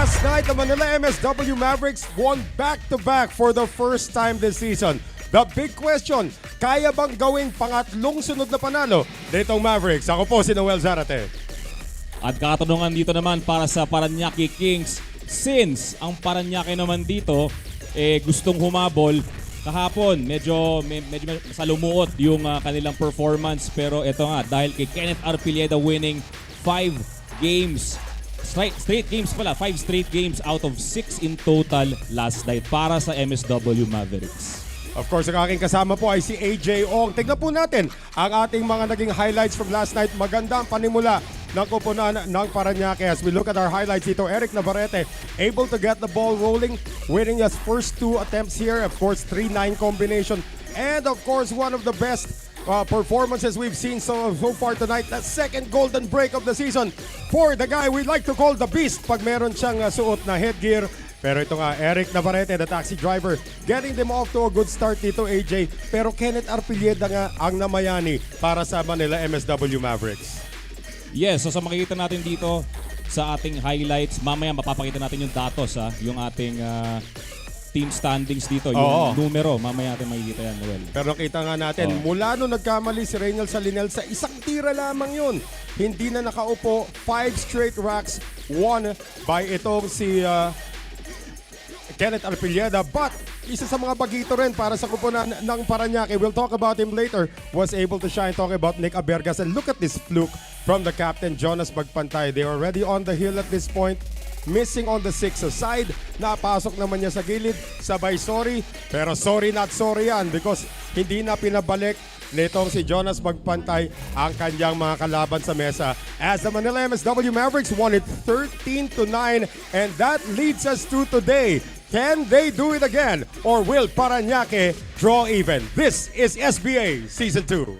Last night, the Manila MSW Mavericks won back-to-back for the first time this season. The big question, kaya bang gawing pangatlong sunod na panalo nitong Mavericks? Ako po si Noel Zarate. At katanungan dito naman para sa Parañaque Kings. Since ang Parañaque naman dito gustong humabol, kahapon medyo salumuot yung kanilang performance, pero ito nga dahil kay Kenneth Arpilleda winning 5 games. Straight games pala, 5 straight games out of 6 in total last night para sa MSW Mavericks. Of course, ang aking kasama po ay si AJ Ong. Tignan po natin ang ating mga naging highlights from last night. Maganda ang panimula ng koponan ng Parañaque. As we look at our highlights dito, Eric Navarrete able to get the ball rolling, winning his first 2 attempts here. Of course, 3-9 combination. And of course, one of the best performances we've seen so far tonight. That second golden break of the season for the guy we like to call the Beast pag meron siyang suot na headgear. Pero ito nga, Eric Navarrete, the taxi driver, getting them off to a good start dito, AJ. Pero Kenneth Arpilleda nga ang namayani para sa Manila MSW Mavericks. Yes, so sa makikita natin dito sa ating highlights, mamaya mapapakita natin yung datos, yung ating team standings dito, yung numero, mamaya natin makikita yan, Noel. Pero nakita nga natin, mula nung nagkamali si Reynel Salinel, sa isang tira lamang yun, hindi na nakaupo, 5 straight racks, won by itong si Kenneth Arpilleda. But isa sa mga bagito rin para sa kupunan ng Parañaque, we'll talk about him later, was able to shine. Talking about Nick Abergas, and look at this fluke from the captain, Jonas Magpantay. They are already on the hill at this point, missing on the 6 side. Napasok naman niya sa gilid, sabay sorry, pero sorry not sorry yan because hindi na pinabalik nitong si Jonas Magpantay ang kanyang mga kalaban sa mesa. As the Manila MSW Mavericks won it 13-9, and that leads us to today. Can they do it again, or will Parañaque draw even? This is SBA Season 2.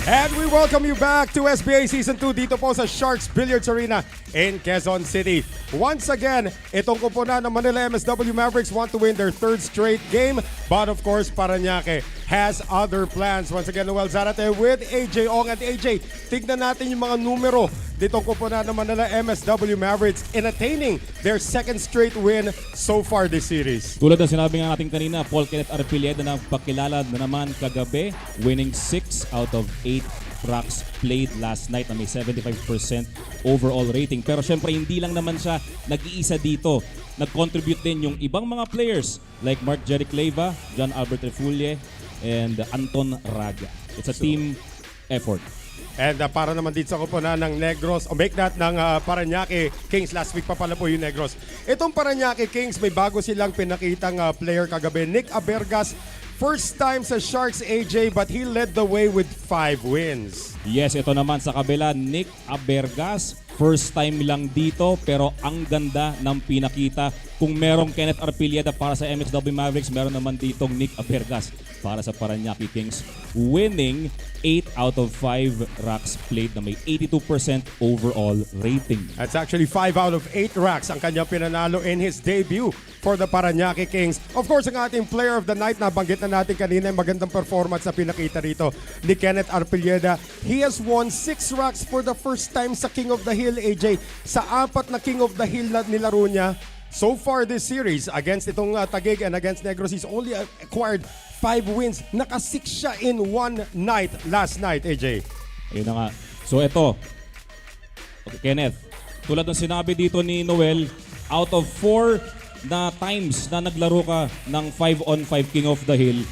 And we welcome you back to SBA Season 2 dito po sa Sharks Billiards Arena in Quezon City. Once again, itong kupunan ng Manila MSW Mavericks want to win their 3rd straight game. But of course, Parañaque has other plans. Once again, Noel Zarate with AJ Ong. At AJ, tignan natin yung mga numero ditong kupunan ng Manila MSW Mavericks in attaining their 2nd straight win so far this series. Tulad ng sinabi nga natin kanina, Paul Kenneth Arpilleda na pakilala na naman kagabi, winning 6 out of 8 racks played last night na may 75% overall rating. Pero syempre hindi lang naman siya nag-iisa dito. Nag-contribute din yung ibang mga players like Mark Jeric Leyva, John Albert Refulle, and Anton Raga. It's a team effort. And para naman dito sa koponan ng Negros, o make that ng Parañaque Kings. Last week pa pala po yung Negros. Itong Parañaque Kings, may bago silang pinakitang player kagabi. Nick Abergas, first time sa Sharks AJ, but he led the way with 5 wins. Yes, ito naman sa kabila, Nick Abergas. First time lang dito, pero ang ganda ng pinakita. Kung merong Kenneth Arpilleda para sa MSW Mavericks, meron naman ditong Nick Abergas para sa Parañaque Kings. Winning 8 out of 5 racks played na may 82% overall rating. That's actually 5 out of 8 racks ang kanyang pinanalo in his debut for the Parañaque Kings. Of course, ang ating player of the night, nabanggit na natin kanina, magandang performance na pinakita rito ni Kenneth Arpilleda. He has won 6 racks for the first time sa King of the Hill, AJ. Sa 4 na King of the Hill na nilaro niya, so far this series, against itong Taguig and against Negros, he's only acquired 5 wins. Naka-6 siya in 1 night last night, AJ. Ayun na nga. So ito, okay, Kenneth, tulad ng sinabi dito ni Noel, out of 4 na times na naglaro ka ng 5-on-5 King of the Hill,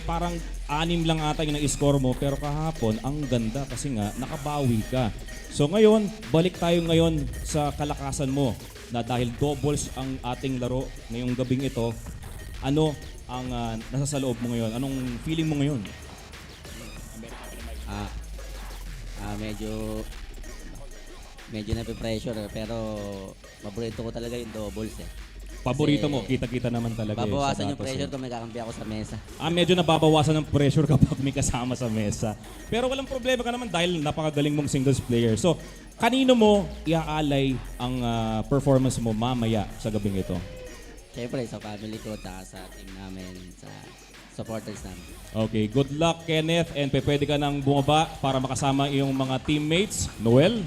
parang 6 lang ata yung na-score mo, pero kahapon, ang ganda kasi nga, nakabawi ka. So ngayon, balik tayo ngayon sa kalakasan mo na dahil doubles ang ating laro ngayong gabing ito. Ano ang nasa sa loob mo ngayon? Anong feeling mo ngayon? Medyo nape-pressure pero paborito ko talaga yung doubles eh. Paborito Kasi mo, kita-kita naman talaga. Babawasan yung sapatos, pressure kung may kakampi ako sa mesa. Medyo nababawasan ng pressure kapag may kasama sa mesa. Pero walang problema ka naman dahil napakagaling mong singles player. So, kanino mo iaalay ang performance mo mamaya sa gabing ito? Siyempre sa family ko at sa team namin, sa supporters namin. Okay, good luck Kenneth, and pwede ka nang bumaba para makasama yung mga teammates. Noel?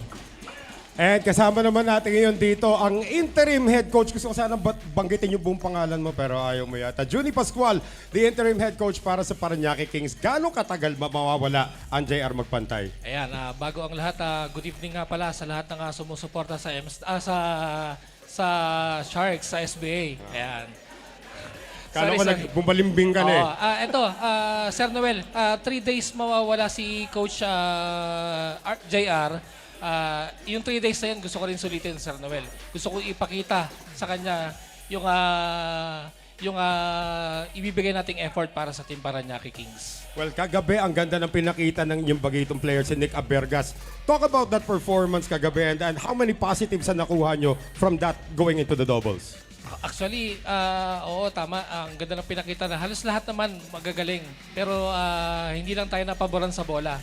And kasama naman natin ngayon dito ang interim head coach. Gusto ko sana banggitin yung buong pangalan mo pero ayaw mo yata. Junie Pascual, the interim head coach para sa Parañaque Kings. Gaano katagal mawawala ang JR Magpantay? Ayan, bago ang lahat, good evening nga pala sa lahat ng sumusuporta sa sa Sharks, sa SBA. Ayan. Kala ko nagbumalimbing ka na eh. Ito, Sir Noel, 3 days mawawala si Coach JR. Yung 3 days na yun, gusto ko rin sulitin, Sir Noel. Gusto ko ipakita sa kanya yung ibibigay nating effort para sa Team Parañaque Kings. Well, kagabi, ang ganda ng pinakita ng yung bagitong player si Nick Abergas. Talk about that performance kagabi and how many positives na nakuha nyo from that going into the doubles? Actually, oo, tama. Ang ganda ng pinakita na halos lahat naman magagaling. Pero hindi lang tayo napaboran sa bola.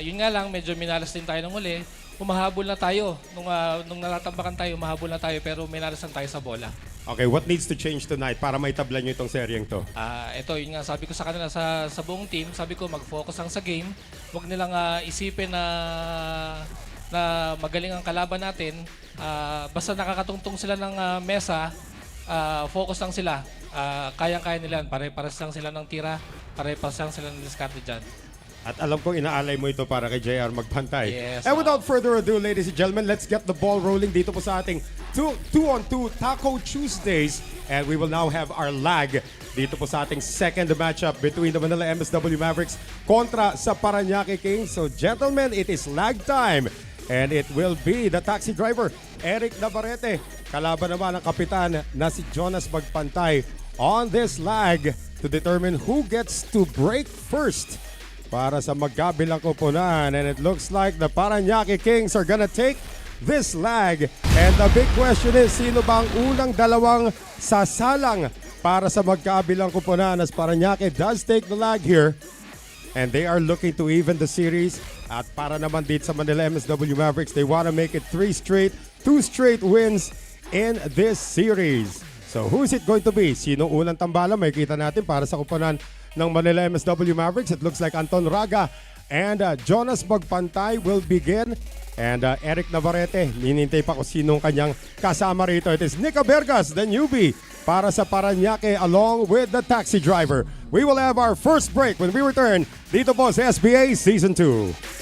Yun nga lang, medyo minalas din tayo ng uli. Humahabol na tayo. Nung nalatambakan tayo, humahabol na tayo pero minalasan tayo sa bola. Okay, what needs to change tonight para maitablan nyo itong seryeng to? Ito, yun nga, sabi ko sa kanila sa buong team, sabi ko mag-focus lang sa game. Huwag nilang isipin na magaling ang kalaban natin. Basta nakakatungtong sila ng mesa, focus lang sila. Kayang-kaya nila. Pare-pares lang sila ng tira. Pare-pares lang sila ng diskarte dyan. At alam kong inaalay mo ito para kay JR Magpantay. Yes, And without further ado, ladies and gentlemen, let's get the ball rolling dito po sa ating 2-on-2 Taco Tuesdays. And we will now have our lag dito po sa ating second matchup between the Manila MSW Mavericks kontra sa Parañaque Kings. So gentlemen, it is lag time. And it will be the taxi driver, Eric Navarrete. Kalaban naman ang kapitan na si Jonas Magpantay on this lag to determine who gets to break first para sa magkabilang koponan. And it looks like the Parañaque Kings are gonna take this lag. And the big question is, sino ba ang unang dalawang sasalang para sa magkabilang koponan as Parañaque does take the lag here. And they are looking to even the series. At para naman dito sa Manila MSW Mavericks, they want to make it 2 straight wins in this series. So who is it going to be? Sino unang tambala? May kita natin para sa koponan ng Manila MSW Mavericks. It looks like Anton Raga and Jonas Magpantay will begin. And Eric Navarrete, ninintay pa kung sinong kanyang kasama rito. It is Nick Abergas, the newbie, para sa Parañaque along with the taxi driver, We will have our first break when we return dito po sa SBA Season 2.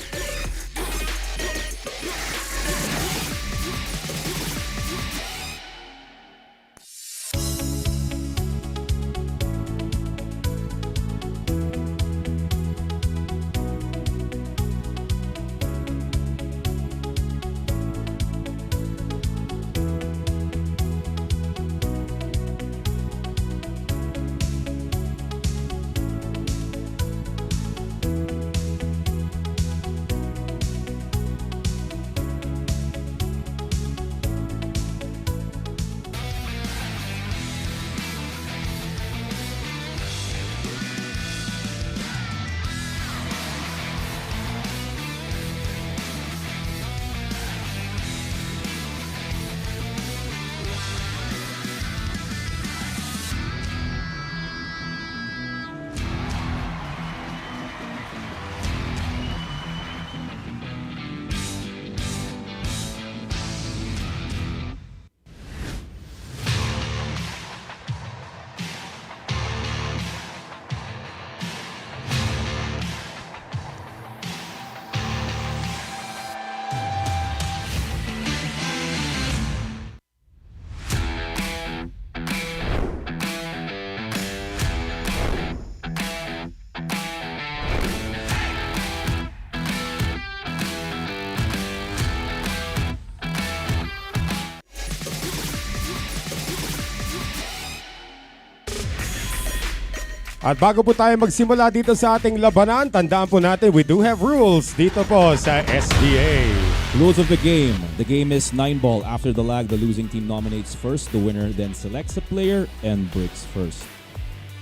At bago po tayo magsimula dito sa ating labanan, tandaan po natin, we do have rules dito po sa SBA. Rules of the game. The game is 9-ball. After the lag, the losing team nominates first. The winner then selects a player and breaks first.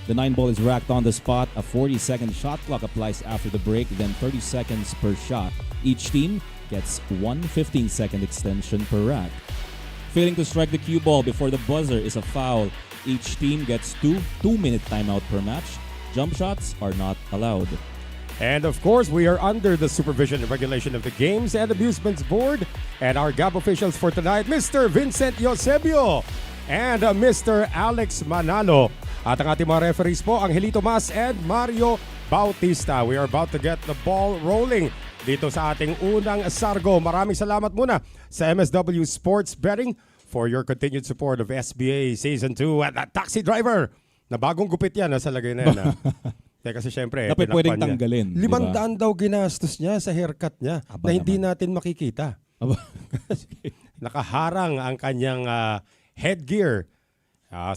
The 9-ball is racked on the spot. A 40-second shot clock applies after the break, then 30 seconds per shot. Each team gets one 15-second extension per rack. Failing to strike the cue ball before the buzzer is a foul. Each team gets two-minute timeout per match. Jump shots are not allowed. And of course, we are under the supervision and regulation of the Games and Amusements Board. And our GAB officials for tonight, Mr. Vincent Eusebio and Mr. Alex Manalo. At ang ating mga referees po, Angelito Mas and Mario Bautista. We are about to get the ball rolling dito sa ating unang sargo. Maraming salamat muna sa MSW Sports Betting for your continued support of SBA Season 2 at the taxi driver na bagong gupit yan sa lagay na yan. Kasi syempre, dapat pwedeng tanggalin. 500 daw ginastos niya sa haircut niya na hindi natin makikita. Nakaharang ang kanyang headgear.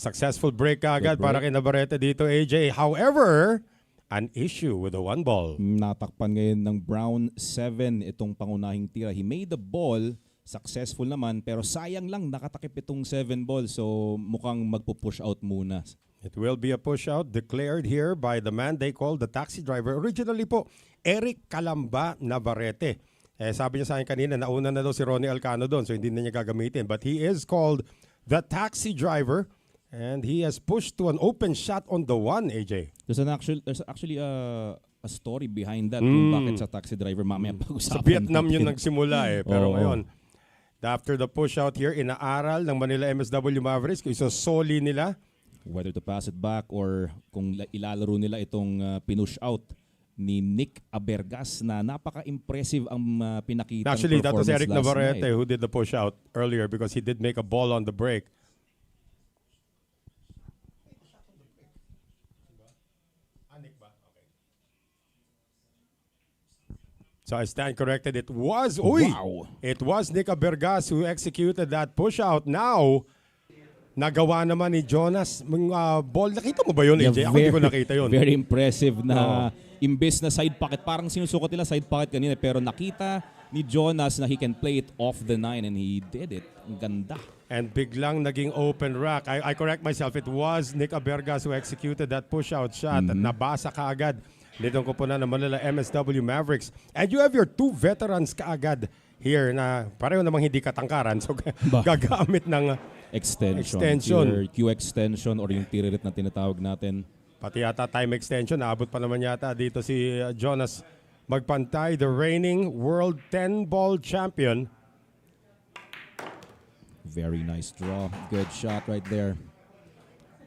Successful break agad para kay Navarrete dito, AJ. However, an issue with the 1-ball. Natakpan ngayon ng Brown 7 itong pangunahing tira. He made the ball. Successful naman, pero sayang lang nakatakip itong 7-ball, so mukhang magpo-push out muna. It will be a push out declared here by the man they call the taxi driver. Originally po, Eric Calamba Navarrete. Sabi niya sa akin kanina, nauna na daw si Ronnie Alcano doon, so hindi na niya gagamitin. But he is called the taxi driver, and he has pushed to an open shot on the 1, AJ. There's actually a story behind that, kung bakit sa taxi driver. Mamaya pag-usapan Sa Vietnam natin. yun nagsimula pero ngayon, after the push out here, inaaral ng Manila MSW Mavericks kung isosoli nila. Whether to pass it back or kung ilalaro nila itong pinush out ni Nick Abergas na napaka-impressive ang pinakita. Actually, that was Eric Navarrete night. who did the push out earlier because he did make a ball on the break. So I stand corrected. It was, it was Nick Abergas who executed that push out. Now, nagawa naman ni Jonas ball. Nakita mo ba yun, AJ? Ako hindi ko nakita yun. Very impressive na imbes na side pocket. Parang sinusukot nila side pocket kanina, pero nakita ni Jonas na he can play it off the 9 and he did it. Ang ganda. And biglang naging open rack. I correct myself. It was Nick Abergas who executed that push out shot. At nabasa kaagad nitong kupunan ng Manila MSW Mavericks. And you have your two veterans kaagad here na pareho namang hindi katangkaran. So gagamit ng extension. Either Q extension or yung tiririt na tinatawag natin. Pati yata time extension. Naabot pa naman yata dito si Jonas Magpantay, the reigning world 10-ball champion. Very nice draw. Good shot right there.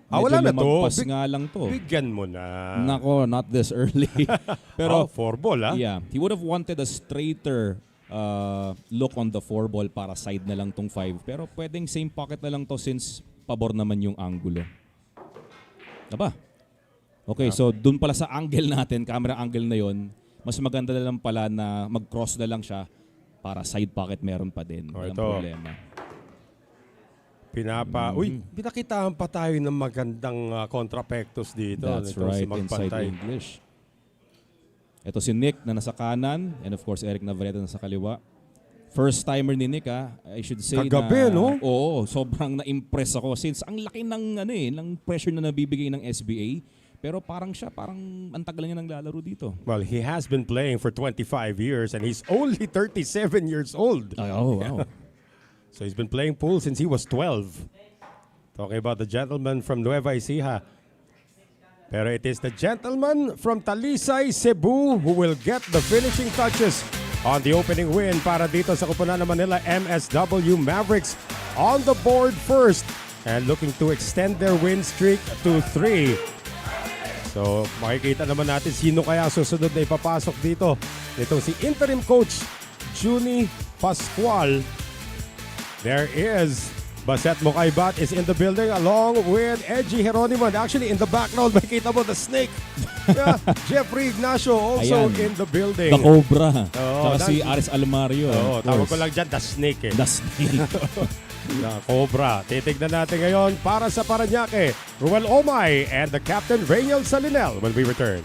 Wala na to. lumagpas nga lang to. Bigyan mo na. Nako, not this early. Pero, 4 ball, ha? yeah, he would have wanted a straighter look on the 4 ball para side na lang tong 5. Pero pwedeng same pocket na lang to since pabor naman yung angulo. Diba? Okay, so dun pala sa angle natin, camera angle na yon, mas maganda na lang pala na mag-cross na lang siya para side pocket meron pa din. Walang Ito. problema. Uy, pinakitaan pa tayo ng magandang contrapectus dito. That's Ito, si right, Magpantay. inside English. Ito si Nick na nasa kanan and of course Eric Navarrete na nasa kaliwa. First timer ni Nick, I should say Kagabi, na, no? Oo, sobrang na-impress ako since ang laki ng ng pressure na nabibigay ng SBA. Pero parang ang tagal niya nang lalaro dito. Well, he has been playing for 25 years and he's only 37 years old. Oh, wow. So he's been playing pool since he was 12. Talking about the gentleman from Nueva Ecija. Pero it is the gentleman from Talisay, Cebu who will get the finishing touches on the opening win para dito sa Kupunan ng Manila. MSW Mavericks on the board first and looking to extend their win streak to 3. So makikita naman natin sino kaya susunod na ipapasok dito. Itong si interim coach Juni Pascual. There is Baset Mokaybat is in the building along with Edgy Geronimo. Actually, in the background, makikita mo the snake. Yeah, Jeffrey Ignacio also Ayan. in the building. The Cobra. Oo, Tsaka si Aris Almario. Oo, of tawag course. ko lang dyan, the snake eh. The Snake. The Cobra. Titignan natin ngayon para sa Parañaque, Ruel Omay and the captain, Rainiel Salinel when we return.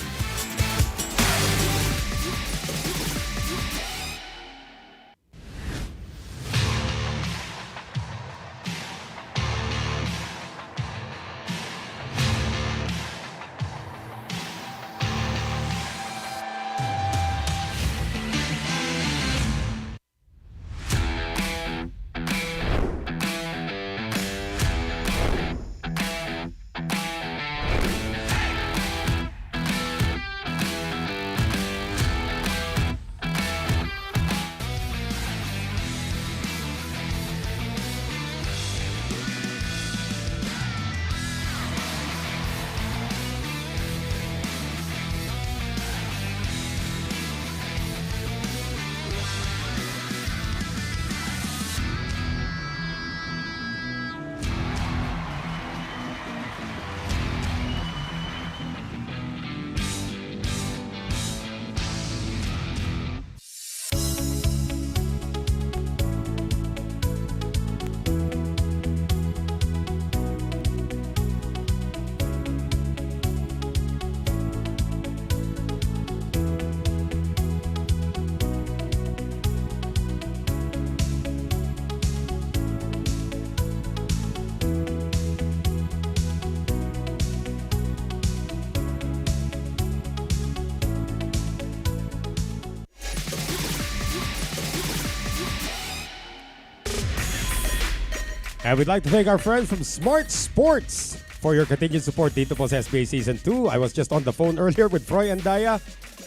And we'd like to thank our friends from Smart Sports for your continued support dito po sa SBA Season 2. I was just on the phone earlier with Froy and Daya.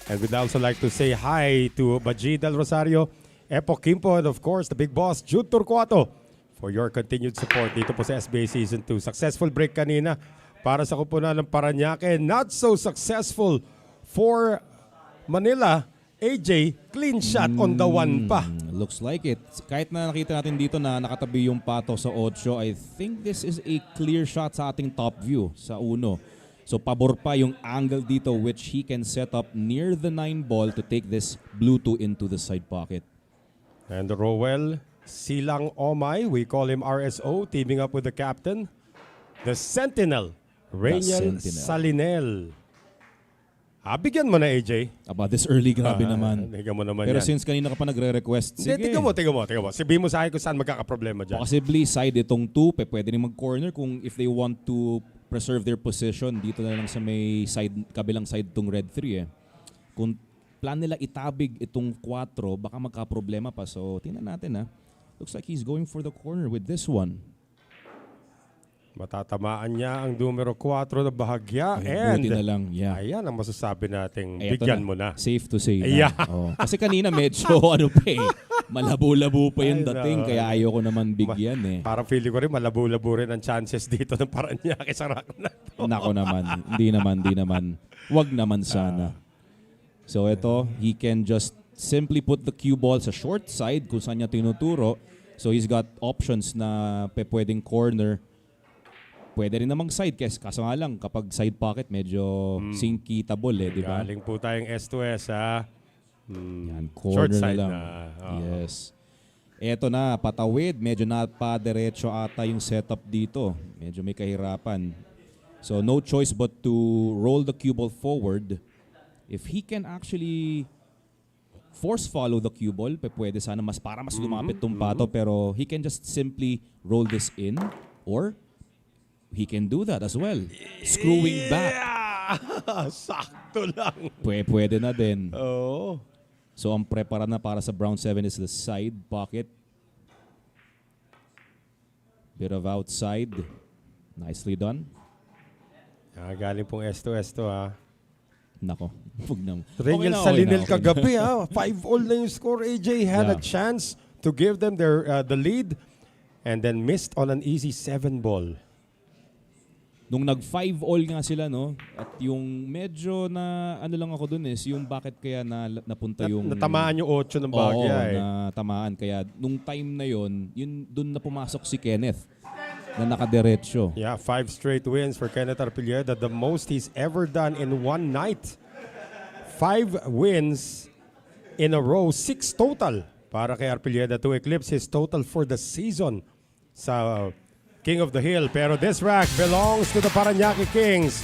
And we'd also like to say hi to Baji Del Rosario, Epo Kimpo, and of course, the big boss, Jude Turcuato, for your continued support dito po sa SBA Season 2. Successful break kanina para sa Kupunan ng Parañaque. Not so successful for Manila. AJ, clean shot on the 1 pa. Looks like it. Kahit na nakita natin dito na nakatabi yung pato sa 8, I think this is a clear shot sa ating top view sa 1. So pabor pa yung angle dito which he can set up near the 9 ball to take this blue 2 into the side pocket. And Roel Silang Omay, we call him RSO, teaming up with the captain, the Sentinel, Rainiel Sentinel. Salinel. Bigyan mo na, AJ. About this early, grabe naman. Bigyan mo naman Pero yan. since kanina ka pa nagre-request, sige. Tingnan mo. Sabihin mo sa akin kung saan magkakaproblema dyan. Possibly side itong 2, pwede rin mag-corner kung if they want to preserve their position. Dito na lang sa may side, kabilang side itong red 3 eh. Kung plan nila itabig itong 4, baka magka-problema pa. So, tingnan natin ha. Looks like he's going for the corner with this one. Matatamaan niya ang numero 4 na bahagya. Ayan, And buti na lang. Yeah. ayan ang masasabi nating Eto bigyan mo na. Safe to say. Yeah. Oh. Kasi kanina medyo ano pa eh. Malabo-labo pa yung Ay, dating, no. kaya ayoko naman bigyan eh. Parang feeling ko rin malabo-labo rin ang chances dito ng Parañaque sa rack na to. Nako naman, hindi naman. Wag naman sana. So ito, he can just simply put the cue ball sa short side kung saan niya tinuturo. So he's got options na pwedeng corner. Pwede rin namang side, kaso nga lang kapag side pocket medyo sinkitable eh, di ba? Galing po tayong S2S ha. Yan, Short corner na side lang. na. Oo. Yes. Eto na, patawid. Medyo napadiretso ata yung setup dito. Medyo may kahirapan. So no choice but to roll the cue ball forward. If he can actually force follow the cue ball, pwede sana mas lumapit tong pato, pero he can just simply roll this in, or he can do that as well. Screwing back. Sakto lang. Pwede na din. Oo. So ang prepara na para sa Brown 7 is the side pocket. Bit of outside. Nicely done. Galing pong S2S to ha. Nako. Huwag na. Rangel Salinel kagabi ha. 5-all na yung score. AJ had a chance to give them the lead and then missed on an easy 7-ball. Nung nag 5-all nga sila, no? At yung medyo na ano lang ako dun is yung bakit kaya napunta yung Natamaan yung 8 ng bagya Oo, eh. natamaan. Kaya nung time na yun dun na pumasok si Kenneth na nakadiretso. Yeah, 5 straight wins for Kenneth Arpilleda, the most he's ever done in one night. 5 wins in a row, 6 total para kay Arpilleda to eclipse his total for the season sa King of the Hill. Pero this rack belongs to the Parañaque Kings.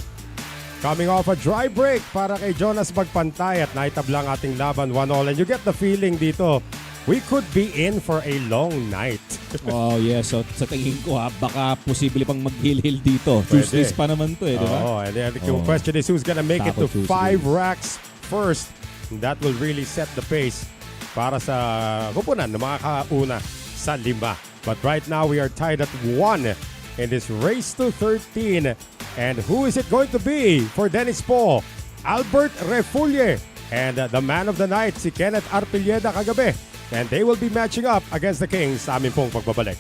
Coming off a dry break para kay Jonas magpantay at naitablang ating laban 1-all. And you get the feeling dito, we could be in for a long night. Oh, yes. So, sa tingin ko baka posible pang mag-heal dito. Pwede. Tuesdays pa naman to eh, di ba? Oh, and then the question is who's gonna make it to Taco 5 Tuesdays. racks first. And that will really set the pace para sa kupunan na makakauna sa 5. But right now we are tied at 1 in this race to 13. And who is it going to be for Dennis Poe? Albert Refulle and the man of the night, si Kenneth Arpilleda kagabi. And they will be matching up against the Kings sa aming pong pagbabalik.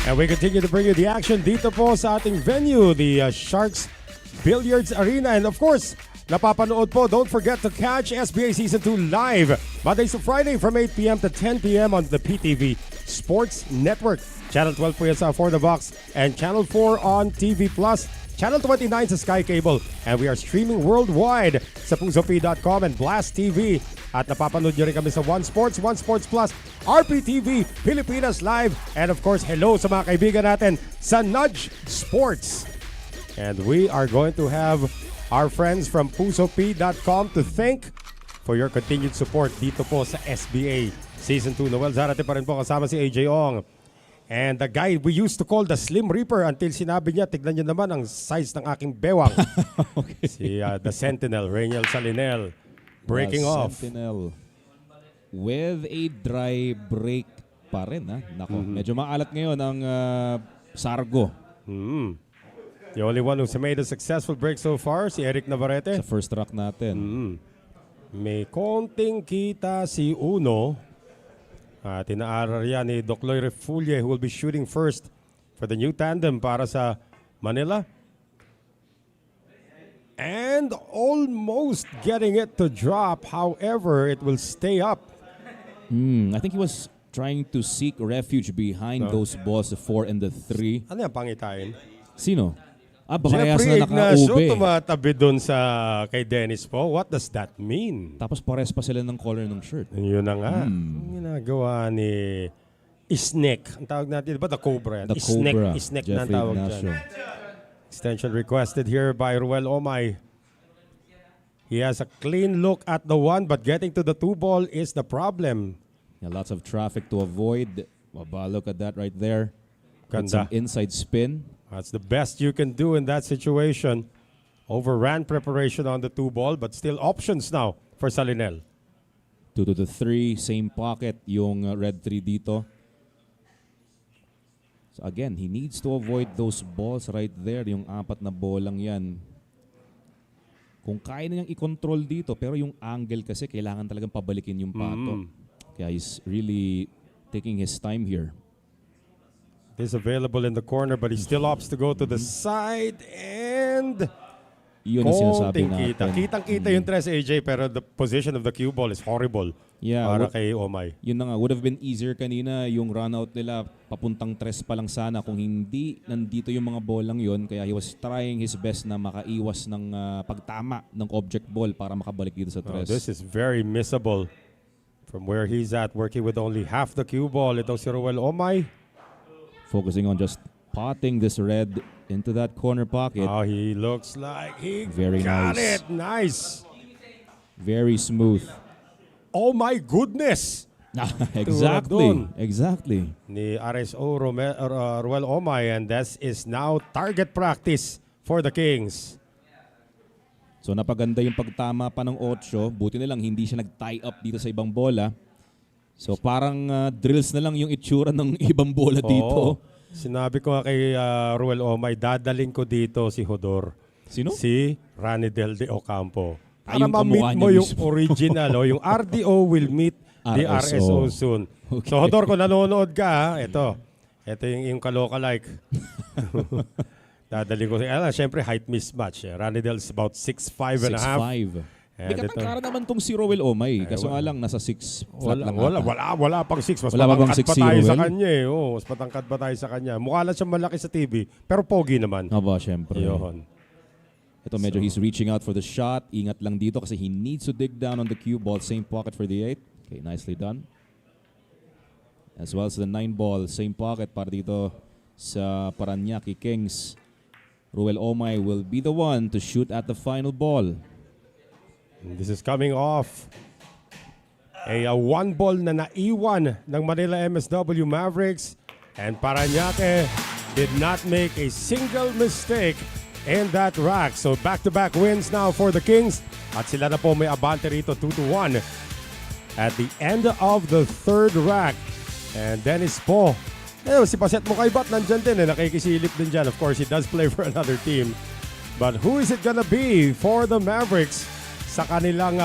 And we continue to bring you the action dito po sa ating venue, the Sharks Billiards Arena. And of course, napapanood po, don't forget to catch SBA Season 2 live Mondays to Friday from 8 p.m. to 10 p.m. on the PTV Sports Network. Channel 12 po yan sa For the Box and Channel 4 on TV Plus. Channel 29 sa Sky Cable. And we are streaming worldwide sa pusop.com and Blast TV. At napapanood nyo rin kami sa One Sports, One Sports Plus, RPTV, Pilipinas Live, and of course, hello sa mga kaibigan natin sa Nudge Sports. And we are going to have our friends from pusop.com to thank for your continued support dito po sa SBA Season 2. Noel Zarate pa rin po kasama si AJ Ong. And the guy we used to call the Slim Reaper until sinabi niya, tignan niyo naman ang size ng aking bewang. Si the Sentinel, Rainiel Salinel, breaking off. Sentinel with a dry break pa rin. Ha? Nako, medyo maalat ngayon ang Sargo. The only one who's made a successful break so far, si Eric Navarrete. Sa first track natin. May konting kita si Uno. At inaaral yan ni Docloy Refulye who will be shooting first for the new tandem para sa Manila. And almost getting it to drop. However, it will stay up. I think he was trying to seek refuge behind those balls, the 4 and the 3. Ano yan pangitain? Sino? Baka Jeffrey na Ignacio naka-ube. tumatabi dun sa kay Dennis po. What does that mean? Tapos pares pa sila ng color ng shirt. Yun na nga. Ang ginagawa ni Isnek. Ang tawag natin, ba the Cobra? Yan. The Cobra, Isnek na ang Jeffrey tawag Ignacio. dyan. Extension requested here by Ruel Omay. He has a clean look at the 1, but getting to the 2 ball is the problem. Yeah, lots of traffic to avoid. Baba, look at that right there. With Ganda. some inside spin. That's the best you can do in that situation. Overran preparation on the 2 ball, but still options now for Salinel. 2 to the 3, same pocket yung red 3 dito. So again, he needs to avoid those balls right there. Yung 4 na bolang yan. Kung kaya na niyang i-control dito, pero yung angle kasi kailangan talagang pabalikin yung pato. Kaya he's really taking his time here. Is available in the corner, but he still opts to go to the side and Yun ang sinasabi konting kita. natin. Kitang-kita yung 3 AJ, pero the position of the cue ball is horrible Yeah, para kay Omay. Yun na nga, would have been easier kanina yung run out nila papuntang 3 pa lang sana kung hindi nandito yung mga bolang yun. Kaya he was trying his best na makaiwas ng pagtama ng object ball para makabalik dito sa 3. This is very missable from where he's at, working with only half the cue ball. Ito si Ruel Omay. Focusing on just potting this red into that corner pocket. Oh, he looks like he Very got nice. it. Nice. Very smooth. Oh my goodness. Exactly. Exactly. Ni RSO Ruel Omay, and this is now target practice for the Kings. So napaganda yung pagtama pa ng 8. Buti na lang hindi siya nag-tie up dito sa ibang bola. So parang drills na lang yung itsura ng ibang bola dito. Sinabi ko nga kay Ruel Omay, dadaling ko dito si Hodor. Sino? Si Ranidel de Ocampo. Para yung ma-meet kamukha mo niya yung mismo. original. Yung RDO will meet the RSO soon. Okay. So Hodor, kung nanonood ka, ito yung kaloka-like. Dadaling ko. Siyempre, height mismatch. Ranidel's about 6'5" and a half. 6'5". And May katangkara naman tong si Rowell Omay. Kaso nga lang, nasa 6 flat lang ata. Wala pang 6. Mas Wala pa bang matangkad 6 pa si tayo sa Ruel? kanya eh. Mas matangkad pa tayo sa kanya. Mukha lang siya malaki sa TV, pero pogi naman. Aba, syempre. Yun. Ito medyo he's reaching out for the shot. Ingat lang dito kasi he needs to dig down on the cue ball. Same pocket for the 8. Okay, nicely done. As well as the 9 ball. Same pocket para dito sa Parañaque Kings. Ruel Omay will be the one to shoot at the final ball. This is coming off a 1 ball na naiwan ng Manila MSW Mavericks, and Parañaque did not make a single mistake in that rack. So back-to-back wins now for the Kings, at sila na po may abante rito 2-1 at the end of the 3rd rack. And Dennis po, si Paset Mukaybat nandyan din, nakikisilip din dyan. Of course, he does play for another team. But who is it gonna be for the Mavericks sa kanilang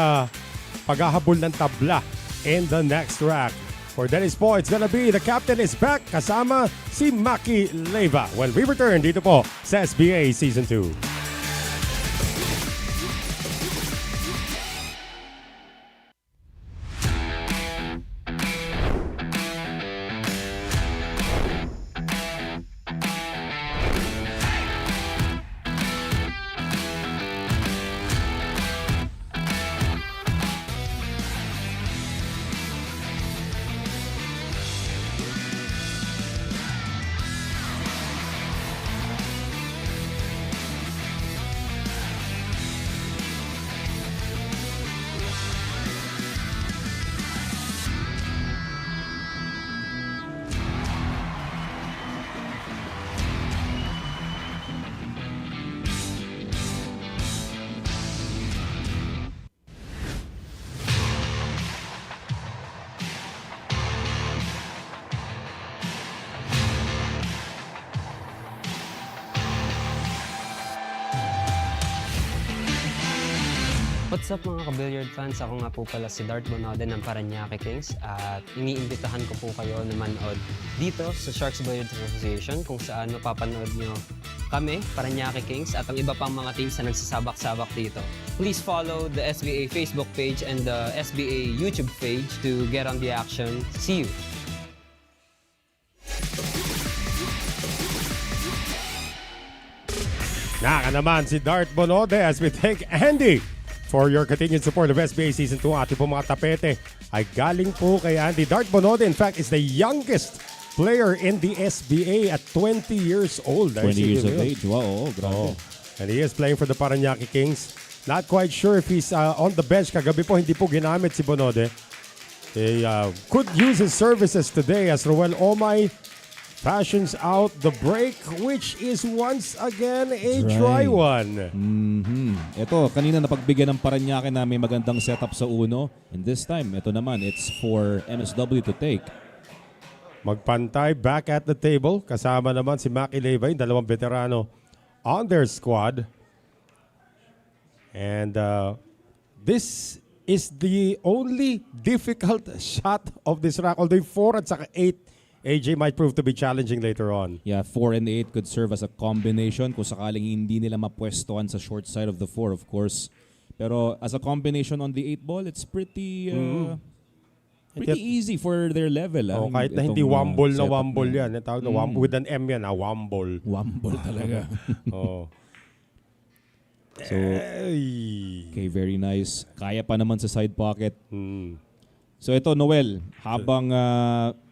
paghahabol ng tabla in the next rack? For Dennis po, it's gonna be the captain is back kasama si Maki Leyva when we return dito po sa SBA Season 2. What's up mga ka-billiard fans? Ako nga po pala si Dart Bonode ng Parañaque Kings at iniimbitahan ko po kayo na manood dito sa Sharks Billiards Association kung saan mapapanood nyo kami, Parañaque Kings, at ang iba pang mga teams na nagsasabak-sabak dito. Please follow the SBA Facebook page and the SBA YouTube page to get on the action. See you! Naka naman si Dart Bonode as we thank Andy for your continued support of SBA Season 2. Ating po mga tapete ay galing po kay Andy. Dart Bonode, in fact, is the youngest player in the SBA at 20 years old. 20 years of age. Wow, grabe. And he is playing for the Parañaque Kings. Not quite sure if he's on the bench. Kagabi po, hindi po ginamit si Bonode. They could use his services today as Roel Omay fashions out the break, which is once again a try one. Ito, kanina napagbigyan ng Parañaque na may magandang setup sa uno. And this time, ito naman, it's for MSW to take. Magpantay back at the table. Kasama naman si Maki Leyva, yung dalawang veterano on their squad. And this is the only difficult shot of this rack. Although 4 at saka 8, AJ might prove to be challenging later on. Yeah, 4 and 8 could serve as a combination kung sakaling hindi nila mapwestuhan sa short side of the 4, of course. Pero as a combination on the 8 ball, it's pretty easy for their level. Oh, kahit na hindi wumble na wumble yan. Tawag na wumble with an M yan, wumble. Wumble talaga. Oh. So, okay, very nice. Kaya pa naman sa side pocket. So ito, Noel, habang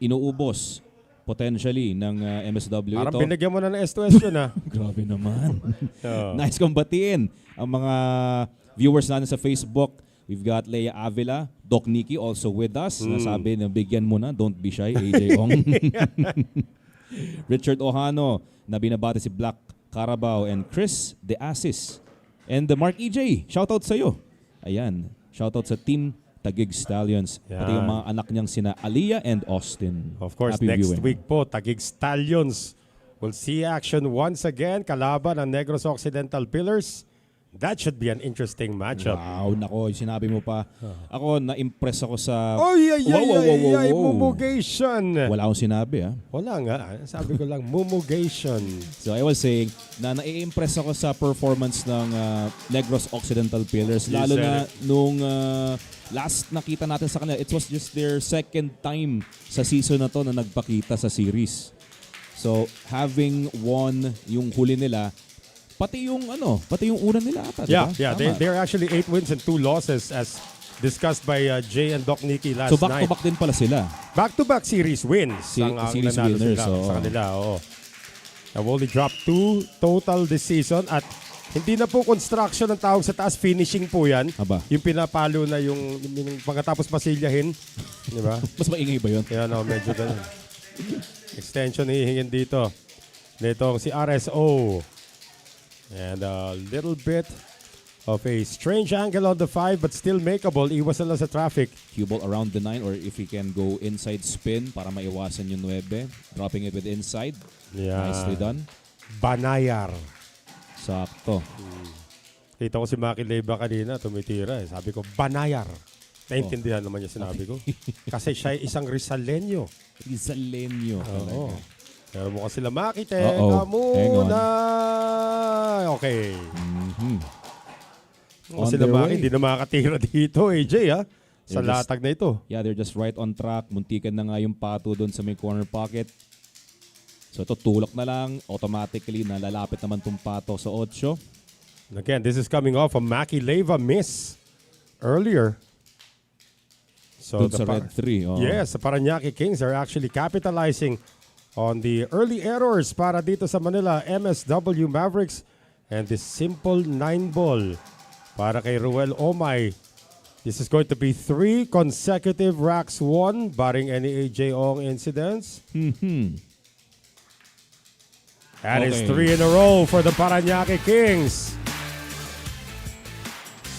inuubos potentially ng MSW Parang ito. binigyan mo na ng S2S yun, ha? Grabe naman. Nice kong batiin ang mga viewers natin sa Facebook. We've got Leia Avila, Doc Nikki also with us. Nasabi na bigyan mo na, don't be shy, AJ Ong. Richard Ohano, na binabati si Black Carabao and Chris De Asis. And Mark EJ, shoutout sa'yo. Ayan, shoutout sa team Taguig Stallions. Yeah. Pati yung mga anak niyang sina Aliyah and Austin. Of course, Happy next viewing. week po, Taguig Stallions will see action once again. Kalaban ng Negros Occidental Pillars. That should be an interesting matchup. Wow, nako, sinabi mo pa. Ako, na-impress ako sa... Oy, Wow. mumugation. Wala akong sinabi, ha? Wala nga. Sabi ko lang, mumugation. So I was saying na nai-impress ako sa performance ng Negros Occidental Pillars. Lalo na nung last nakita natin sa kanila, it was just their second time sa season na to na nagpakita sa series. So having won yung huli nila, pati yung una nila ata, Yeah, diba? they're actually 8 wins and 2 losses as discussed by Jay and Doc Nikki last So night. back-to-back din pala sila. Back-to-back series wins. Series nanalo winners, sila oo. sa kanila. They've only dropped 2 total this season at hindi na po construction ang tawag sa taas, finishing po yan. Aba. Yung pinapalo na yung pagkatapos pasilyahin. Di ba? Mas maingay ba yun? Kaya medyo ganun. Extension hihingin dito. Nitong si RSO. And a little bit of a strange angle on the 5 but still makeable. Iwas na lang sa traffic. Cue ball around the 9 or if he can go inside spin para maiwasan yung 9. Dropping it with inside. Yeah. Nicely done. Banayar. Sakto. Kita ko si Maki Leyva kanina, tumitira. Sabi ko, Banayar. Naintindihan naman niya sinabi ko. Kasi siya ay isang Rizaleño. Rizaleño. Oo. Pero mukha sila Maki. Teka Uh-oh. muna. Okay. Mukha On sila their Maki. way. Hindi na makakatira dito, AJ, ha? Sa They're just- latag na ito. Yeah, they're just right on track. Muntikan na nga yung pato doon sa may corner pocket. So ito, tulak na lang. Automatically, nalalapit naman tong pato sa 8. And again, this is coming off a Maki Leyva miss earlier. So Doon sa red 3. Oh. Yes, the Parañaque Kings are actually capitalizing on the early errors para dito sa Manila MSW Mavericks and this simple 9 ball para kay Roel Omay. This is going to be 3 consecutive racks won barring any AJ Ong incidents. That is Okay. 3 in a row for the Parañaque Kings.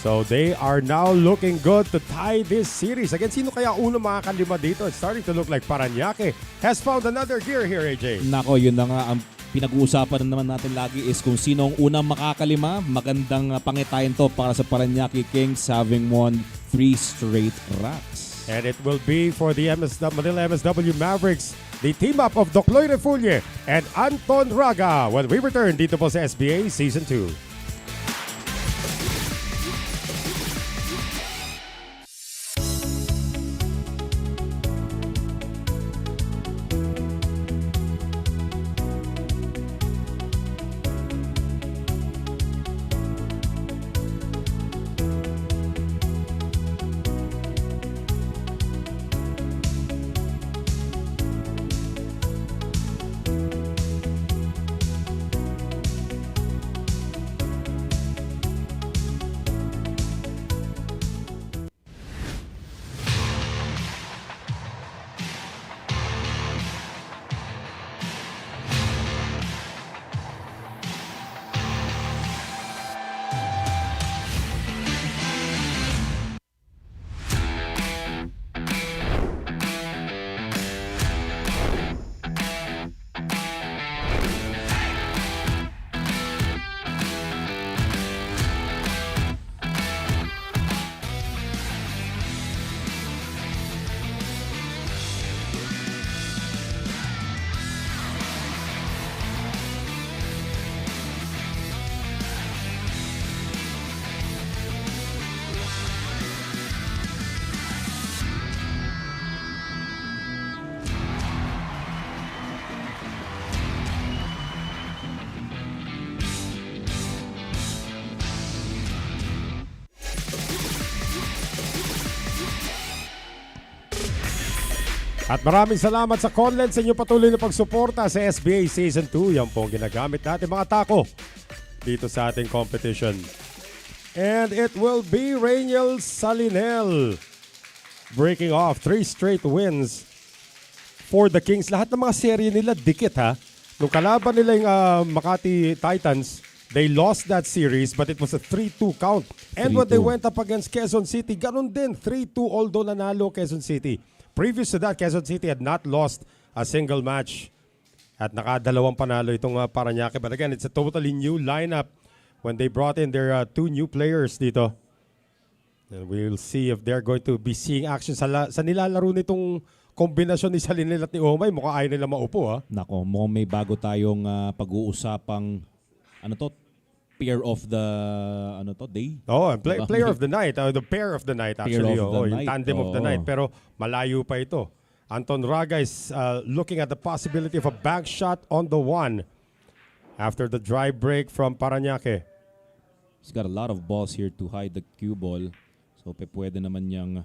So they are now looking good to tie this series. Again, sino kaya uno makakalima dito? It's starting to look like Parañaque has found another gear here, AJ. Nako, yun na nga ang pinag-uusapan naman natin lagi is kung sino ang unang makakalima. Magandang pangitayan to para sa Parañaque Kings having won 3 straight racks. And it will be for the Manila MSW Mavericks, the team up of Docloy Refulle and Anton Raga when we return dito po sa SBA Season 2. At maraming salamat sa Conlent sa inyong patuloy na pagsuporta sa SBA Season 2. Yan po ang ginagamit natin mga tako dito sa ating competition. And it will be Rainiel Salinel breaking off 3 straight wins for the Kings. Lahat ng mga serye nila dikit ha. Nung kalaban nila yung Makati Titans, they lost that series but it was a 3-2 count. And when they 3-2. went up against Quezon City, ganun din, 3-2 although nanalo Quezon City. Previous to that, Quezon City had not lost a single match at nakadalawang panalo itong Parañaque. But again, it's a totally new lineup when they brought in their 2 new players dito. And we'll see if they're going to be seeing action sa nilalaro nitong kombinasyon ni Salinel at ni Omay. Mukhang ayaw nila maupo ha. Nako, mukhang may bago tayong pag-uusapang pair of the day. Oh, and player of the night. The pair of the night actually. Pair of the Yung night. tandem of the night. Pero malayo pa ito. Anton Raga is looking at the possibility of a bank shot on the 1 after the dry break from Parañaque. He's got a lot of balls here to hide the cue ball. So pwede naman niyang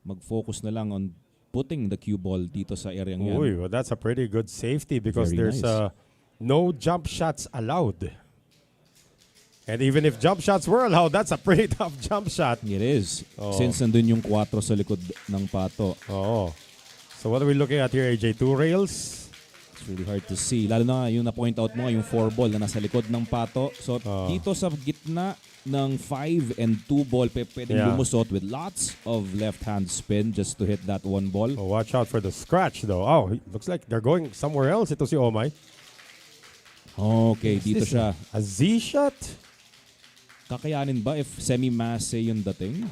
mag-focus na lang on putting the cue ball dito sa area yan. Uy, well, that's a pretty good safety because Very there's nice. no jump shots allowed. And even if jump shots were allowed, that's a pretty tough jump shot. It is. Oh. Since nandun yung 4 sa likod ng pato. Oh. So what are we looking at here, AJ? 2 rails? It's really hard to see. Lalo na yung na-point out mo, yung 4 ball na nasa likod ng pato. So dito sa gitna ng 5 and 2 ball, pwedeng lumusot with lots of left-hand spin just to hit that 1 ball. Oh, watch out for the scratch though. Oh, looks like they're going somewhere else. Ito si Omay. Okay, dito siya. A Z shot? Kakayanin ba if semi-masse yung dating?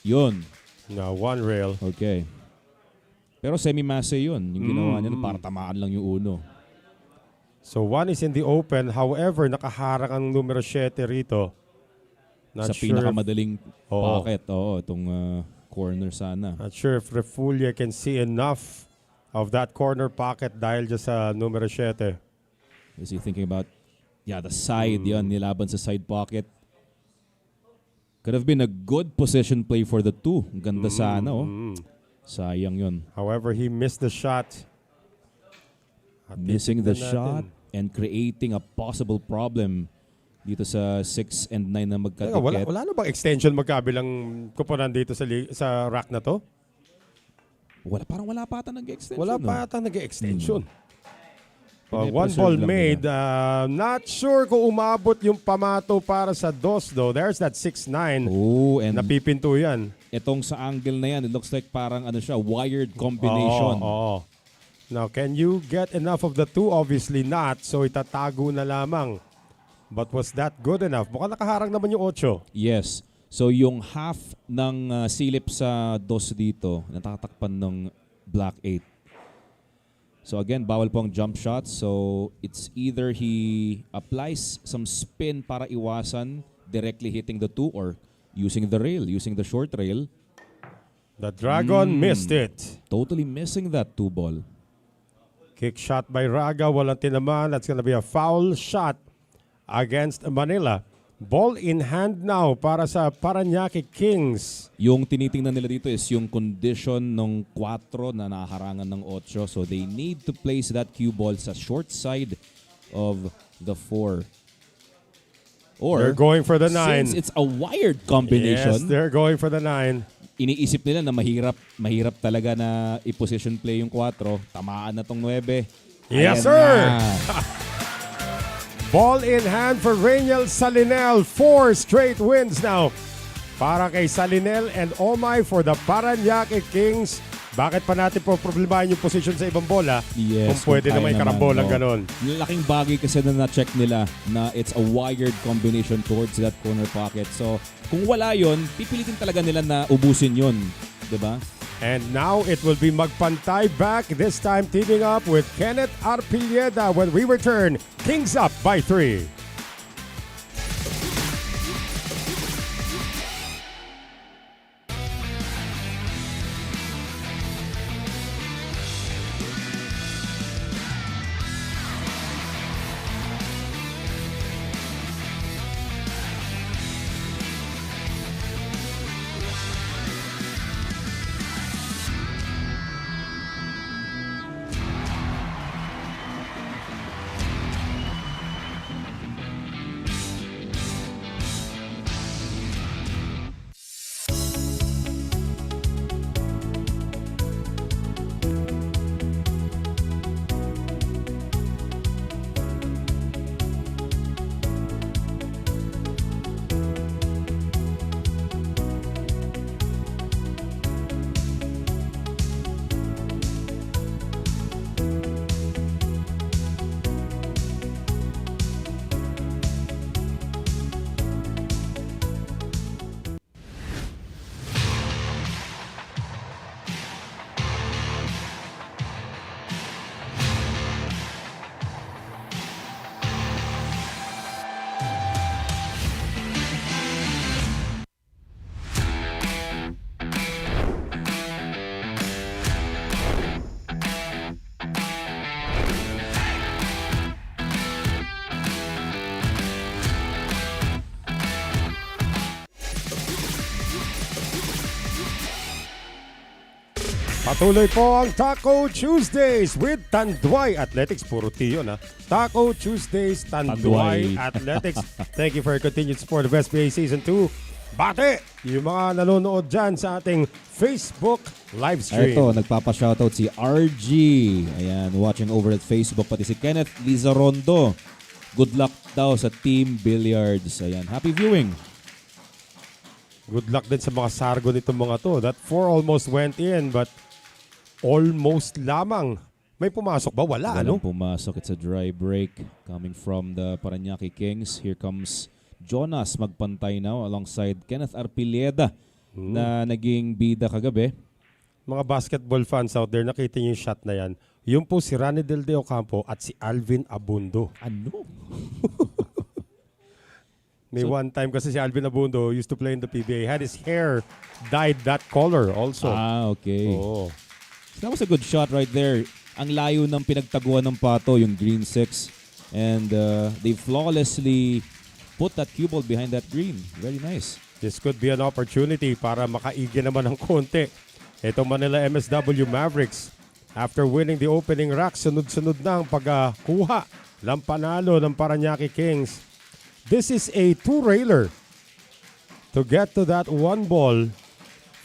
Yun. No, 1 rail. Okay. Pero semi-masse yun. Yung ginawa niya para tamaan lang yung uno. So 1 is in the open. However, nakaharang ang numero 7 rito. Not Sa sure pinakamadaling Oo. pocket. Oo, itong corner sana. Not sure if Refulle can see enough of that corner pocket dahil just sa numero 7. Is he thinking about, the side yan, nilaban sa side pocket. Could have been a good position play for the 2. Ang ganda sana, Sayang yun. However, he missed the shot. At Missing the titignan shot natin. and creating a possible problem dito sa 6 and 9 na Teka, magkadikit. wala na bang extension magkabilang kuponan dito sa rack na to? Parang wala pa ata nag-extension. Wala no? pa ata nag-extension. Pine- 1 ball preserve lang made. Not sure kung umabot yung pamato para sa DOS though. There's that 6-9. Oh, and Napipinto yan. itong sa angle na yan, it looks like parang wired combination. Oo. Now, can you get enough of the 2? Obviously not. So itatago na lamang. But was that good enough? Mukhang nakaharang naman yung 8. Yes. So yung half ng silip sa 2 dito, natatakpan ng black 8. So again, bawal po ang jump shot. So it's either he applies some spin para iwasan directly hitting the 2 or using the rail, using the short rail. The Dragon missed it. Totally missing that 2 ball. Kick shot by Raga. Walang tinaman. That's gonna be a foul shot against Manila. Ball in hand now para sa Parañaque Kings. Yung tinitingnan nila dito is yung condition ng 4 na naharangan ng 8. So they need to place that cue ball sa short side of the 4. Or They're going for the 9. since it's a wired Yes, combination, they're going for the 9. iniisip nila na mahirap talaga na i-position play yung 4. Tamaan na tong 9. Yes, Ayan sir! na. Ball in hand for Rainiel Salinel. 4 straight wins now para kay Salinel and Omay for the Parañaque Kings. Bakit pa natin po problemahin yung position sa ibang bola? Yes, kung pwede na kaya may naman, karambolang no. ganon. Laking bagay kasi na na-check nila na it's a wired combination towards that corner pocket. So, kung wala yon, pipilitin talaga nila na ubusin yon, 'di ba? And now it will be magpantay back, this time teaming up with Kenneth Arpilleda when we return. Kings up by 3. Patuloy po ang Taco Tuesdays with Tanduay Athletics. Puro tiyo na. Taco Tuesdays, Tanduay Tanduay. Athletics. Thank you for your continued support of SBA Season 2. Bate! Yung mga nanonood dyan sa ating Facebook live stream. Ito, nagpapa-shoutout si RG. Ayan, watching over at Facebook. Pati si Kenneth Lizarondo. Good luck daw sa Team Billiards. Ayan, happy viewing. Good luck din sa mga sargo nitong mga to. That 4 almost went in but almost lamang. May pumasok ba? Wala, ano? Walang pumasok. It's a dry break coming from the Parañaque Kings. Here comes Jonas magpantay now alongside Kenneth Arpilleda na naging bida kagabi. Mga basketball fans out there, nakita niyo yung shot na yan. Yung po si Rani Del De Ocampo at si Alvin Abundo. Ano? May one time kasi si Alvin Abundo used to play in the PBA. Had his hair dyed that color also. Okay. Oo. That was a good shot right there. Ang layo ng pinagtaguan ng pato, yung green 6. And they flawlessly put that cue ball behind that green. Very nice. This could be an opportunity para makaigi naman ng konti. Ito Manila MSW Mavericks. After winning the opening rack, sunod-sunod na ang pagkuha ng panalo ng Parañaque Kings. This is a 2-railer to get to that one ball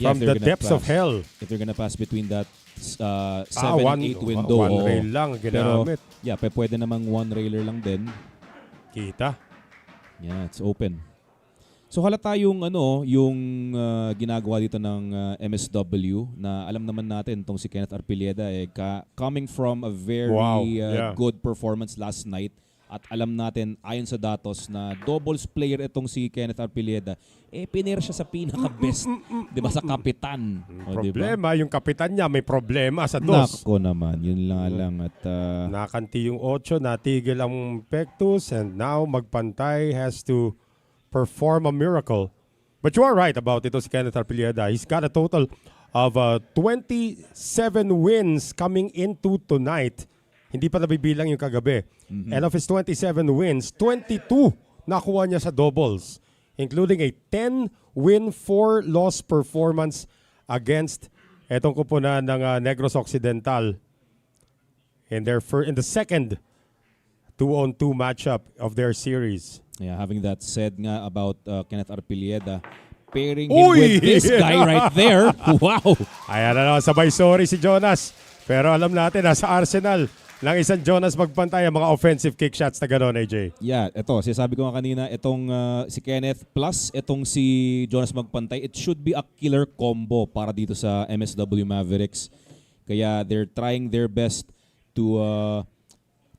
Yeah, from if they're the gonna depths of pass. hell. If they're gonna pass between that 7-8 window. One oo. rail lang ginamit. Pero, yeah, pwede namang one railer lang din. Kita. Yeah, it's open. So halata yung ginagawa dito ng MSW na alam naman natin tong si Kenneth Arpilleda coming from a very good performance last night at alam natin ayon sa datos na doubles player itong si Kenneth Arpilleda pinir siya sa pinaka-best 'di ba sa kapitan. Problema yung kapitan niya may problema sa dos. Nako naman, yun lang at nakanti yung 8, natigil ang Pectus and now Magpantay has to perform a miracle. But you are right about ito si Kenneth Arpilleda. He's got a total of 27 wins coming into tonight. Hindi pa nabibilang yung kagabi. And of his 27 wins, 22 nakuha niya sa doubles, including a 10-win, 4-loss performance against etong kupunan ng Negros Occidental in the second 2-on-2 matchup of their series. Yeah, having that said nga about Kenneth Arpilleda, pairing him with this guy right there. Wow! Ayan na sabay sorry si Jonas. Pero alam natin sa Arsenal ng isang Jonas Magpantay ang mga offensive kick shots na gano'n, AJ. Yeah, ito, sinasabi ko nga kanina, itong si Kenneth plus itong si Jonas Magpantay, it should be a killer combo para dito sa MSW Mavericks. Kaya they're trying their best to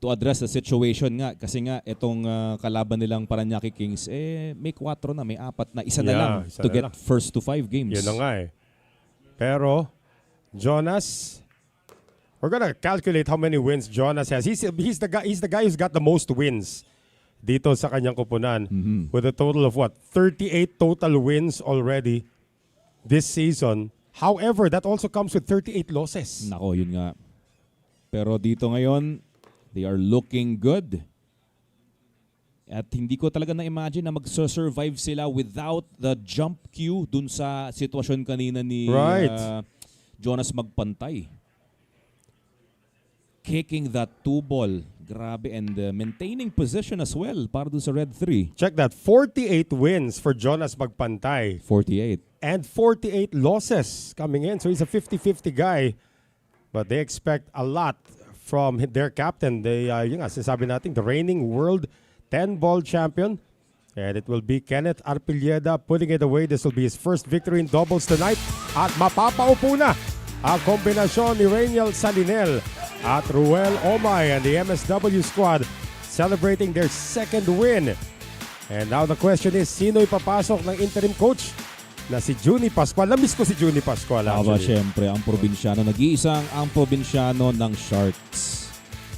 address the situation nga kasi nga itong kalaban nilang Parañaque Kings may 4 na, may 4 na, isa na lang to get first to 5 games. Yun na nga Pero Jonas, we're gonna calculate how many wins Jonas has. He's the guy who's got the most wins dito sa kanyang kupunan with a total of 38 total wins already this season. However, that also comes with 38 losses. Nako, yun nga. Pero dito ngayon, they are looking good. At hindi ko talaga na-imagine na mag-survive sila without the jump cue dun sa sitwasyon kanina ni Jonas Magpantay. Kicking that 2-ball. Grabe. And maintaining position as well para dun sa Red 3. Check that. 48 wins for Jonas Magpantay. 48. And 48 losses coming in. So he's a 50-50 guy. But they expect a lot from their captain. They, sinasabi natin, the reigning world 10-ball champion. And it will be Kenneth Arpilleda putting it away. This will be his first victory in doubles tonight. At mapapaupo na ang kombinasyon ni Rainiel Salinel at Ruel Omay and the MSW squad celebrating their second win. And now the question is, sino ipapasok ng interim coach na si Juni Pascual? Namiss ko si Juni Pascual. Aba, syempre, ang probinsyano. Nag-iisang ang probinsyano ng Sharks.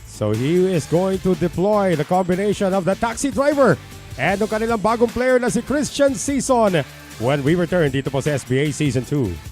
So he is going to deploy the combination of the taxi driver and ng kanilang bagong player na si Christian Season when we return dito po sa SBA Season 2.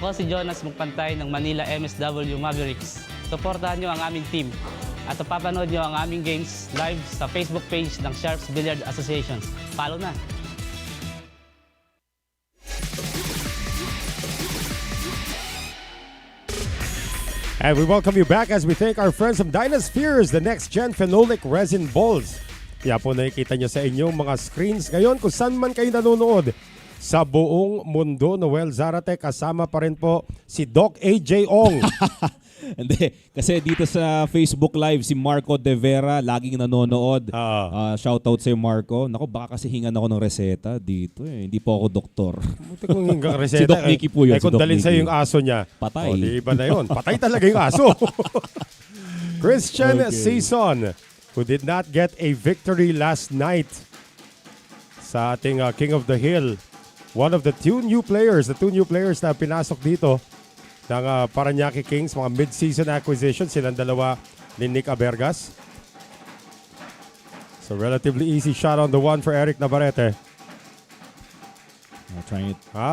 Ako si Jonas Magpantay ng Manila MSW Mavericks. Suportahan niyo ang aming team at papanood niyo ang aming games live sa Facebook page ng Sharps Billiards Association. Follow na! And we welcome you back as we thank our friends from Dynaspheres, the next-gen phenolic resin balls. Kaya po nakikita nyo sa inyong mga screens ngayon kung saan man kayo nanonood sa buong mundo. Noel Zarate, kasama pa rin po si Doc AJ Ong. Hindi, kasi dito sa Facebook Live, si Marco De Vera, laging nanonood. Shoutout sa'yo, Marco. Naku, baka kasi hingan ako ng reseta dito eh. Hindi po ako doktor. Buti kung hinggang reseta. Si Doc Nicky po yun. Kung Si Doc dalhin sa'yo Nicky. yung aso niya. Patay. Di iba na yun. Patay talaga yung aso. Christian Season, who did not get a victory last night sa ating King of the Hill. One of the two new players na pinasok dito ng Parañaque Kings, mga mid-season acquisition, silang dalawa ni Nick Abergas. So relatively easy shot on the one for Eric Navarrete.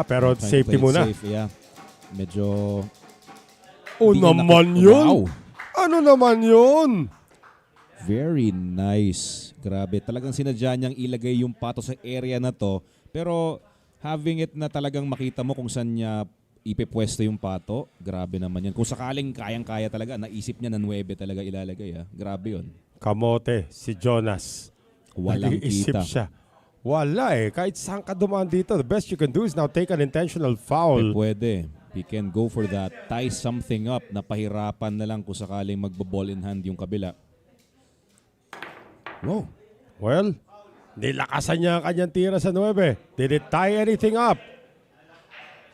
Pero safety muna. Safe, yeah. Medyo... naman yun? Wow. Ano naman yun? Very nice. Grabe. Talagang sinadya niyang ilagay yung pato sa area na to. Pero having it na talagang makita mo kung saan niya ipepwesto yung pato, grabe naman yan. Kung sakaling kayang-kaya talaga, naisip niya na 9 talaga ilalagay. Grabe yun. Kamote, si Jonas. Walang Nag-iisip kita. siya. Wala eh. Kahit saan ka dumaan dito, the best you can do is now take an intentional foul. Pwede. He can go for that. Tie something up na pahirapan na lang kung sakaling magbo-ball in hand yung kabila. Wow. Well, nilakasan niya ang kanyang tira sa 9. Did it tie anything up?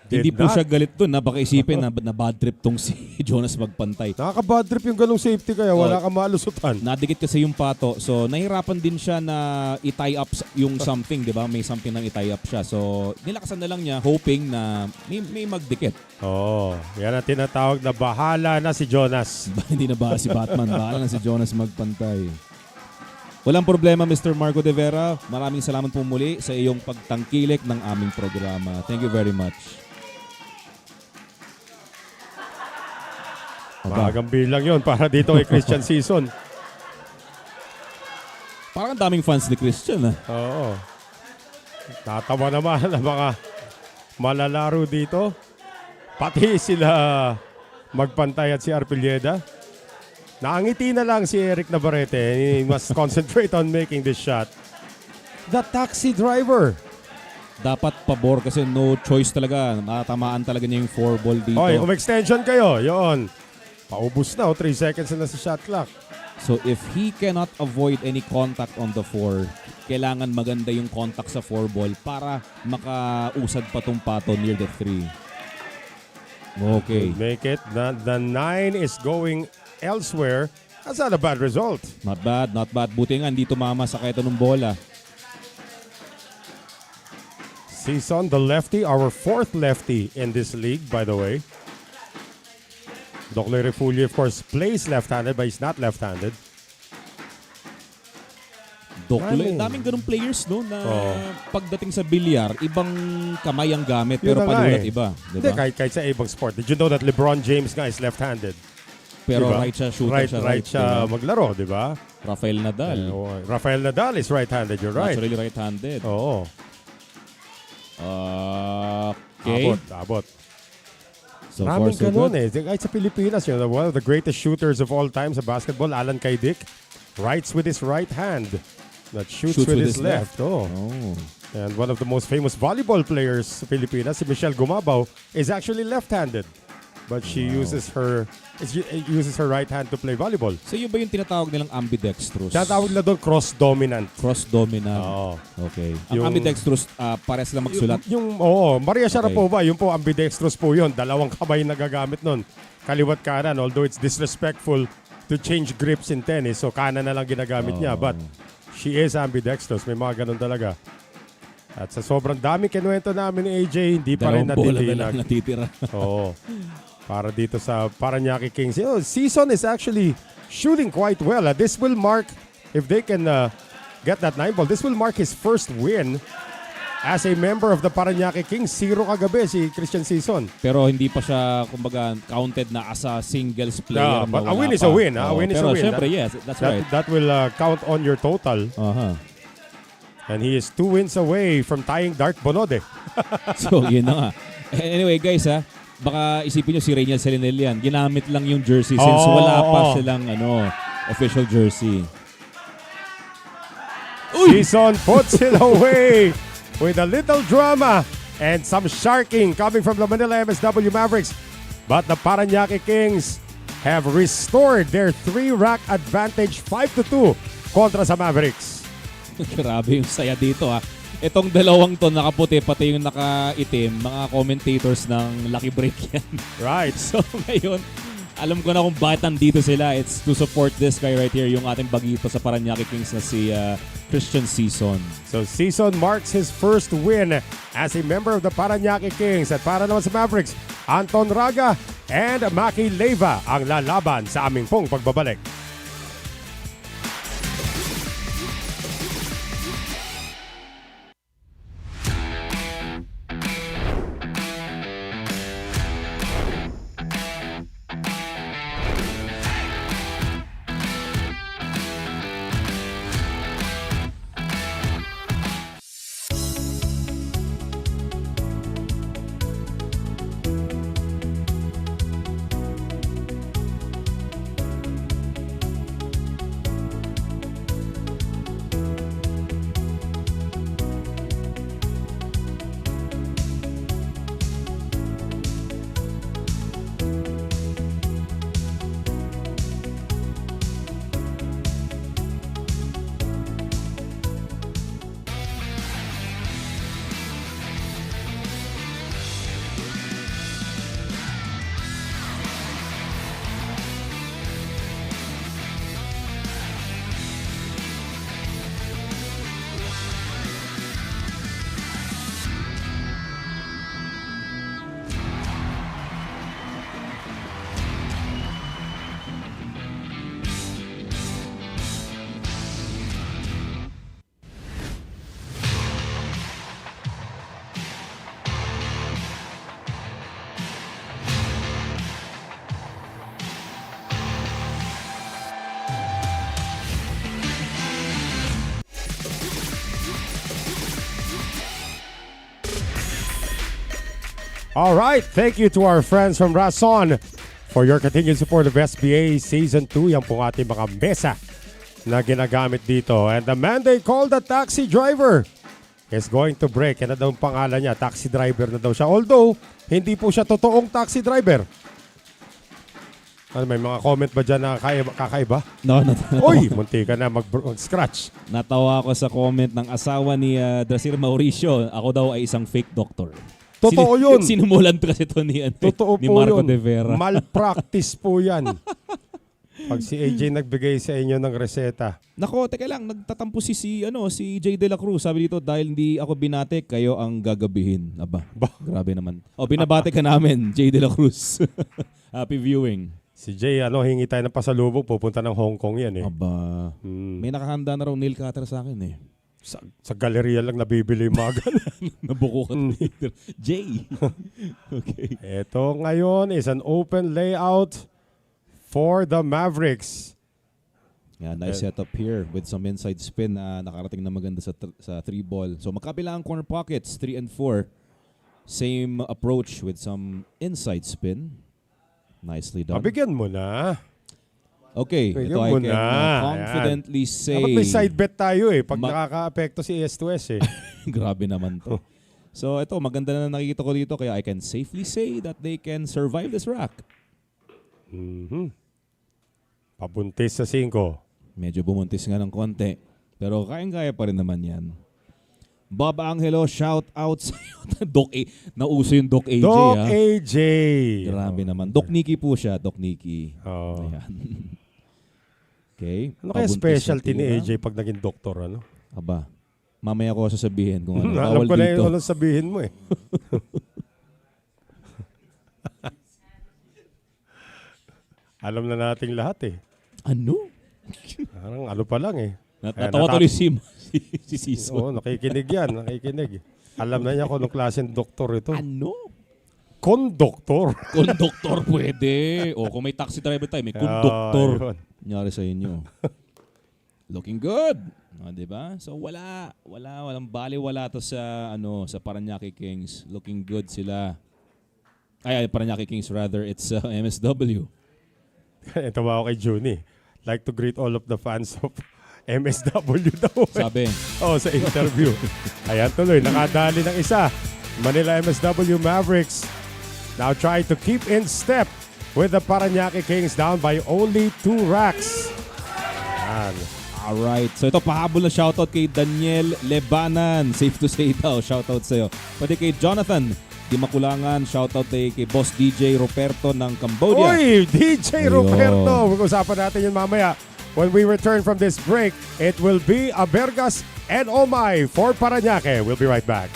Hindi Did po not. siya galit dun. Baka isipin na bad trip tong si Jonas magpantay. Nakaka-bad trip yung ganong safety kaya wala kang malusutan. Nadikit kasi yung pato. So, nahirapan din siya na i-tie up yung something, di ba? May something nang i-tie up siya. So, nilakasan na lang niya, hoping na may magdikit. Yan ang tinatawag na bahala na si Jonas. Hindi na ba si Batman? Bahala na si Jonas magpantay. Walang problema, Mr. Marco De Vera. Maraming salamat po muli sa iyong pagtangkilik ng aming programa. Thank you very much. Magang bilang yun para dito kay Christian Season. Parang daming fans ni Christian. Oo. Tatawa naman ang mga malalaro dito. Pati sila magpantay at si Arpilleda. Nakangiti na lang si Eric Navarrete. He must concentrate on making this shot. The taxi driver. Dapat pabor kasi no choice talaga. Matamaan talaga niya yung 4 ball dito. Oy, extension kayo. Yun. Paubos na. 3 seconds na sa shot clock. So if he cannot avoid any contact on the 4, kailangan maganda yung contact sa 4 ball para makausad pa tong pato near the 3. Okay. Make it. The 9 is going elsewhere. That's not a bad result. Not bad, not bad. Buti nga hindi tumama sa kahit anong bola. Season, the lefty, our 4th lefty in this league, by the way. Doc Refugio, of course, plays left-handed, but he's not left-handed. Daming ganung players no na pagdating sa bilyar, ibang kamay ang gamit pero Yun na nga panulat eh. iba, di Hindi, ba? kahit sa ibang sport. Did you know that LeBron James nga is left-handed? Pero Diba? right siya shooter siya, Right siya diba? maglaro, di ba? Rafael Nadal, Rafael Nadal is right-handed, you're right. naturally right-handed. Oo. Okay. Abot. So Maraming far so ganun good. eh. Kahit sa Pilipinas, one of the greatest shooters of all time sa basketball, Alan Kaydik, writes with his right hand, that shoots with his left. Oh. And one of the most famous volleyball players sa Pilipinas, si Michelle Gumabaw, is actually left-handed. But she uses her right hand to play volleyball. So yun ba yung tinatawag nilang ambidextrous? Tinatawag na doon cross-dominant. Cross-dominant. Oo. Okay. Ang ambidextrous, pares lang magsulat. Maria Sharapova, yung po ambidextrous po yun. Dalawang kamay na gagamit nun. Kaliwat kanan, although it's disrespectful to change grips in tennis. So kanan na lang ginagamit niya. But she is ambidextrous. May mga ganun talaga. At sa sobrang dami kinuwento namin ni AJ, hindi pa rin Dalawang bola na natitinag. lang natitira. Oo. Para dito sa Parañaque Kings. Season is actually shooting quite well. This will mark, if they can get that 9 ball, this will mark his first win as a member of the Parañaque Kings. 0 kagabi si Christian Season. Pero hindi pa siya, kumbaga, counted na as a singles player. But na a wala win is pa. a win. A win is a pero win. syempre, yes, that's right. That will count on your total. And he is 2 wins away from tying Dart Bonode. So, yun na nga. Anyway, guys, baka isipin nyo si Reynald Selinel yan. Ginamit lang yung jersey since wala pa silang official jersey. Season puts it away with a little drama and some sharking coming from the Manila MSW Mavericks. But the Parañaque Kings have restored their 3-rack advantage 5-2 kontra sa Mavericks. Grabe yung saya dito ha. Itong dalawang to nakaputi, pati yung nakaitim, mga commentators ng Lucky Break yan. Right. So ngayon, alam ko na kung bakit nandito sila. It's to support this guy right here, yung ating bagito sa Parañaque Kings na si Christian Season. So Season marks his first win as a member of the Parañaque Kings. At para naman sa Mavericks, Anton Raga and Maki Leyva ang lalaban sa aming pong pagbabalik. All right, thank you to our friends from Rason for your continued support of SBA Season 2. Yan po ating mga mesa na ginagamit dito. And the man they call the taxi driver is going to break. Yan na daw ang pangalan niya, taxi driver na daw siya. Although, hindi po siya totoong taxi driver. Ano, may mga comment ba dyan na kakaiba? No. Uy, munti ka na mag-scratch. Natawa ako sa comment ng asawa ni Drasir Mauricio. Ako daw ay isang fake doctor. Totoo yun. Sinumulan kasi ito ni, Totoo ni po Marco yun. de Vera. Malpractice po yan. Pag si AJ nagbigay sa inyo ng reseta. Nako, teka lang, nagtatampo si Jay De La Cruz. Sabi dito, dahil hindi ako binate, kayo ang gagabihin. Aba, grabe naman. Binabate ka namin, Jay De La Cruz. Happy viewing. Si Jay, hingi tayo ng pasalubong, pupunta ng Hong Kong yan eh. Aba, may nakahanda na raw nail cutter sa akin eh. Sa galeriya lang nabibili yung mga ganun. Nabuko ka later. Jay. Okay. Ito ngayon is an open layout for the Mavericks. Yeah, nice setup here with some inside spin na nakarating na maganda sa 3 ball. So magkabilang corner pockets, 3 and 4. Same approach with some inside spin. Nicely done. Mabigyan mo na. Okay, Bigyan ito I mo can na. confidently say... Dapat may side bet tayo eh, pag nakaka-apekto si S2S eh. Grabe naman to. So ito, maganda na nakikita ko dito kaya I can safely say that they can survive this rack. Pabuntis sa 5. Medyo bumuntis nga ng konti. Pero kayang-kaya pa rin naman yan. Bob Angelo, shout out sa iyo. Nauso yung Doc AJ. Doc ha? AJ. Grabe naman. Doc Nicky po siya, Doc Nicky. Oh. Ayan. Okay. Ano kaya Pabuntis specialty na ni tira. AJ pag naging doktor, ano? Aba, mamaya ko sasabihin kung ano. Alam Bawal ko na dito. yung anong sabihin mo eh. Alam na nating lahat eh. Ano? Parang ano pa lang eh. Natawa tuloy si Siso. Oo, nakikinig yan, nakikinig. Alam na niya kung anong klaseng doktor ito. Ano? Kondoktor. Konduktor pwede. O kung may taxi driver tayo, may konduktor. Yun. Nangyari sa inyo. Looking good. Diba? So walang baliwala to sa Parañaque Kings. Looking good sila. Parañaque Kings rather. It's MSW. Ito ba ako kay Juni? Like to greet all of the fans of MSW daw. Sabi. Sa interview. Ayan tuloy, nakadali ng isa. Manila MSW Mavericks now try to keep in step with the Parañaque Kings down by only 2 racks. Yan. Alright. So ito, pahabol na shoutout kay Daniel Lebanan. Safe to say daw, shoutout sa'yo. Pwede kay Jonathan Di Makulangan, shoutout kay boss DJ Roberto ng Cambodia. Uy, DJ Ayun. Roberto. Mag-usapan natin yun mamaya. When we return from this break, it will be Abergas and Omay for Parañaque. We'll be right back.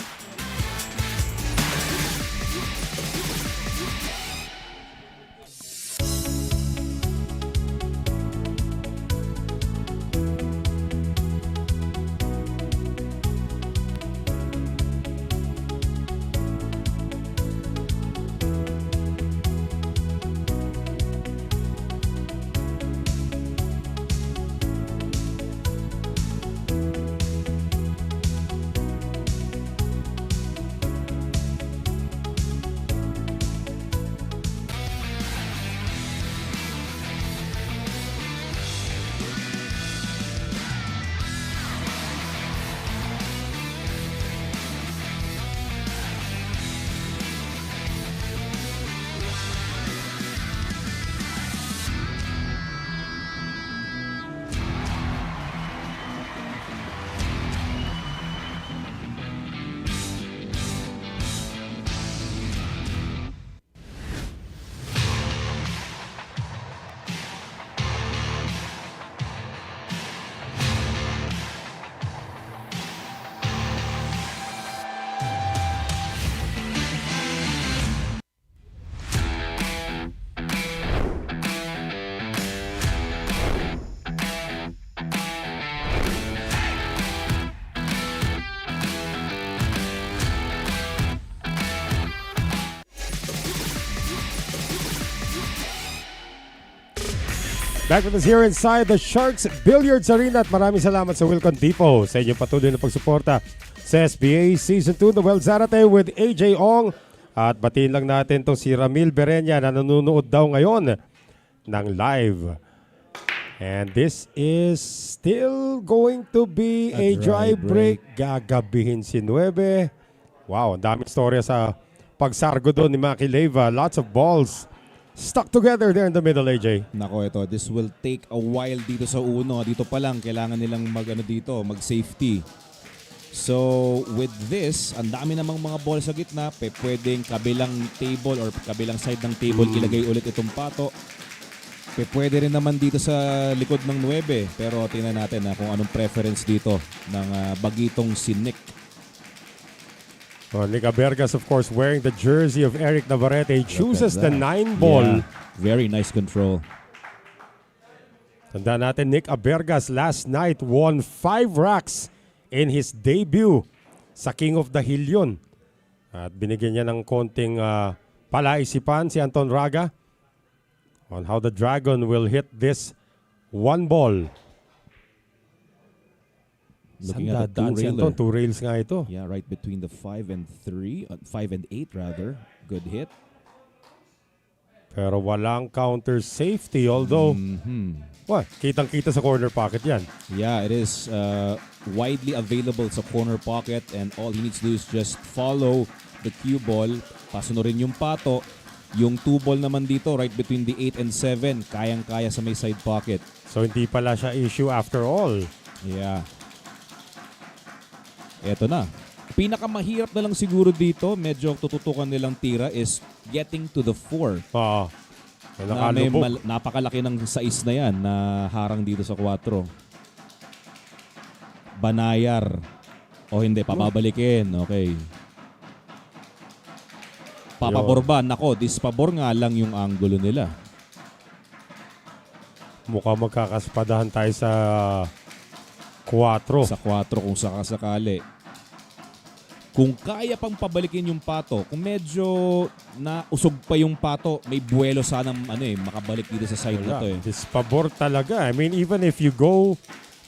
Back with us here inside the Sharks Billiards Arena at maraming salamat sa Wilcon Depot sa inyong patuloy na pagsuporta sa SBA Season 2 na Well Zarate with AJ Ong. At batiin lang natin to si Ramil Berenya na nanonood daw ngayon ng live. And this is still going to be a dry break. Gagabihin si 9. Wow, ang daming storya sa pagsargo doon ni Maki Leyva. Lots of balls stuck together there in the middle, AJ. Nako, ito, this will take a while dito sa uno. Dito pa lang, kailangan nilang mag-safety. So, with this, ang dami namang mga ball sa gitna, pwedeng kabilang table or kabilang side ng table ilagay ulit itong pato. Pwede rin naman dito sa likod ng 9. Pero tingnan natin kung anong preference dito ng bagitong si Nick. Oh, Nick Abergas, of course, wearing the jersey of Eric Navarrete, chooses the 9 ball. Yeah, very nice control. Tandaan natin, Nick Abergas last night won 5 racks in his debut sa King of the Hill yun. At binigyan niya ng konting palaisipan si Anton Raga on how the Dragon will hit this 1 ball. Looking at the Anton, 2 rails nga ito. Yeah, right between the 5 and 3, 5 and 8 rather. Good hit. Pero walang counter safety, although kitang-kita sa corner pocket yan. Yeah, it is widely available sa corner pocket and all he needs to do is just follow the cue ball. Pasunurin yung pato. Yung 2 ball naman dito, right between the 8 and 7, kayang-kaya sa may side pocket. So hindi pala siya issue after all. Yeah. Eto na. Pinakamahirap na lang siguro dito, medyo tututukan nilang tira is getting to the 4. Oo. Na may napakalaki ng size na yan na harang dito sa 4. Banayar. O hindi, papabalikin. Okay. Papabor ba? Nako, dispabor nga lang yung angulo nila. Mukhang magkakaspadahan tayo sa 4. Sa 4 kung sakasakali. Kung kaya pang pabalikin yung pato, kung medyo nausog pa yung pato, may buwelo sanang makabalik dito sa side na to eh. Dispabor talaga. I mean, even if you go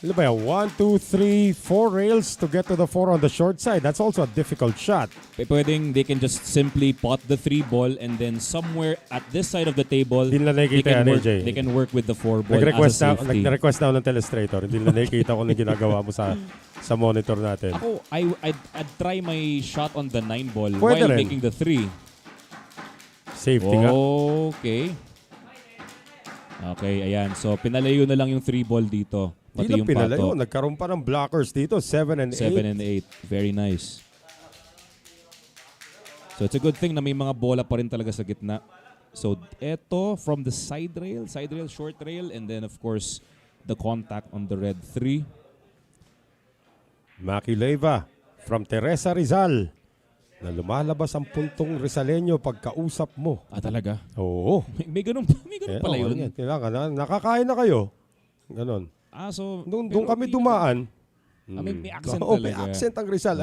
Ano ba yan? 1, 2, 3, 4 rails to get to the 4 on the short side. That's also a difficult shot. Pwedeng they can just simply pot the 3 ball and then somewhere at this side of the table, Hindi nila nakikita yan, AJ. they can work with the 4 ball as a safety. Nag-request na ako ng telestrator. Hindi nila nakikita ko na ginagawa mo sa monitor natin. Ako, I'd try my shot on the 9 ball Pwede while rin. making the 3. Safety nga. Okay. Okay, ayan. So, pinalayo na lang yung 3 ball dito. Hindi Pati lang yung pinalayo. pato. Nagkaroon pa ng blockers dito. 7 and 8. 7 and 8. Very nice. So, it's a good thing na may mga bola pa rin talaga sa gitna. So, eto from the side rail, short rail, and then of course, the contact on the red 3. Maki Leyva from Teresa Rizal na lumalabas ang puntong Rizaleño pagkausap mo. Ah, talaga? Oo. May ganun pala yun. Kailangan na. Nakakain na kayo. Ganon. Ah, so... Doon kami dumaan. May accent Oh, talaga. may accent ang Rizal.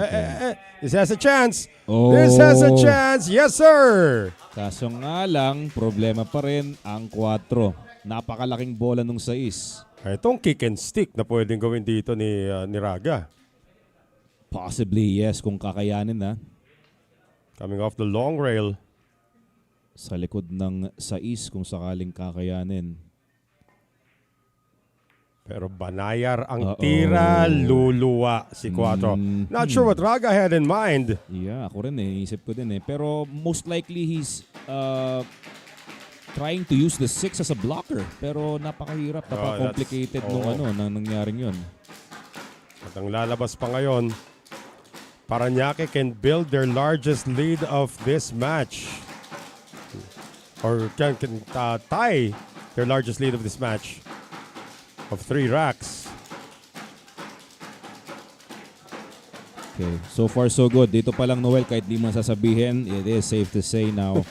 This has a chance. Oh. This has a chance. Yes, sir. Kaso nga lang, problema pa rin ang 4. Napakalaking bola nung 6. Itong kick and stick na pwedeng gawin dito ni Raga. Possibly, yes, kung kakayanin na. Coming off the long rail. Sa likod ng 6 kung sakaling kakayanin. Pero banayar ang Uh-oh. tira, luluwa si 4. Not sure what Raga had in mind. Yeah, ako rin isip ko din Pero most likely he's trying to use the 6 as a blocker. Pero napakahirap, napaka-complicated nang nangyaring yun. At ang lalabas pa ngayon, Parañaque can build their largest lead of this match. Or can tie their largest lead of this match of 3 racks. Okay, so far so good. Dito pa lang, Noel, kahit di mo sasabihin, it is safe to say now.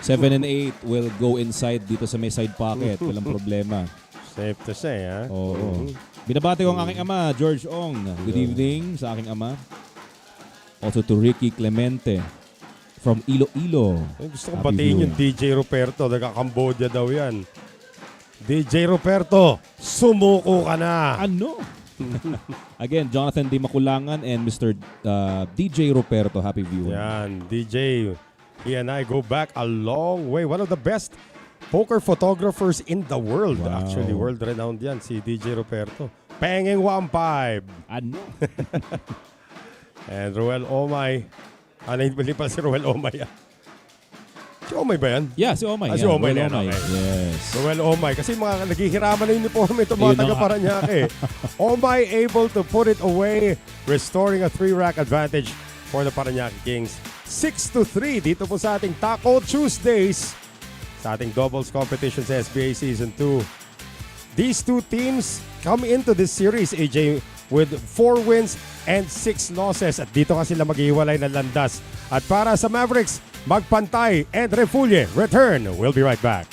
7 and 8 will go inside dito sa may side pocket. Walang problema. Safe to say, ha? Oo. Binabati ko ang aking ama, George Ong. Good evening sa aking ama. Also to Ricky Clemente from Iloilo. Gusto kong Happy batiin yung viewing. DJ Ruperto. Nagka-Cambodia daw yan. DJ Ruperto, sumuko ka na. Ano? Again, Jonathan Di Makulangan and Mr. DJ Roberto. Happy viewing. Yan, DJ. He and I go back a long way. One of the best poker photographers in the world. Wow. Actually, world-renowned yan, si DJ Roberto. Pengeng 1-5. Ano? And Ruel Omay. Hindi pala si Ruel Omay. Si Omay ba yan? Yeah, si Omay. Si Yeah, Omay Roel yan, okay. Yes. Ruel Omay. Kasi mga naghihiraman na uniform ito mga Ayun na taga nga. Parañaque. Omay able to put it away, restoring a 3-rack advantage for the Parañaque Kings. 6-3 dito po sa ating Taco Tuesdays sa ating doubles competition sa SBA Season 2. These two teams come into this series, AJ, with 4 wins and 6 losses. At dito kasi sila maghihiwalay ng landas. At para sa Mavericks, Magpantay and Refulle return. We'll be right back.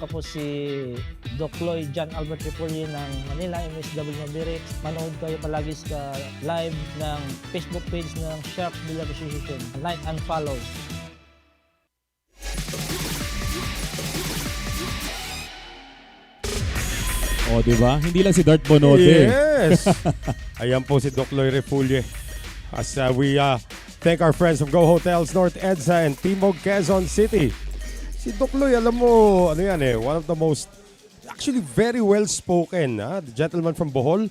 Ako po si Doc Lloyd John Albert Refulle ng Manila MSW Mavericks. Manood kayo palagi sa live ng Facebook page ng Sharps Billiards Association. Like and follow. O, di ba? Hindi lang si Dart Bonote. Yes! Ayan po si Doc Lloyd Refulle. As we thank our friends from Go Hotels North EDSA and Timog Quezon City Si Dokloy, alam mo, ano yan eh, one of the most, actually very well spoken, the gentleman from Bohol.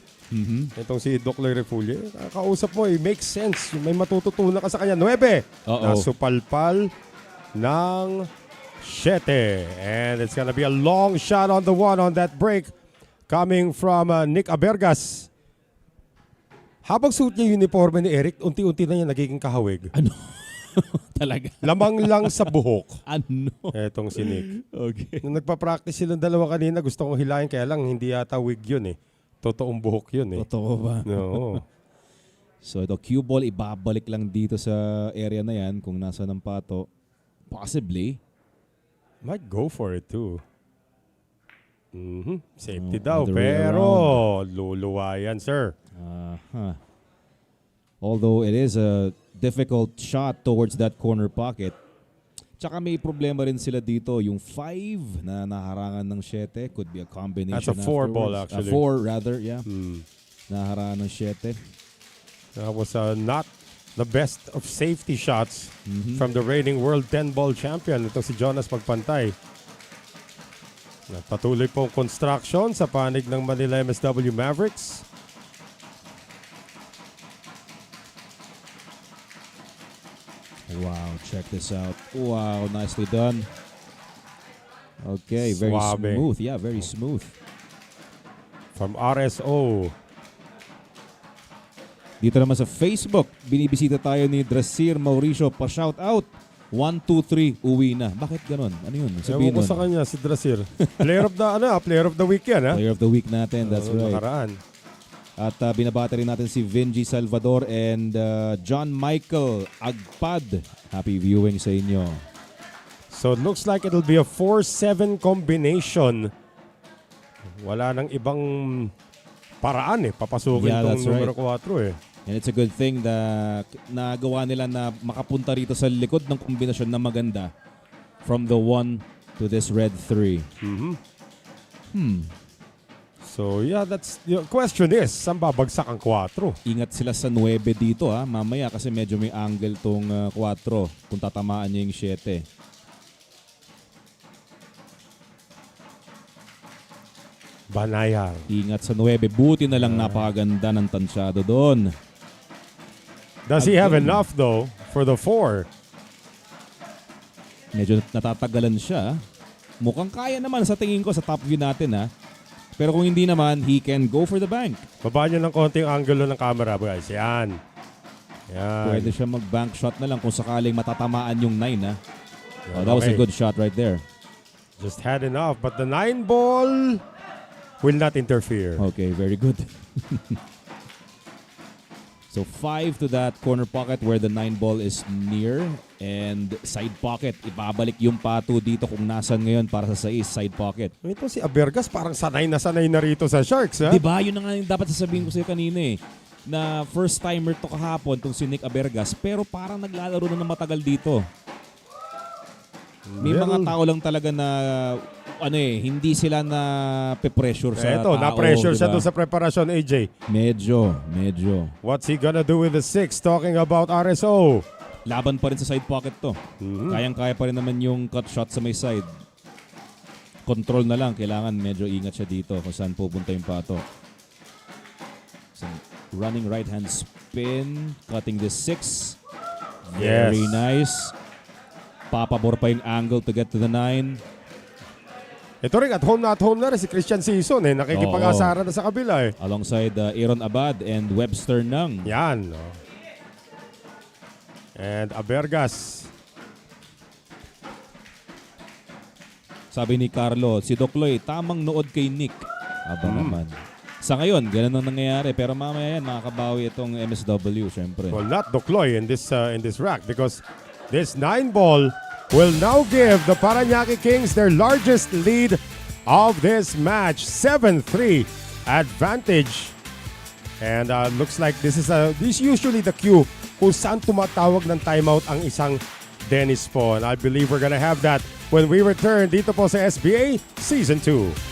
Itong si Dokloy Refulle. Kausap mo, it makes sense. May matututunan ka sa kanya. 9. Nasupalpal ng 7. And it's gonna be a long shot on the one on that break coming from Nick Abergas. Habang suot niya yung uniforme ni Eric, unti-unti na niya nagiging kahawig. Ano? Talaga? Lamang lang sa buhok. Ano? Etong si Nick. Okay. Nung nagpa-practice silang dalawa kanina, gusto kong hilahin, kaya lang hindi yata wig yun eh. Totoong buhok yun eh. Totoo ba? No. So ito, cue ball, ibabalik lang dito sa area na yan kung nasa ng pato. Possibly. Might go for it too. Safety daw, other way pero luluwa yan, sir. Although it is a difficult shot towards that corner pocket. Tsaka may problema rin sila dito. Yung 5 na naharangan ng 7 could be a combination. That's a 4 ball afterwards. actually. 4 rather, yeah. Naharangan ng 7. That was not the best of safety shots from the reigning world 10-ball champion. Ito si Jonas Magpantay. Patuloy pong construction sa panig ng Manila MSW Mavericks. Wow, check this out. Wow, nicely done. Okay, very Suabe. smooth. Yeah, very smooth. From RSO. Dito naman sa Facebook, binibisita tayo ni Drasir Mauricio. Pa-shout out. 1, 2, 3, uwi na. Bakit ganon? Ano yun? Ewan Sabihin ko nun. sa kanya, si Drasir. Player of the week yan, ha? Player of the week natin, that's right. Nakaraan. At binabati rin natin si Vinji Salvador and John Michael Agpad. Happy viewing sa inyo. So it looks like it'll be a 4-7 combination. Wala nang ibang paraan eh. Papasukin Yeah, tong that's numero right. 4 eh. And it's a good thing na nagawa nila na makapunta rito sa likod ng kombinasyon na maganda from the 1 to this red 3. So yeah, that's the question is, saan babagsak ang 4? Ingat sila sa 9 dito mamaya kasi medyo may angle tong 4 kung tatamaan niya yung 7. Banayar. Ingat sa 9. Buti na lang napakaganda ng tansyado doon. Does he have enough though for the 4? Medyo natatagalan siya. Mukhang kaya naman sa tingin ko sa top view natin Pero kung hindi naman, he can go for the bank. Baba niyo ng konti yung angulo ng camera, guys. Yan. Yan. Pwede siya mag-bank shot na lang kung sakaling matatamaan yung 9 that was a Okay. good shot right there. Just had enough, but the 9 ball will not interfere. Okay, very good. So 5 to that corner pocket where the 9 ball is near and side pocket. Ibabalik yung pato dito kung nasan ngayon para sa 6 side pocket. Ito si Abergas parang sanay na rito sa Sharks, ha? Diba? Yun na nga yung dapat sasabihin ko sa'yo kanina na first timer to kahapon tong si Nick Abergas pero parang naglalaro na ng matagal dito. May mga tao lang talaga na hindi sila na pe-pressure sa Ito, tao. na-pressure siya diba? doon sa preparasyon, AJ. Medyo. What's he gonna do with the 6? Talking about RSO. Laban pa rin sa side pocket to. Kayang-kaya pa rin naman yung cut shot sa may side. Control na lang. Kailangan medyo ingat siya dito kung saan pupunta yung pato. So, running right hand spin. Cutting the 6. Very nice. Papabor pa yung angle to get to the 9. Ito rin, at home na rin si Christian Season nakikipag-asaran na sa kabila Alongside Aaron Abad and Webster Nang. Yan. And Abergas. Sabi ni Carlo, si Dokloy, tamang nood kay Nick. Aba naman. Sa ngayon, ganun ang nangyayari. Pero mamaya yan, makakabawi itong MSW, syempre. Well, not Dokloy in this rack because this 9 ball will now give the Parañaque Kings their largest lead of this match. 7-3 advantage. And looks like this is usually the cue kung saan tumatawag ng timeout ang isang Dennis po. And I believe we're gonna have that when we return dito po sa SBA Season 2.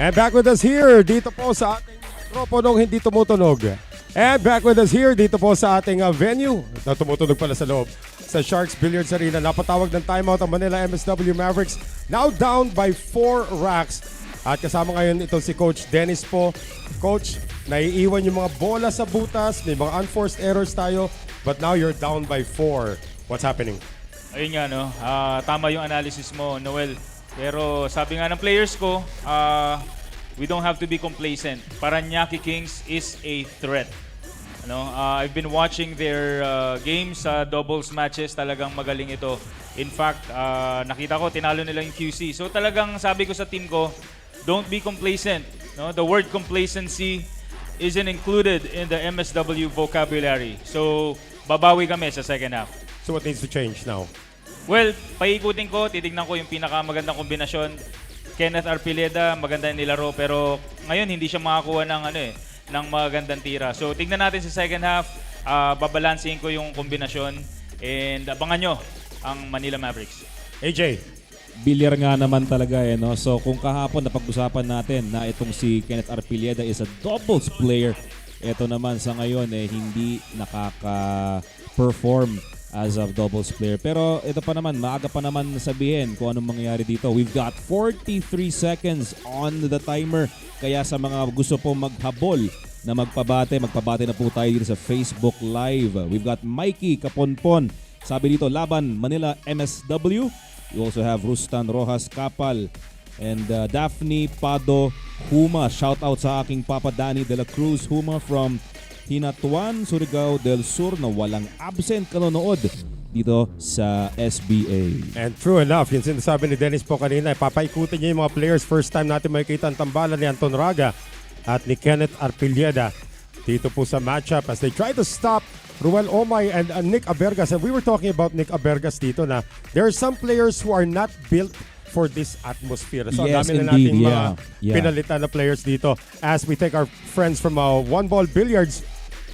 And back with us here, dito po sa ating mikroponong hindi tumutunog. And back with us here, dito po sa ating venue, na tumutunog pala sa loob, sa Sharks Billiards Arena. Napatawag ng timeout ang Manila MSW Mavericks, now down by 4 racks. At kasama ngayon ito si Coach Dennis po. Coach, naiiwan yung mga bola sa butas, may mga unforced errors tayo, but now you're down by 4. What's happening? Ayun nga, no? Tama yung analysis mo, Noel. Pero sabi nga ng players ko, we don't have to be complacent. Parañaque Kings is a threat. I've been watching their games sa doubles matches. Talagang magaling ito. In fact, nakita ko, tinalo nila yung QC. So talagang sabi ko sa team ko, don't be complacent. No? The word complacency isn't included in the MSW vocabulary. So babawi kami sa second half. So what needs to change now? Well, paikutin ko, titignan ko yung pinakamagandang kombinasyon. Kenneth Arpileda, maganda yung nilaro, pero ngayon hindi siya makakuha ng magandang tira. So tignan natin sa second half, babalansin ko yung kombinasyon, and abangan nyo ang Manila Mavericks. AJ. Bilyar nga naman talaga no? So kung kahapon napag-usapan natin na itong si Kenneth Arpileda is a doubles player, ito naman sa ngayon hindi nakaka-perform as a doubles player. Pero ito pa naman, maaga pa naman sabihin kung anong mangyayari dito. We've got 43 seconds on the timer. Kaya sa mga gusto po maghabol na magpabate na po tayo dito sa Facebook Live. We've got Mikey Kaponpon. Sabi dito, laban Manila MSW. You also have Rustan Rojas Kapal and Daphne Pado Huma. Shout out sa aking Papa Danny de la Cruz Huma from Hinatuan, Surigao del Sur na walang absent kanonood dito sa SBA. And true enough, yung sinasabi ni Dennis po kanina, papaikutin niya yung mga players. First time natin makikita ang tambalan ni Anton Raga at ni Kenneth Arpileda dito po sa matchup as they try to stop Ruel Omay and Nick Abergas. And we were talking about Nick Abergas dito na there are some players who are not built for this atmosphere. So Yes, ang dami na indeed. nating mga Yeah. pinalitan na players dito as we take our friends from One Ball Billiards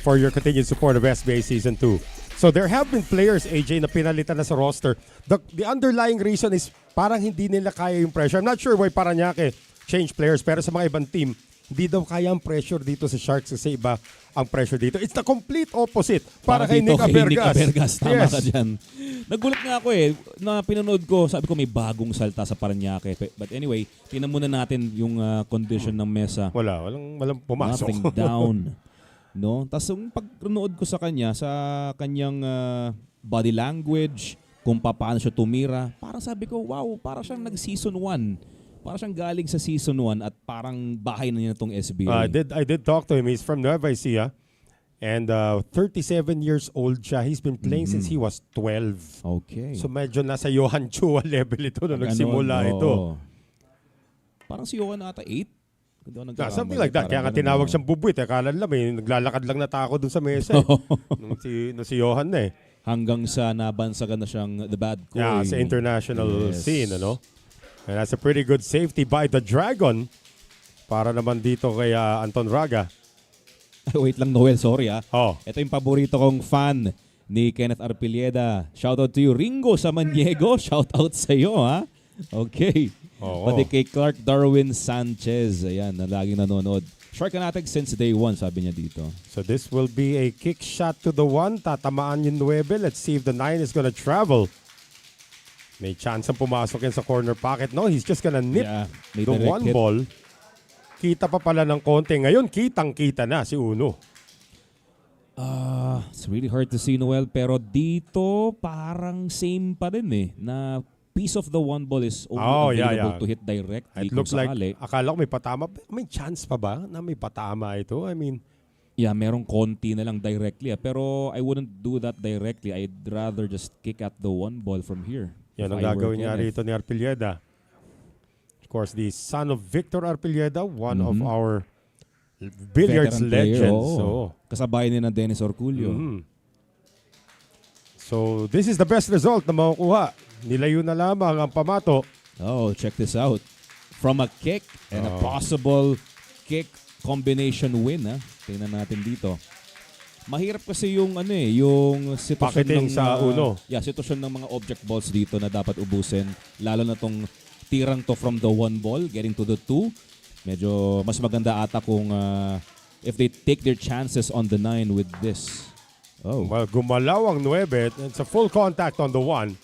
for your continued support of SBA Season 2. So there have been players, AJ, na pinalitan na sa roster. The underlying reason is parang hindi nila kaya yung pressure. I'm not sure why Parañaque change players, pero sa mga ibang team, hindi daw kaya ang pressure dito sa Sharks kasi iba ang pressure dito. It's the complete opposite para kay dito Nick Abergas. Nick Abergas, tama Yes. ka dyan. Nagulat nga ako na pinanood ko, sabi ko may bagong salta sa Parañaque. But anyway, tinan muna natin yung condition ng mesa. Walang pumasok. Nothing down. No? Tapos yung pagnood ko sa kanyang body language, kung paano siya tumira, parang sabi ko, wow, parang siyang nag-season 1. Parang siyang galing sa season 1 at parang bahay na niya itong SBA. I did talk to him. He's from Nueva Ecija. And 37 years old siya. He's been playing since he was 12. Okay. So medyo nasa Johan Chua level ito na nagsimula ito. Parang si Johan ata 8? Something like that. Kaya nga tinawag siyang bubuit. Akala nila may naglalakad lang na tako dun sa mesa. nung si Johan na Hanggang sa nabansagan na siyang the bad boy. Yeah, sa international scene, ano? And that's a pretty good safety by the Dragon para naman dito kay Anton Raga. Wait lang, Noel. Sorry Oh. Ito yung paborito kong fan ni Kenneth Arpileda. Shoutout to you. Ringo Samaniego. Shoutout sa iyo, ha? Okay. Pati kay Clark Darwin Sanchez. Ayan, na laging nanonood. Shark natin since day 1, sabi niya dito. So this will be a kick shot to the 1. Tatamaan yung 9. Let's see if the 9 is gonna travel. May chance ang pumasok yan sa corner pocket. No, he's just gonna nip may the direct 1 hit. ball. Kita pa pala ng konti. Ngayon, kitang-kita na si Uno. It's really hard to see, Noel. Pero dito, parang same pa rin na piece of the 1 ball is only available to hit directly. It looks like, akala ko may patama. May chance pa ba na may patama ito? I mean, yeah, merong konti na lang directly. Pero I wouldn't do that directly. I'd rather just kick at the 1 ball from here. yan ang gagawin niya rito ni Arpileda. Of course, the son of Victor Arpileda, one of our billiards legends. Kasabay ni na Dennis Orculio. So, this is the best result na makukuha. Nilayo na lamang ang pamato. Oh, check this out. From a kick and a possible kick combination win. Tingnan natin dito. Mahirap kasi yung yung sitwasyon Pakiting sa uno. Yeah, sitwasyon ng mga object balls dito na dapat ubusin. Lalo na tong tirang to from the 1 ball, getting to the 2. Medyo mas maganda ata kung if they take their chances on the 9 with this. Oh. Well, gumalaw ang 9. It's a full contact on the 1.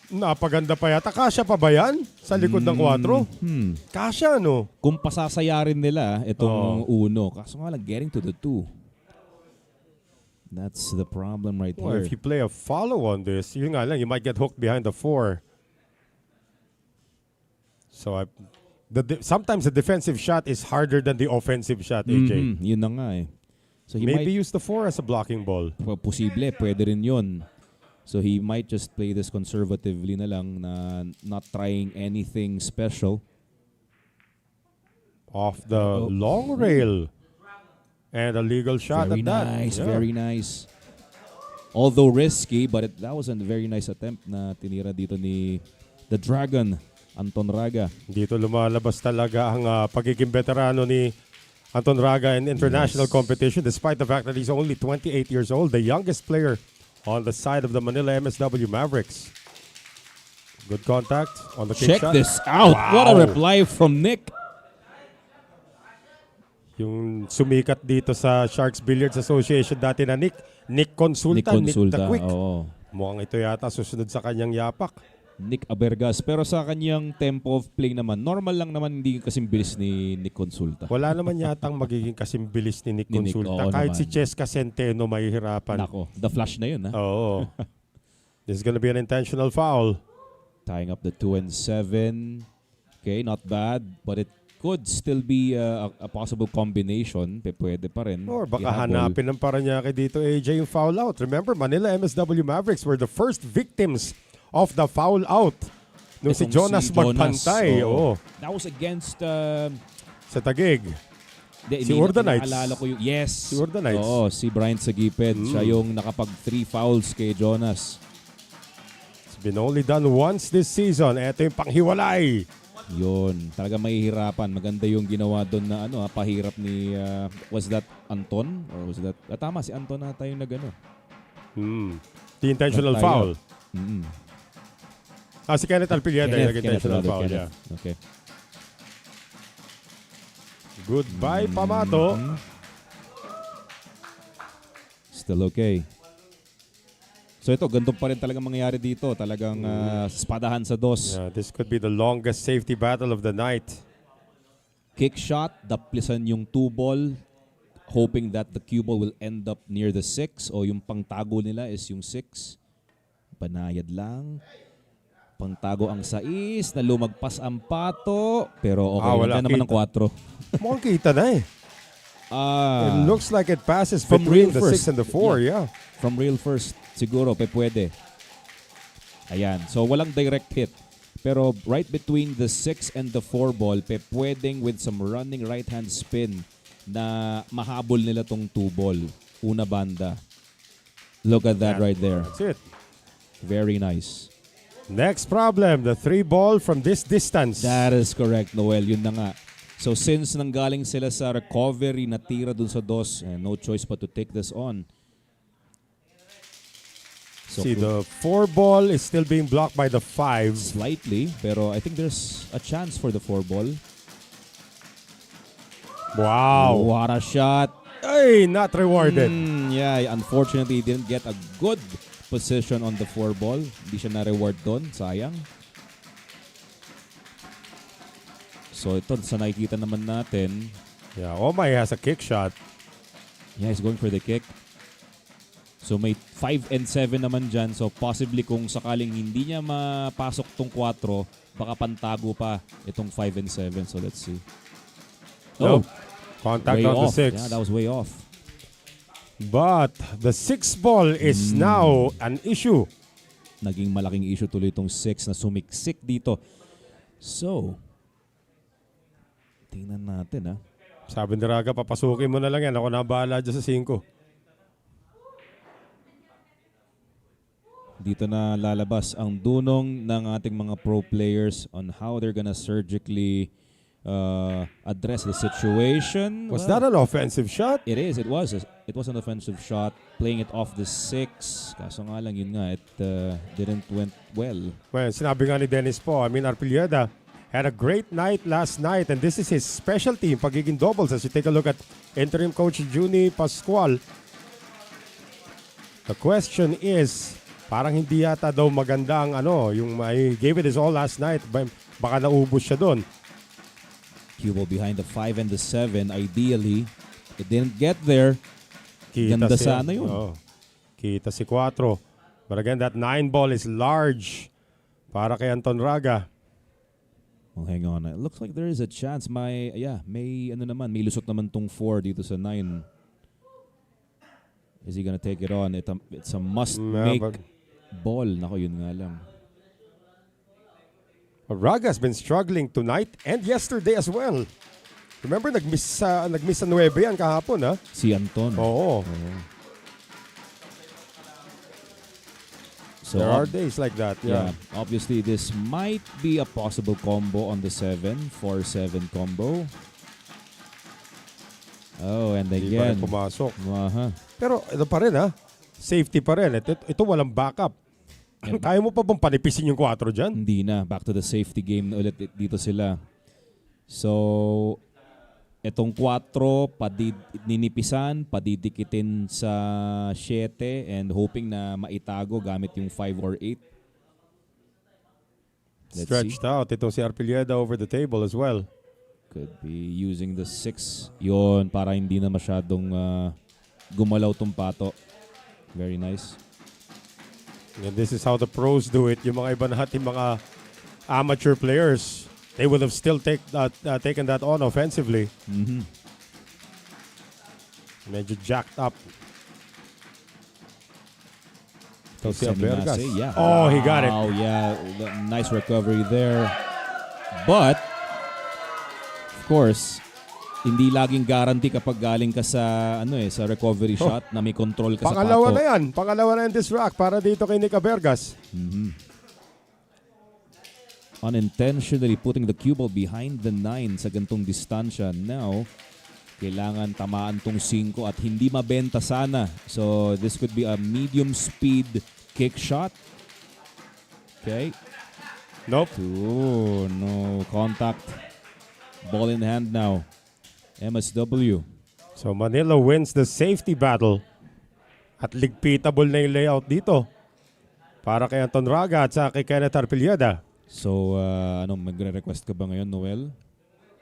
Napaganda pa yata. Kasya pa ba yan? Sa likod ng 4? Kasya, no? Kung pasasayarin nila itong 1, kaso nga lang getting to the 2. That's the problem right Well, here. if you play a follow on this, yun nga lang, you might get hooked behind the 4. So, sometimes the defensive shot is harder than the offensive shot, AJ. Yun na nga eh. So he Maybe might, use the 4 as a blocking ball. posible, pwede rin yun. So he might just play this conservatively na lang, na not trying anything special. Off the long rail. And a legal shot Very at that. nice, Yeah. very nice. Although risky, but that was a very nice attempt na tinira dito ni the Dragon, Anton Raga. Dito lumalabas talaga ang pagiging veterano ni Anton Raga in international competition, despite the fact that he's only 28 years old, the youngest player on the side of the Manila MSW Mavericks. Good contact on the kick Check shot. this out. Wow. What a reply from Nick. Yung sumikat dito sa Sharks Billiards Association dati na Nick Consulta, Nick the Quick. Oo. Mukhang ito yata susunod sa kanyang yapak. Nick Abergas. Pero sa kanyang tempo of play naman, normal lang naman, hindi kasing bilis ni Nick Consulta. Wala naman yatang magiging kasimbilis ni Nick Ni Nick, Consulta. oo Kahit naman. si Cheska Centeno mahihirapan. Nako, the flash na yun ha. Oo. This is gonna be an intentional foul. Tying up the 2 and 7. Okay, not bad. But it could still be a possible combination. Pwede pa rin. Or baka Ihabol. hanapin ng Parañaque dito, AJ, yung foul out. Remember, Manila MSW Mavericks were the first victims of the foul out nung si Itong Jonas magpantay. oo. Oo. That was against... Sa Tagig. Si Urda Knights. Naalala ko yung... Yes. Si Urda Knights. Oo, si Bryant Sagiped. Siya yung nakapag 3 fouls kay Jonas. It's been only done once this season. Ito yung panghiwalay. Yun. Talaga mahihirapan. Maganda yung ginawa doon na pahirap ni... was that Anton? Or was that... tama, si Anton na tayo nag-ano. The intentional foul. Si Kenneth Alpilieta yung nag-intentional foul. Kenneth. Yeah. Okay. Goodbye, Pamato. Still okay. So ito, ganito pa rin talagang mangyayari dito. Talagang spadahan sa dos. Yeah, this could be the longest safety battle of the night. Kick shot, daplisan yung 2 ball, hoping that the cue ball will end up near the 6 o yung pangtago nila is yung 6. Banayad lang. Pangtago ang 6 na lumagpas ang pato. Pero okay, wala naman ang 4. Mukhang kita na eh. It looks like it passes From between real the first. 6 and the 4, yeah. From real first, siguro, pwede. Ayan. So, walang direct hit. Pero right between the 6 and the 4 ball, pwedeng with some running right-hand spin na mahabol nila tong 2 ball. Una banda. Look at that right there. That's it. Very nice. Next problem, the 3 ball from this distance. That is correct, Noel. Yun na nga. So since nanggaling sila sa recovery, natira dun sa dos, no choice but to take this on. So See, the 4 ball is still being blocked by the 5. slightly, pero I think there's a chance for the 4 ball. Wow. What a shot. Ay, not rewarded. Yeah, unfortunately, he didn't get a good position on the 4 ball. Hindi siya na-reward doon. Sayang. So ito, sa nakikita naman natin, Yeah, Omay has a kick shot. yeah, he's going for the kick. So may 5 and 7 naman dyan. So possibly kung sakaling hindi niya mapasok tong 4, baka pantago pa itong 5 and 7. So let's see. No. Contact way on off. the 6. Yeah, that was way off. But the 6 ball is now an issue. Naging malaking issue tuloy itong 6 na sumiksik dito. So, tingnan natin ha. Sabi ni Raga, papasukin mo na lang yan. Ako na bahala dyan sa 5. Dito na lalabas ang dunong ng ating mga pro players on how they're gonna surgically address the situation. Was that an offensive shot? It is. It was. It was an offensive shot. Playing it off the 6. Kaso nga lang, yun nga, it didn't went well. Well, sinabi nga ni Dennis po, Arpilieta, had a great night last night, and this is his specialty, yung pagiging doubles. As you take a look at interim coach Juni Pascual, the question is, parang hindi yata daw maganda ang yung he gave it his all last night. Baka naubos siya doon. Cue ball behind the 5 and the 7. Ideally, it didn't get there. Ganda siya. sana yun. Oo. Kita si 4. But again, that 9 ball is large para kay Anton Raga. Oh, hang on. It looks like there is a chance. May lusot naman tong 4 dito sa 9. Is he gonna take it on? It's a must-make ball. Nako, yun nga lang. Raga has been struggling tonight and yesterday as well. Remember, nag-miss sa 9 yan kahapon, ha? Si Anton. Oo. So, There are days like that, yeah. Obviously, this might be a possible combo on the 7. 4-7 combo. Oh, and Hindi pa again. rin pumasok. Aha. Pero ito pa rin, ha? Safety pa rin. Ito walang backup. Kaya mo pa bang panipisin yung 4 dyan? Hindi na. Back to the safety game na ulit dito sila. So, itong 4, ninipisan, padidikitin sa 7 and hoping na maitago gamit yung 5 or 8. Stretched out. Itong si Arpilleda over the table as well. Could be using the 6. Yun, para hindi na masyadong gumalaw tong pato. Very nice. And this is how the pros do it. Yung mga iba natin, mga amateur players, they would have still taken that on offensively. Mm-hmm. Medyo jacked up. So si Abergas. Yeah. Oh, he got it. Oh, yeah. Nice recovery there. But, of course, hindi laging guarantee kapag galing ka sa sa recovery shot na may control ka sa pato. Pangalawa na yan this rack para dito kay Nick Abergas. Mm-hmm. Unintentionally putting the cue ball behind the 9 sa gantong distansya. Now, kailangan tamaan tong 5 at hindi mabenta sana. So, this could be a medium speed kick shot. Okay. Nope. Ooh, no contact. Ball in hand now. MSW. So Manila wins the safety battle. At ligpitable na yung layout dito. Para kay Anton Raga at sa kay Kenneth Arpilleda. So, magre-request ka ba ngayon, Noel?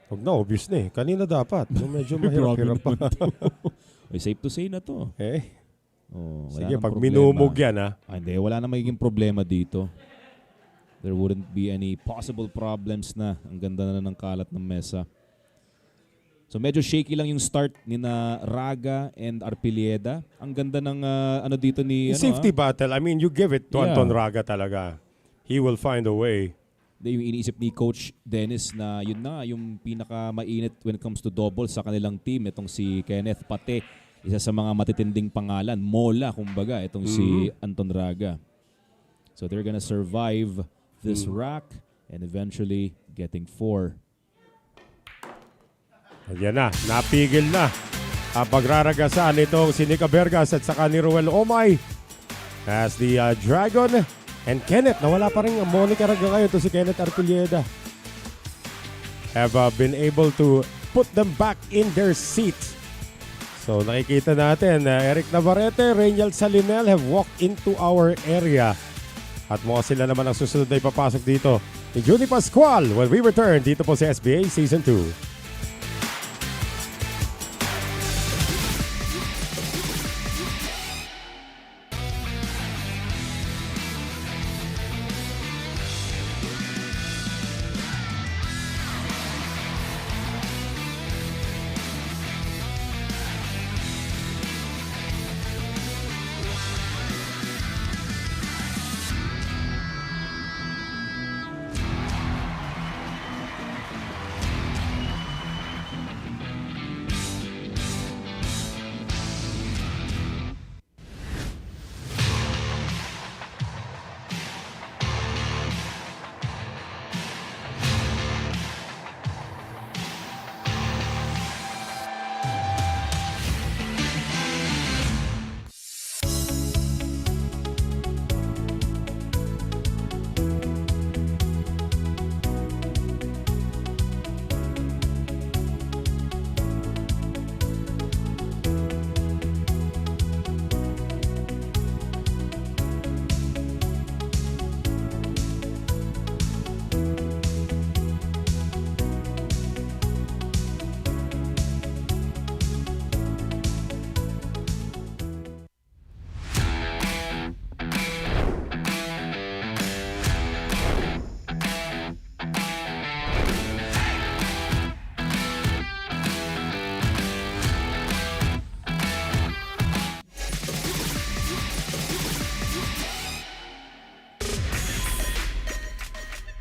Huwag na, obvious na eh. Kanina dapat. Medyo mahirap-hirap pa. Safe to say na to. Oh, sige, pag minumog yan ha. Hindi, wala na magiging problema dito. There wouldn't be any possible problems na. Ang ganda na ng kalat ng mesa. So medyo shaky lang yung start ni na Raga and Arpilleda. Ang ganda ng dito ni safety battle. I mean, you give it to Anton Raga talaga. He will find a way. Yung iniisip ni Coach Dennis na yun na yung pinaka-mainit when it comes to doubles sa kanilang team. Itong si Kenneth Pate, isa sa mga matitinding pangalan. Mola, kumbaga, itong si Anton Raga. So they're gonna survive this rack and eventually getting 4. Ayan na, napigil na. Pagraragasan itong si Nick Abergas at saka ni Ruel Omay. As the Dragon and Kenneth, nawala pa rin ang Monica Raga ngayon to si Kenneth Arpilleda. Have been able to put them back in their seats. So nakikita natin, Eric Navarrete, Reynald Salinel have walked into our area. At mga sila naman ang susunod na ipapasok dito ni Judy Pascual when we return dito po sa SBA Season 2.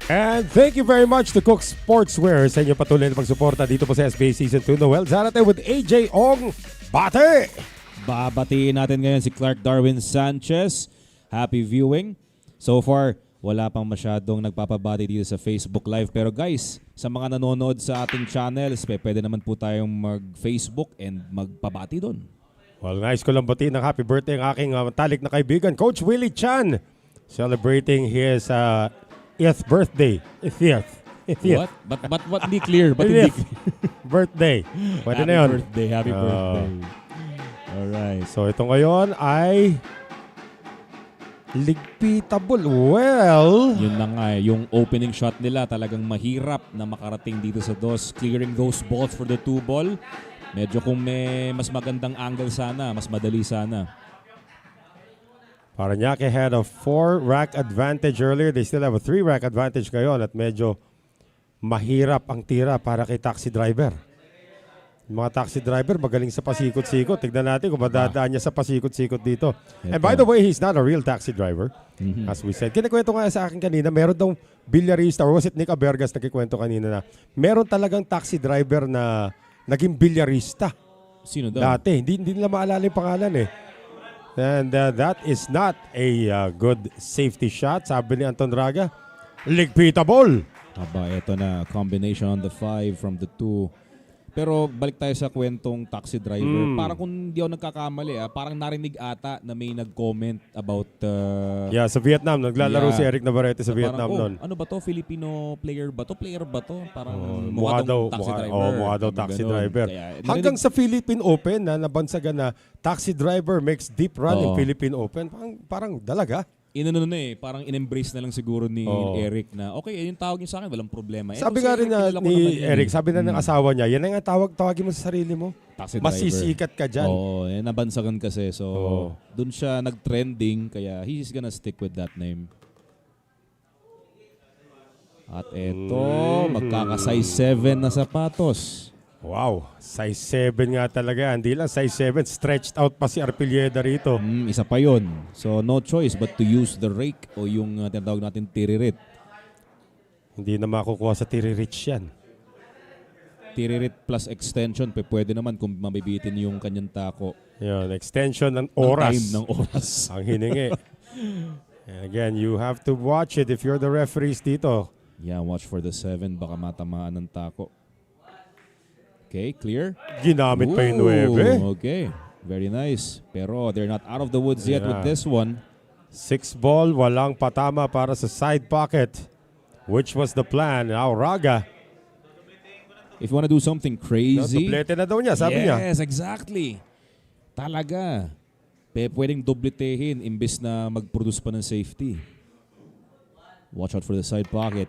And thank you very much to Cook Sportswear sa inyo patuloy na pagsuporta dito po sa SBA Season 2. Noel Zarate with AJ Ong Bate. Babatiin natin ngayon si Clark Darwin Sanchez. Happy viewing. So far, wala pang masyadong nagpapabati dito sa Facebook Live. Pero guys, sa mga nanonood sa ating channels, pwede naman po tayong mag-Facebook and magpabati doon. Well, nice ko lang batiin ng happy birthday ang aking matalik na kaibigan, Coach Willie Chan. Celebrating his 8th birthday. 8th. What? But what? Hindi clear. But hindi clear. Birthday. Pwede na yun. Happy birthday. Alright. So ito ngayon ay ligpitable. Well, Yun na nga, yung opening shot nila talagang mahirap na makarating dito sa DOS. Clearing those balls for the 2 ball. Medyo kung may mas magandang angle sana, mas madali sana. Parañaque had a 4-rack advantage earlier. They still have a 3-rack advantage ngayon at medyo mahirap ang tira para kay taxi driver. Yung mga taxi driver magaling sa pasikot-sikot. Tignan natin kung madadaan niya sa pasikot-sikot dito. And by the way, he's not a real taxi driver. As we said. Kinikwento nga sa akin kanina, meron daw bilyarista, or was it Nick Abergas nagkikwento kanina na meron talagang taxi driver na naging bilyarista. Sino daw? Dati. Hindi nila maalala yung pangalan eh. And that is not a good safety shot. Sabi ni Anton Raga, ligpitable. Aba, ito na. Combination on the 5 from the 2. Pero balik tayo sa kwentong taxi driver. Parang kung hindi ako nagkakamali, parang narinig ata na may nag-comment about... Yeah, sa Vietnam. Naglalaro Yeah. si Eric Navarrete sa parang, Vietnam noon. Ano ba to? Filipino player ba to? Player ba to? Parang Mukha daw taxi driver. mukha daw Parang taxi ganun. driver. Kaya, Hanggang sa Philippine Open na nabansagan na taxi driver makes deep run in Philippine Open. Parang dalaga. Inano na parang in-embrace na lang siguro ni Eric na okay, yung tawag niyo sa akin, walang problema. Sabi nga rin na ni Eric, sabi na ng asawa niya, yan ang tawagin mo sa sarili mo. Taxi driver. Masisikat ka dyan. Oo, nabansagan kasi. So, dun siya nag-trending, kaya he's gonna stick with that name. At eto, magkaka-size 7 na sapatos. Wow, size 7 nga talaga. Hindi lang size 7, stretched out pa si Arpilleda rito. Isa pa yun. So, no choice but to use the rake o yung tinatawag natin tiririt. Hindi na makukuha sa tiririch yan. Tiririt plus extension, pwede naman kung mabibitin yung kanyang tako. Yun, extension ng oras. Ng oras. Ang hiningi. And again, you have to watch it if you're the referees dito. Yeah, watch for the 7. Baka matamaan ng tako. Okay, clear? Ginamit pa yung 9. Okay, very nice. Pero they're not out of the woods yet with this one. 6 ball, walang patama para sa side pocket. Which was the plan. Now, Raga. If you want to do something crazy. Dublete na daw niya, sabi niya. Yes, exactly. Talaga. Pwedeng dobletehin imbes na mag-produce pa ng safety. Watch out for the side pocket.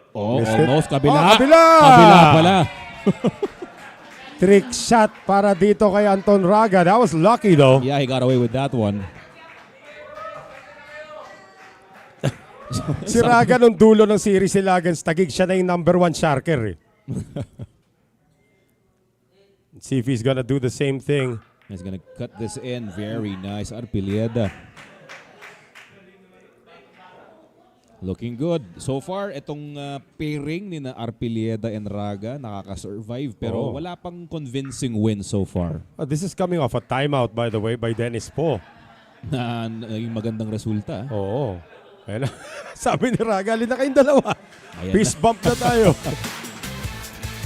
Oh, almost. Kabila. Kabila! Kabila pala. Trick shot para dito kay Anton Raga. That was lucky though. Yeah, he got away with that one. Si Raga nung dulo ng series si Lagans, tagig siya na yung number 1 sharker. See if he's gonna do the same thing. He's gonna cut this in. Very nice. Arpilleda. Looking good. So far, itong pairing ni na Arpilleda and Raga nakaka-survive pero wala pang convincing win so far. This is coming off a timeout by the way by Dennis Po. Na yung magandang resulta. Oo. Ayan na. Sabi ni Raga, alin na kayong dalawa. Ayan Peace bump na tayo.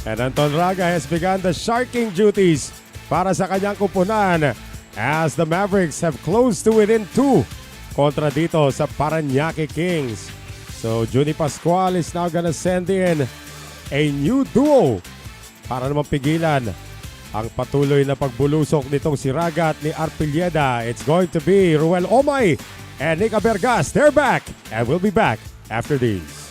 And Anton Raga has begun the sharking duties para sa kanyang kupunan as the Mavericks have closed to within 2 kontra dito sa Parañaque Kings. So, Juni Pascual is now gonna send in a new duo para naman pigilan ang patuloy na pagbulusok nitong si Raga at ni Arpilleda. It's going to be Ruel Omay and Nick Abergas. They're back and we'll be back after these.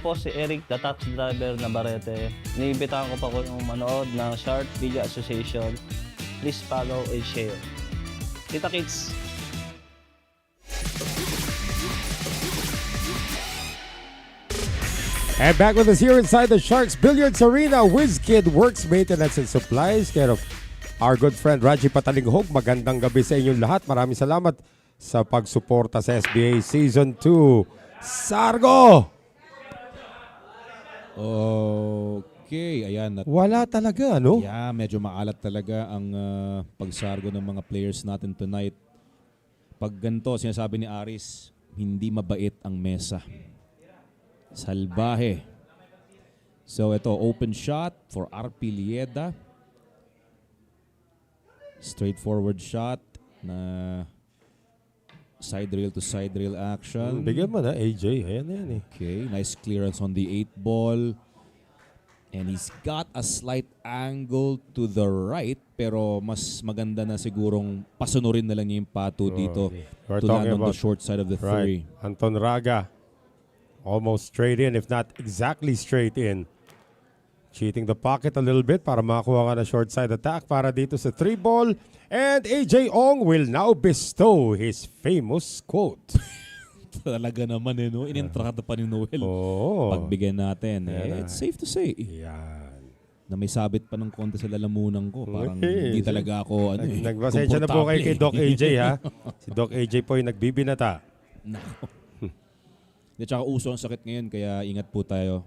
po si Eric, the taxi driver na Barete. Iniimbitahan ko pa ko yung manood ng Sharp Billiards Association. Please follow and share. Kita kits! And back with us here inside the Sharks Billiards Arena, WizKid Works Maintenance and Supplies, care of our good friend Raji Patalinghog. Magandang gabi sa inyong lahat. Maraming salamat sa pagsuporta sa SBA Season 2. Sargo! Okay, ayan. Wala talaga, no? Yeah, medyo maalat talaga ang pagsargo ng mga players natin tonight. Pag ganito, sinasabi ni Aris, hindi mabait ang mesa. Salbahe. So ito, open shot for RP Lieda. Straightforward shot na side rail to side rail action. Bigyan mo na, AJ. Ayan na yan eh. Okay, nice clearance on the 8 ball. And he's got a slight angle to the right, pero mas maganda na sigurong pasunurin na lang niya yung pato dito We're to land talking on the about- short side of the Right. 3. Anton Raga. Almost straight in, if not exactly straight in. Cheating the pocket a little bit para makakuha ka na short side attack para dito sa 3 ball. And AJ Ong will now bestow his famous quote. Talaga naman no? Inintrata pa ni Noel. Oo. Pagbigyan natin. Yan It's safe to say Yan. na may sabit pa ng konti sa lalamunan ko. Parang Okay. hindi talaga ako Nagpasensya na po kayo kay Doc AJ ha. Si Doc AJ po yung nagbibinata. Nako. At saka uso ang sakit ngayon, kaya ingat po tayo.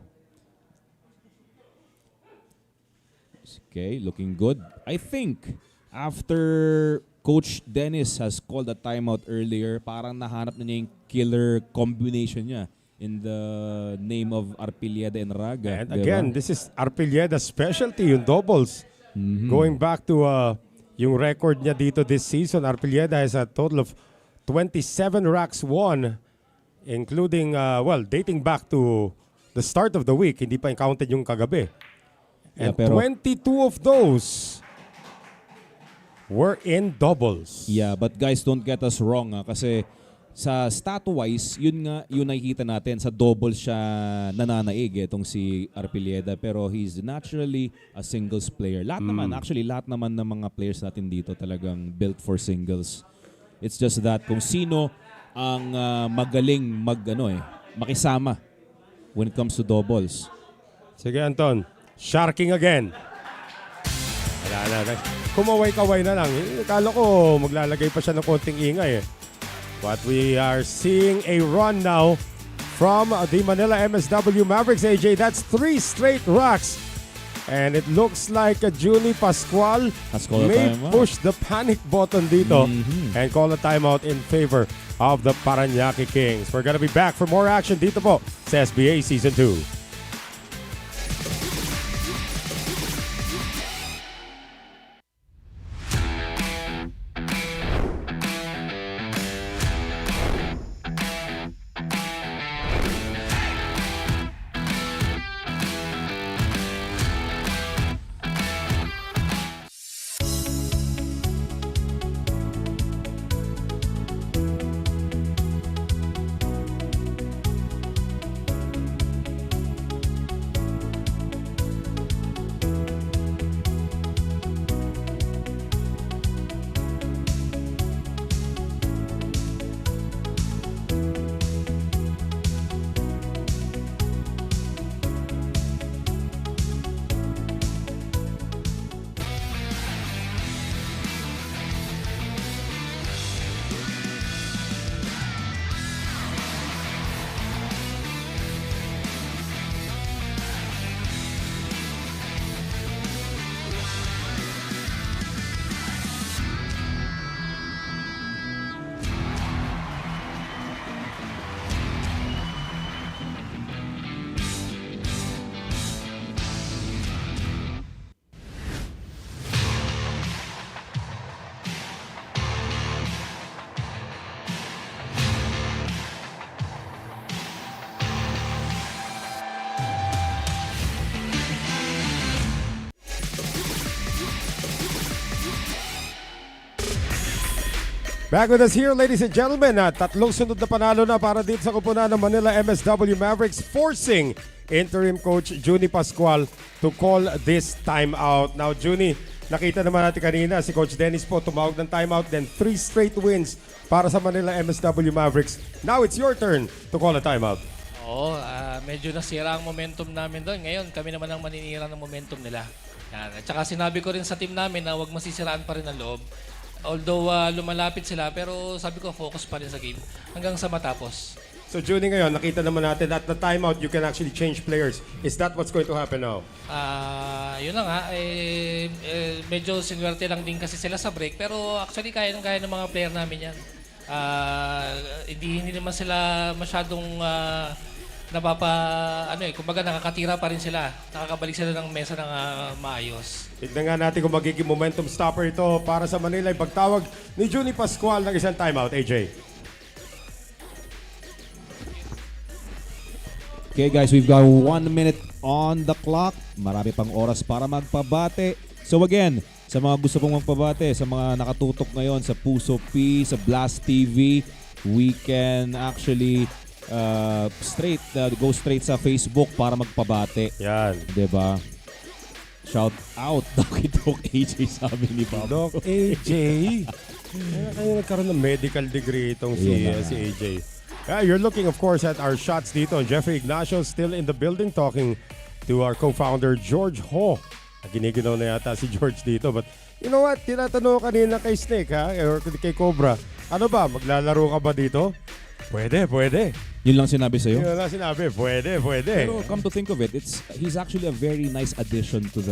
Okay, looking good. I think after Coach Dennis has called a timeout earlier, parang nahanap na niya yung killer combination niya in the name of Arpilieda and Raga. And diba? again, this is Arpilieda's specialty, yung doubles. Going back to yung record niya dito this season, Arpilieda has a total of 27 racks won, including, dating back to the start of the week. Hindi pa counted yung kagabi. And Yeah, pero 22 of those were in doubles. yeah, but guys, don't get us wrong kasi sa stat-wise, yun nakikita natin. Sa double siya nananaig itong si Arpilieda, pero he's naturally a singles player. Lahat naman ng mga players natin dito talagang built for singles. It's just that kung sino ang magaling makisama when it comes to doubles. Sige, Anton. Sharking again. Wala na. Kumaway-kaway na lang. Akala ko maglalagay pa siya ng konting ingay eh. But we are seeing a run now from the Manila MSW Mavericks, AJ. That's 3 straight racks. And it looks like Julie Pascual Has called a may timeout. push the panic button dito and call a timeout in favor of the Parañaque Kings. We're gonna be back for more action dito po sa SBA Season 2. Back with us here, ladies and gentlemen. Tatlong sunod na panalo na para dito sa kupunan ng Manila MSW Mavericks, forcing interim coach Juni Pascual to call this timeout. Now, Juni, nakita naman natin kanina si Coach Dennis po tumawag ng timeout, then 3 straight wins para sa Manila MSW Mavericks. Now it's your turn to call a timeout. Oo, medyo nasira ang momentum namin doon. Ngayon, kami naman ang maninira ng momentum nila. Yan. At saka sinabi ko rin sa team namin na huwag masisiraan pa rin ang loob. Although lumalapit sila, pero sabi ko focus pa rin sa game hanggang sa matapos. So, Juni, ngayon, nakita naman natin at the timeout, you can actually change players. Is that what's going to happen now? Yun na nga, medyo sinwerte lang din kasi sila sa break, pero actually kaya ng mga player namin yan. Hindi naman sila masyadong kumbaga nakakatira pa rin sila. Nakakabalik sila ng mesa ng maayos. Tignan nga natin kung magiging momentum stopper ito para sa Manila. Pagtawag ni Juni Pascual ng isang timeout, AJ. Okay guys, we've got 1 minute on the clock. Marami pang oras para magpabate. So again, sa mga gusto pong magpabate, sa mga nakatutok ngayon sa Puso P, sa Blast TV, we can actually go straight sa Facebook para magpabate. Yan. Diba? Shout out, Doc AJ, sabi ni Bob. Doc AJ. Kaya nagkaroon ng medical degree itong si AJ. You're looking, of course, at our shots dito. Jeffrey Ignacio still in the building talking to our co-founder, George Ho. Giniginaw na yata si George dito. But you know what? Tinatanong kanina kay Snake, or kay Cobra. Ano ba? Maglalaro ka ba dito? Pwede. Yun lang sinabi sa'yo? Yun lang sinabi. Pwede. Pero come to think of it, he's actually a very nice addition to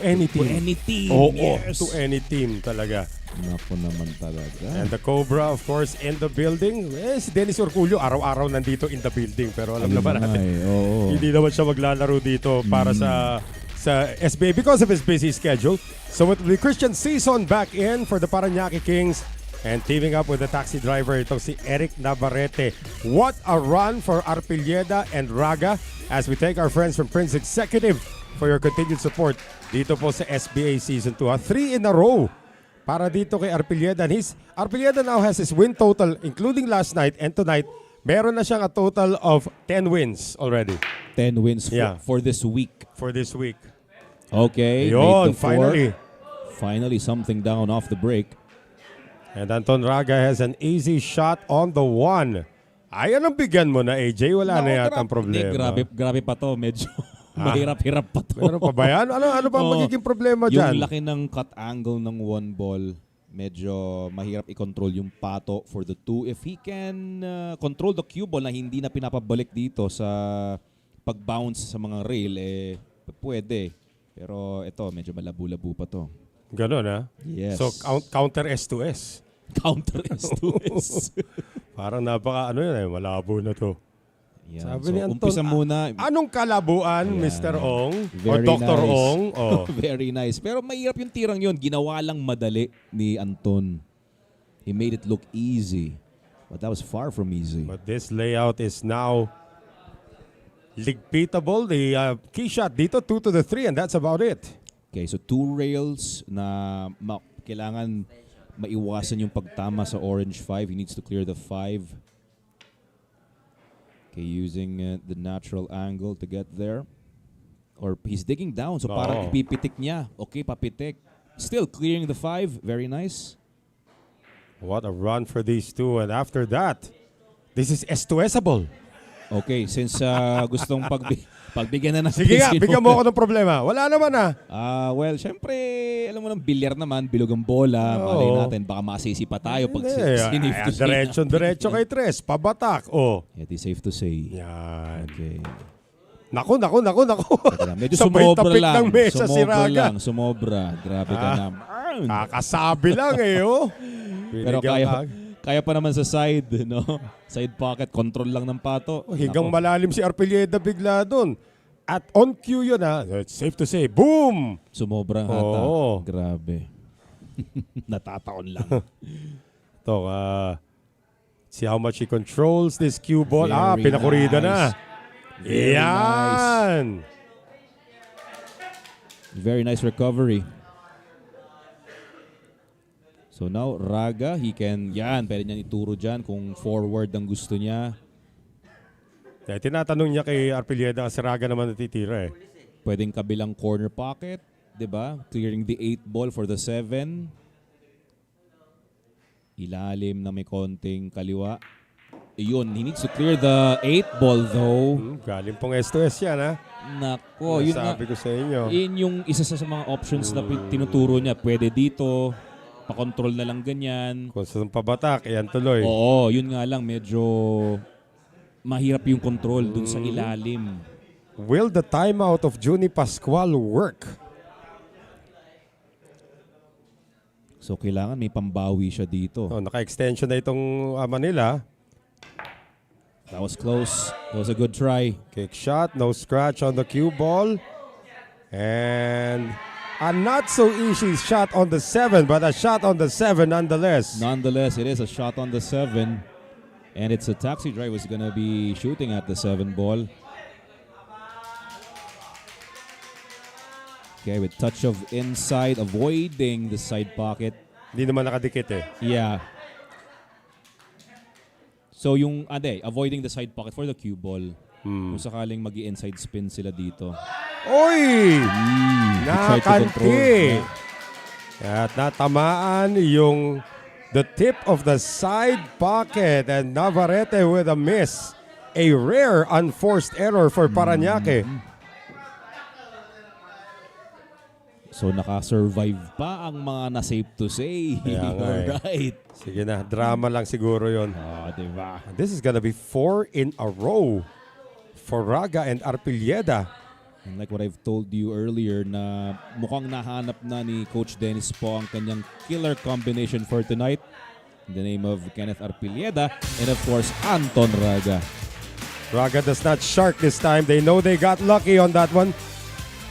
any team. To any team. Yes. To any team talaga. Napo naman talaga. And the Cobra, of course, in the building. Si Dennis Orculio, araw-araw nandito in the building. Pero alam naman natin, hindi naman siya maglalaro dito para sa SBA because of his busy schedule. So with the Christian season back in for the Parañaque Kings and teaming up with the taxi driver, itong si Eric Navarrete. What a run for Arpilleda and Raga as we thank our friends from Prince Executive for your continued support dito po sa SBA Season 2. 3 in a row para dito kay Arpilleda. Arpilleda now has his win total, including last night and tonight. Meron na siyang a total of 10 wins already. 10 wins for this week. For this week. Okay. Yun, finally. Finally, something down off the break. And Anton Raga has an easy shot on the 1. Ay, anong bigyan mo na, AJ? Wala na yata ang problema. Grabe pa to. Medyo mahirap-hirap pa to. Meron pa ba yan? Ano ba magiging problema dyan? Yung laki ng cut angle ng 1 ball, medyo mahirap i-control yung pato for the 2. If he can control the cue ball na hindi na pinapabalik dito sa pag-bounce sa mga rail, pwede. Pero ito, medyo malabo-labo pa to. Ganon, ha? Yes. So, counter S2S. Counter S2S. Parang malabo na to. Yan. Sabi ni Anton, umpisa muna. Anong kalabuan, Mr. Ong? Very o Dr. nice. Ong? Very nice. Pero mahirap yung tirang yun. Ginawa lang madali ni Anton. He made it look easy. But that was far from easy. But this layout is now ligpitable. The key shot dito, 2 to the 3, and that's about it. Okay, so 2 rails na kailangan maiwasan yung pagtama sa orange 5. He needs to clear the 5. Okay, using the natural angle to get there. Or he's digging down, so parang ipipitik niya. Okay, papitik. Still clearing the 5. Very nice. What a run for these two. And after that, this is S2S-able. Okay, since gustong pagbigyan na natin. Sige nga, bigyan mo ako ng problema. Wala naman well, syempre, alam mo ng bilyar naman, bilog ang bola. Malay natin, baka masisi pa tayo pag sinif to say. Diretso kay Tres, pabatak. It is safe to say. Yan. Okay. Naku. Medyo Sabay sumobra tapik lang. ng mesa si Raga. Sumobra. Grabe ka naman. Kakasabi lang Pero kaya pa naman sa side, no? Side pocket, control lang ng pato. Hanggang malalim si Arpilleda bigla doon. At on cue yun, it's safe to say, boom! Sumobrang hata. Grabe. Natataon lang. Ito, see how much he controls this cue ball. Very pinakurida nice. na. Very Yan! nice. Very nice recovery. So now, Raga, pwede niyan ituro dyan kung forward ang gusto niya. Tinatanong niya kay Arpilleda kasi Raga naman natitira eh. Pwedeng kabilang corner pocket, di ba? Clearing the 8 ball for the 7. Ilalim na may konting kaliwa. Yun, he needs to clear the 8 ball though. Galing pong S2S yan ha. Nako, yun nga. Sabi ko sa inyo. Yun yung isa sa mga options na tinuturo niya. Pwede dito, pa-control na lang ganyan. Kung saan pabatak, yan tuloy. Oo, yun nga lang, medyo mahirap yung control dun sa ilalim. Will the timeout of Juni Pascual work? So kailangan may pambawi siya dito. Oh, naka-extension na itong Manila. That was close. That was a good try. Kick shot, no scratch on the cue ball. And a not so easy shot on the 7, but a shot on the 7 nonetheless. Nonetheless, it is a shot on the 7. And it's a taxi drive who's going to be shooting at the 7 ball. Okay, with touch of inside, avoiding the side pocket. Hindi naman nakadikit eh. Yeah. So yung, avoiding the side pocket for the cue ball. Kung sakaling mag-i-inside spin sila dito. Oy! Try to control. Nakanti! At natamaan yung the tip of the side pocket and Navarrete with a miss. A rare unforced error for Parañaque. So naka-survive pa ang mga na-safe to say. Kaya nga eh. Alright. Sige na, drama lang siguro yon. Diba? This is gonna be 4 in a row for Raga and Arpilleda. And like what I've told you earlier na mukhang nahanap na ni Coach Dennis po ang kanyang killer combination for tonight. In the name of Kenneth Arpilleda and of course Anton Raga. Raga does not shark this time. They know they got lucky on that one.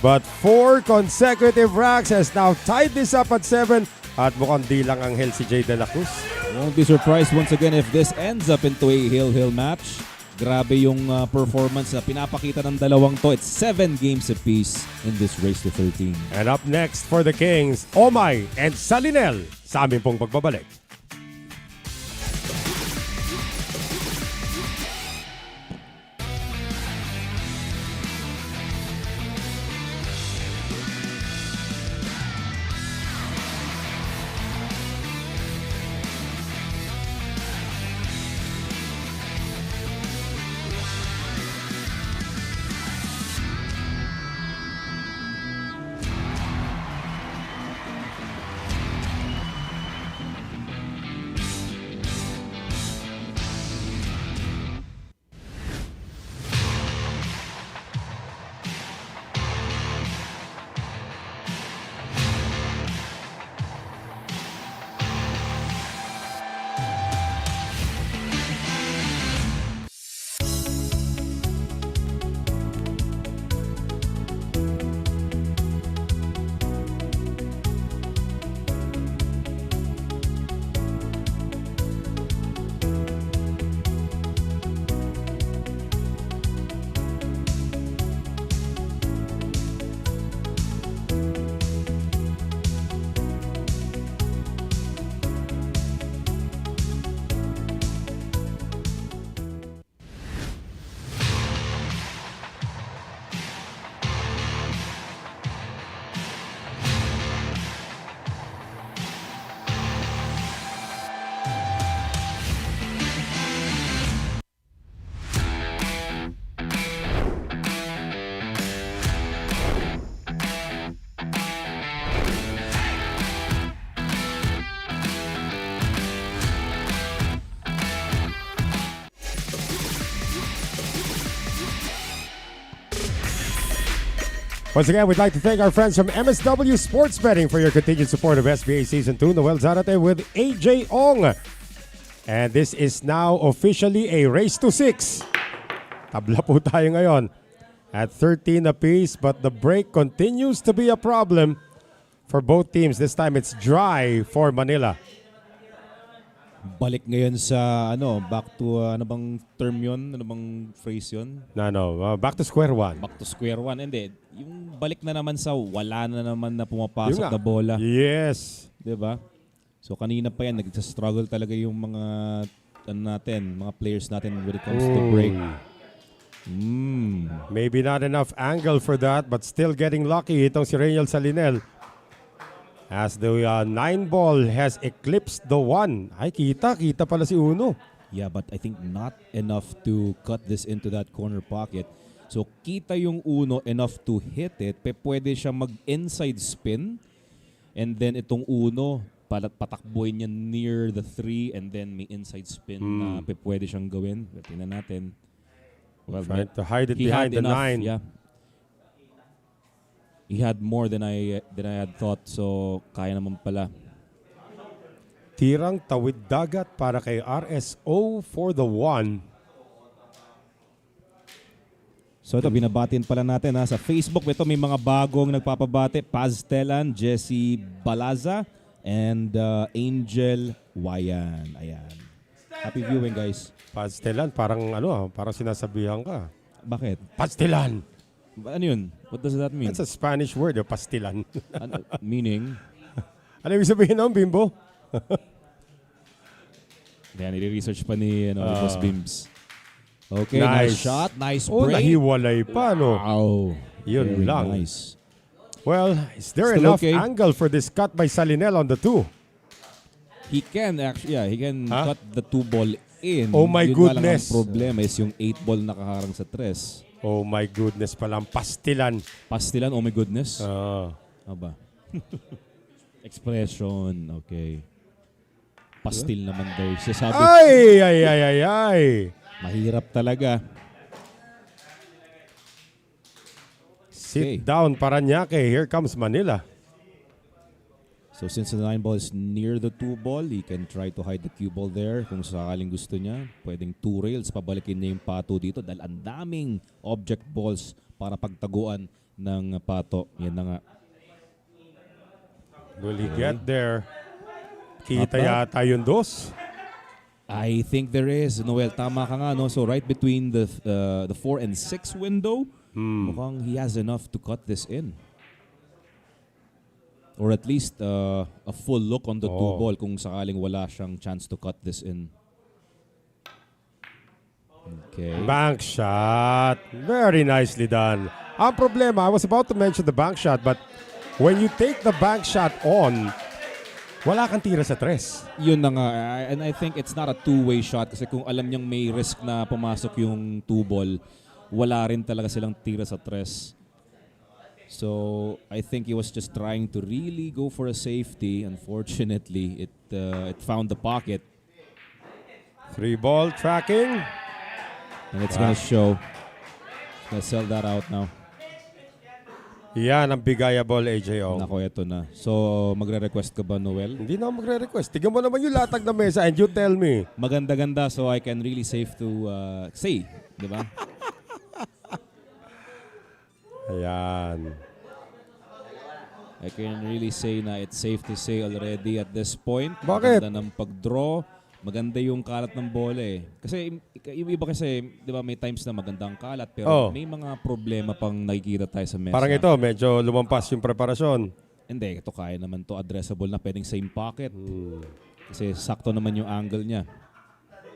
But 4 consecutive racks has now tied this up at 7. At mukhang di lang ang hell si Jay De La Cruz. Won't be surprised once again if this ends up into a hill-hill match. Grabe yung performance na pinapakita ng dalawang to. It's 7 games apiece in this race to 13. And up next for the Kings, Omay and Salinel sa aming pong pagbabalik. Once again, we'd like to thank our friends from MSW Sports Betting for your continued support of SBA Season 2. Noel Zarate with AJ Ong. And this is now officially a race to 6. Tabla po tayo ngayon at 13 apiece, but the break continues to be a problem for both teams. This time it's dry for Manila. Balik ngayon sa back to ano bang term yun? Ano bang phrase yun? Back to square one. Back to square one. Hindi, yung balik na naman sa wala na naman na pumapasok na bola. Yes. 'Di ba? So kanina pa yan, nag-struggle talaga yung mga mga players natin when it comes to break. Maybe not enough angle for that, but still getting lucky itong si Reynel Salinel. As the 9 ball has eclipsed the 1. Ay, kita pala si Uno. Yeah, but I think not enough to cut this into that corner pocket. So kita yung Uno enough to hit it. Pwede siya mag-inside spin. And then itong Uno, patakboy niya near the 3 and then may inside spin na pwede siyang gawin. Tingnan natin. Well, Trying to hide it he behind had the enough, 9. Yeah. He had more than I had thought, so kaya naman pala. Tirang tawid dagat para kay RSO for the 1. So ito, binabatin pala natin sa Facebook. Ito may mga bagong nagpapabate. Paztelan, Jesse Balaza, and Angel Wayan. Ayan. Happy viewing, guys. Pastelan, parang parang sinasabihan ka. Bakit? Pastelan. Ano yun? What does that mean? That's a Spanish word, pastilan. Meaning? Ano ibig sabihin ng Bimbo? Yan, i-research pa ni Boss Bims. Okay, nice shot. Nice break. Nahiwalay pa, no? Wow. Yun Very lang. nice. Well, is there Still enough okay. angle for this cut by Salinel on the 2? He can actually, he can cut the 2 ball in. Oh my Yun goodness. Nga lang ang problema is yung 8 ball nakaharang sa 3. Oh my goodness palang pastilan. Pastilan, oh my goodness. Ah. Aba. Expression, okay. Pastil naman daw. Sabi, Ay! mahirap talaga. Sit down, Parañaque. Here comes Manila. So since the 9 ball is near the 2 ball, he can try to hide the cue ball there. Kung sakaling gusto niya, pwedeng 2 rails, pabalikin niya yung pato dito dahil ang daming object balls para pagtaguan ng pato. Yan na nga. Will he get there? Kita yata yung 2. I think there is. Noel, tama ka nga, no? So right between the 4 and 6 window, mukhang he has enough to cut this in. Or at least a full look on the 2 ball kung sakaling wala siyang chance to cut this in. Okay. Bank shot. Very nicely done. Ang problema, I was about to mention the bank shot, but when you take the bank shot on, wala kang tira sa 3. Yun na nga. And I think it's not a two-way shot kasi kung alam niyang may risk na pumasok yung 2 ball, wala rin talaga silang tira sa 3. So I think he was just trying to really go for a safety. Unfortunately, it found the pocket. 3 ball tracking. And it's gonna show. It's gonna sell that out now. Yan ang bigayable, AJ Ong. Nako, eto na. So magre-request ka ba, Noel? Hindi na ako magre-request. Tignan mo naman yung latag na mesa and you tell me. Maganda-ganda so I can really safe to say, di ba? Ayan. I can really say na it's safe to say already at this point. Bakit? Maganda ng pag-draw. Maganda yung kalat ng bola eh. Kasi yung iba kasi, di ba, may times na magandang kalat pero may mga problema pang nakikita tayo sa mesa. Parang ito, medyo lumampas yung preparasyon. Hindi, ito kaya naman to addressable na pwedeng same pocket. Kasi sakto naman yung angle niya.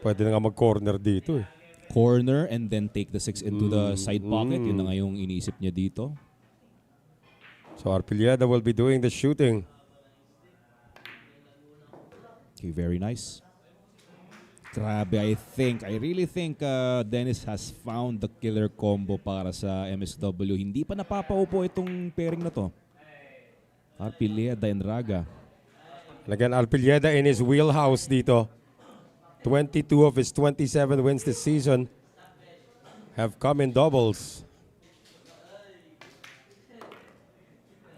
Pwede na nga mag-corner dito eh. Corner and then take the 6 into the side pocket. Yun na nga yung iniisip niya dito. So Arpilleda will be doing the shooting. Okay, very nice. Grabe, I really think Dennis has found the killer combo para sa MSW. Hindi pa napapaupo itong pairing na to. Arpilleda and Raga. And again, Arpilleda in his wheelhouse dito. 22 of his 27 wins this season have come in doubles.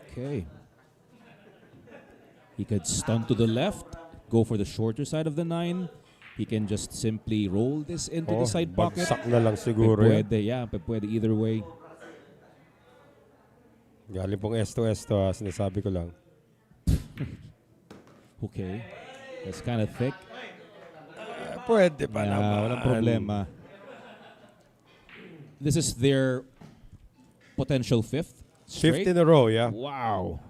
Okay. He could stun to the left, go for the shorter side of the 9. He can just simply roll this into the side pocket. Bagsak na lang siguro yan. Pwede either way. Galing pong esto, sinasabi ko lang. Okay. That's kind of thick. Pwede ba naman? Walang problema. This is their potential 5th straight. 5th in a row, yeah. Wow.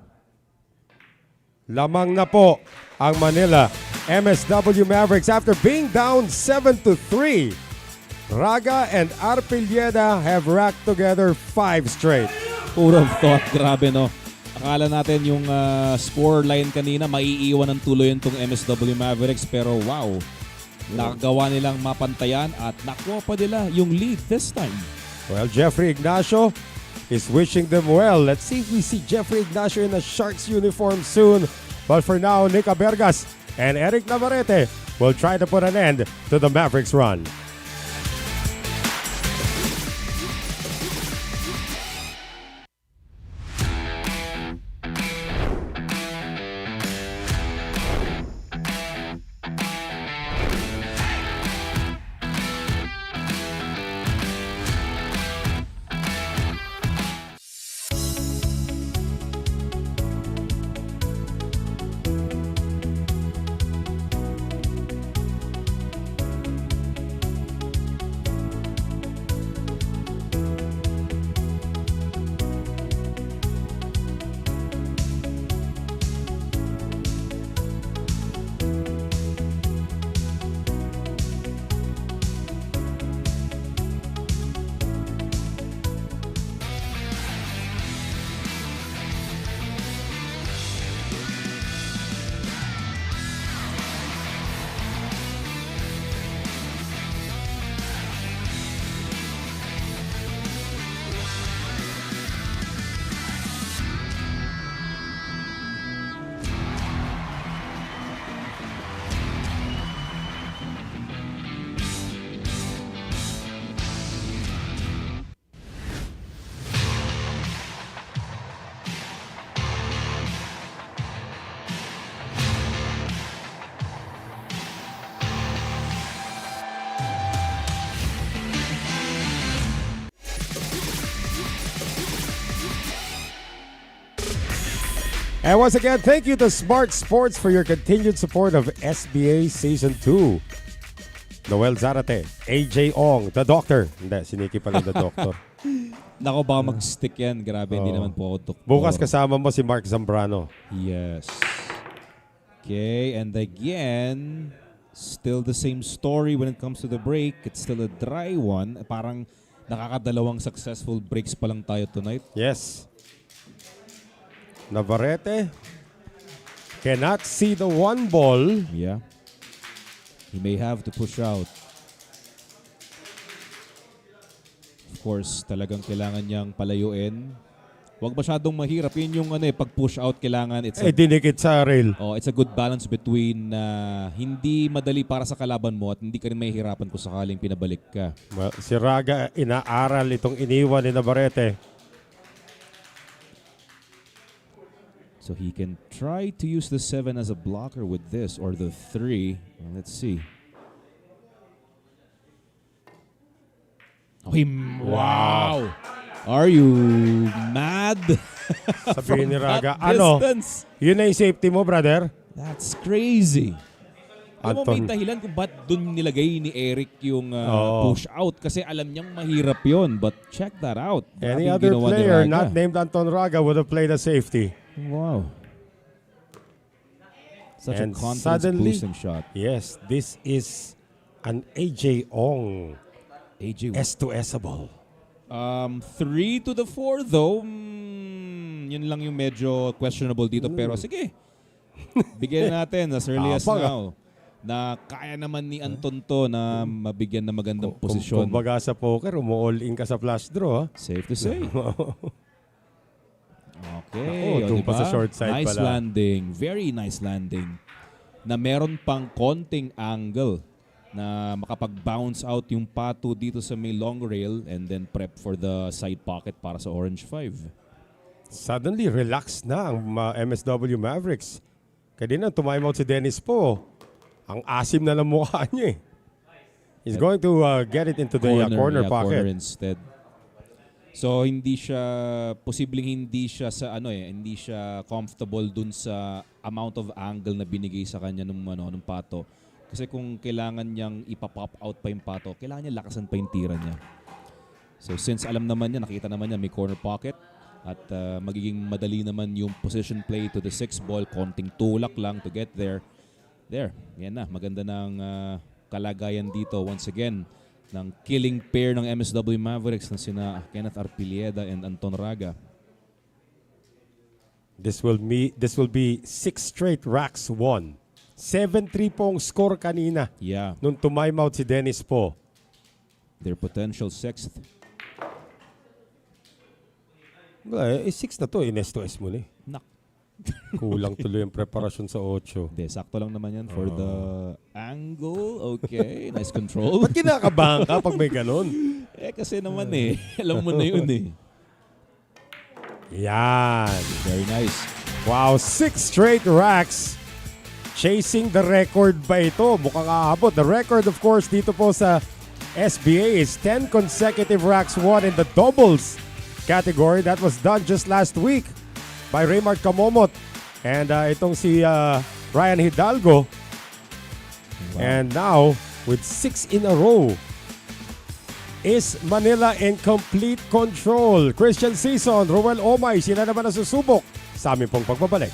Lamang na po ang Manila MSW Mavericks after being down 7-3. Raga and Arpilleda have racked together 5 straight. Puro thought, grabe no. Akala natin yung score line kanina, maiiwan ng tuloy itong MSW Mavericks, pero wow, nakagawa nilang mapantayan at nakuha pa nila yung lead this time. Well, Jeffrey Ignacio is wishing them well. Let's see if we see Jeffrey Ignacio in a Sharks uniform soon. But for now, Nika Bergas and Eric Navarrete will try to put an end to the Mavericks run. And once again, thank you to Smart Sports for your continued support of SBA Season 2. Noel Zarate, AJ Ong, The Doctor. Hindi, siniki pala The Doctor. Nako, baka mag-stick yan. Grabe, hindi naman po ako doktor. Bukas kasama mo si Mark Zambrano. Yes. Okay, and again, still the same story when it comes to the break. It's still a dry one. Parang nakakadalawang successful breaks pa lang tayo tonight. Yes. Navarrete cannot see the one ball. Yeah. He may have to push out. Of course, talagang kailangan niyang palayuin. Huwag masyadong mahirap. Yun yung pag push out kailangan. Dinikit sa rail. Oh, it's a good balance between hindi madali para sa kalaban mo at hindi ka rin mahihirapan kung sakaling pinabalik ka. Well, si Raga inaaral itong iniwan ni Navarrete. So he can try to use the 7 as a blocker with this or the 3. Well, let's see. Okay, wow! Are you mad? Sabihin ni Raga, Distance. Yun na yung safety mo, brother. That's crazy. Alam mo, may Anton. dahilan kung ba't dun nilagay ni Eric yung push out kasi alam niyang mahirap yon. But check that out. Any Grabing other ginawa ni player Raga. not named Anton Raga would have played a safety. Wow. Such And a confidence suddenly, boosting shot. Yes, this is an AJ Ong. AJ S2S'able. 3 to the 4 though. Yun lang yung medyo questionable dito. Pero sige. Bigyan natin as early as now. Na kaya naman ni Anton to na mabigyan ng magandang posisyon. Kumbaga sa poker, umu-all in ka sa flash draw. Safe to say. Okay. Doon pa sa short side nice pala. landing. Very nice landing. Na meron pang konting angle na makapag-bounce out yung pato dito sa may long rail and then prep for the side pocket para sa orange 5. Suddenly, relax na ang MSW Mavericks. Kanina, time out si Dennis po. Ang asim na ng mukha niya eh. He's going to get it into the corner pocket. Corner instead. So hindi siya posibleng hindi siya sa hindi siya comfortable dun sa amount of angle na binigay sa kanya nung pato. Kasi kung kailangan niyang ipa-pop out pa yung pato, kailangan niya lakasan pa yung tira niya. So since alam naman niya, nakita naman niya may corner pocket, At magiging madali naman yung position play to the 6 ball. Konting tulak lang to get there. There, yan na. Maganda ng kalagayan dito once again ng killing pair ng MSW Mavericks na sina Kenneth Arpilieda and Anton Raga. This will be 6 straight racks won. 7-3 po ang score kanina. Yeah, Nung tumime out si Dennis po. their potential 6th. Eh, 6 na to. Ines to S mo na eh. Nak. Kulang tuloy ang preparasyon sa 8. Hindi, sakto lang naman yan for the angle. Okay, nice control. Ba't kinakabahan ka pag may ganun? Kasi naman alam mo na yun Yan. Very nice. Wow, 6 straight racks. Chasing the record ba ito? Mukhang aabot. The record, of course, dito po sa SBA is 10 consecutive racks won in the doubles category. That was done just last week by Raymart Camomot. And itong si Ryan Hidalgo. Wow. And now, with 6 in a row, is Manila in complete control. Christian Season, Roel Omay, sila naman ang susubok sa aming pong pagbabalik.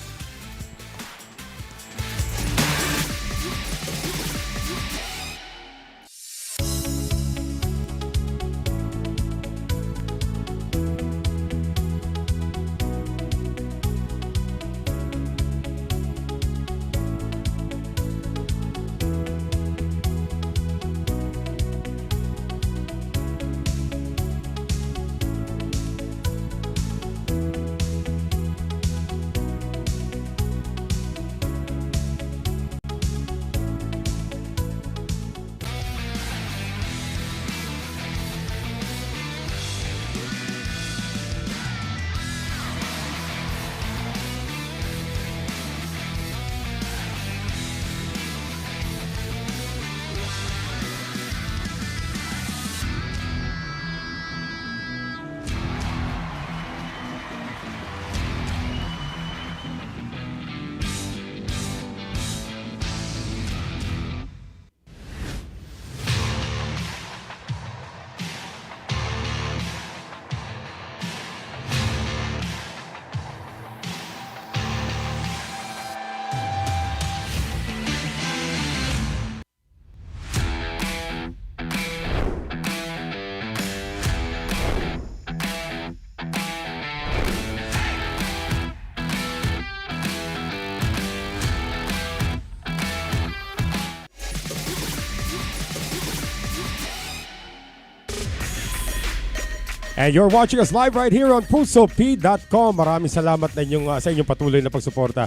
And you're watching us live right here on PusoP.com. Maraming salamat na sa inyong patuloy na pagsuporta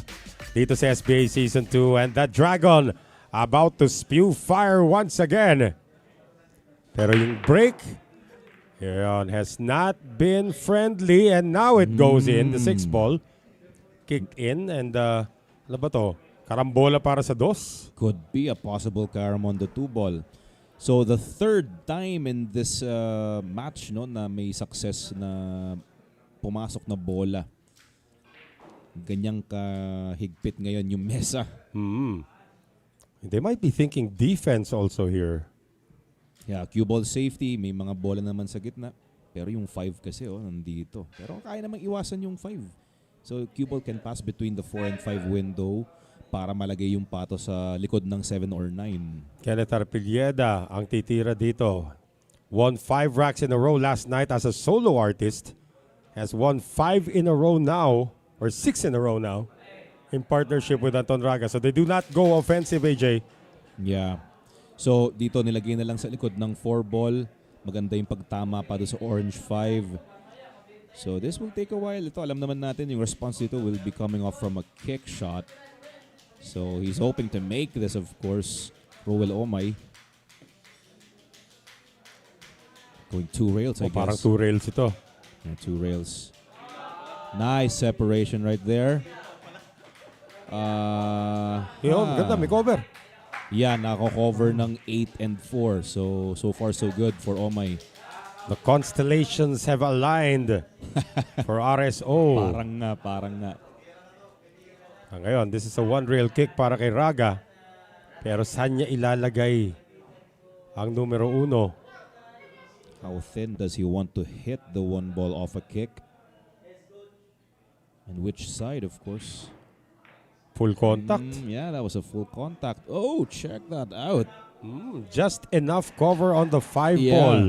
dito sa SBA Season 2. And that Dragon about to spew fire once again. Pero yung break, yun, has not been friendly. And now it goes in. The 6 ball kicked in. And ano ba to? Karambola para sa 2. Could be a possible carom on the 2 ball. So the third time in this match na may success na pumasok na bola. Ganyang kahigpit ngayon yung mesa. They might be thinking defense also here. Yeah, cue ball safety, may mga bola naman sa gitna. Pero yung 5 kasi nandito. Pero kaya namang iwasan yung 5. So cue ball can pass between the 4 and 5 window para malagay yung pato sa likod ng 7 or 9. Kenneth Arpilieda ang titira dito. Won 5 racks in a row last night as a solo artist. Has won 5 in a row now, or 6 in a row now, in partnership with Anton Raga. So they do not go offensive, AJ. Yeah. So dito nilagay na lang sa likod ng 4 ball. Maganda yung pagtama pa doon sa orange 5. So this will take a while. Ito, alam naman natin yung response dito will be coming off from a kick shot. So he's hoping to make this, of course. Roel Omay. Going 2 rails, I guess. Parang 2 rails ito. Yeah, 2 rails. Nice separation right there. Ganda, may cover. Yeah, nako-cover ng 8 and 4. So far so good for Omay. The constellations have aligned for RSO. Parang nga. Ngayon, this is a 1 rail kick para kay Raga. Pero saan niya ilalagay ang numero 1? How thin does he want to hit the 1 ball off a kick? And which side, of course? Full contact. Yeah, that was a full contact. Oh, check that out. Just enough cover on the 5 Yeah. ball.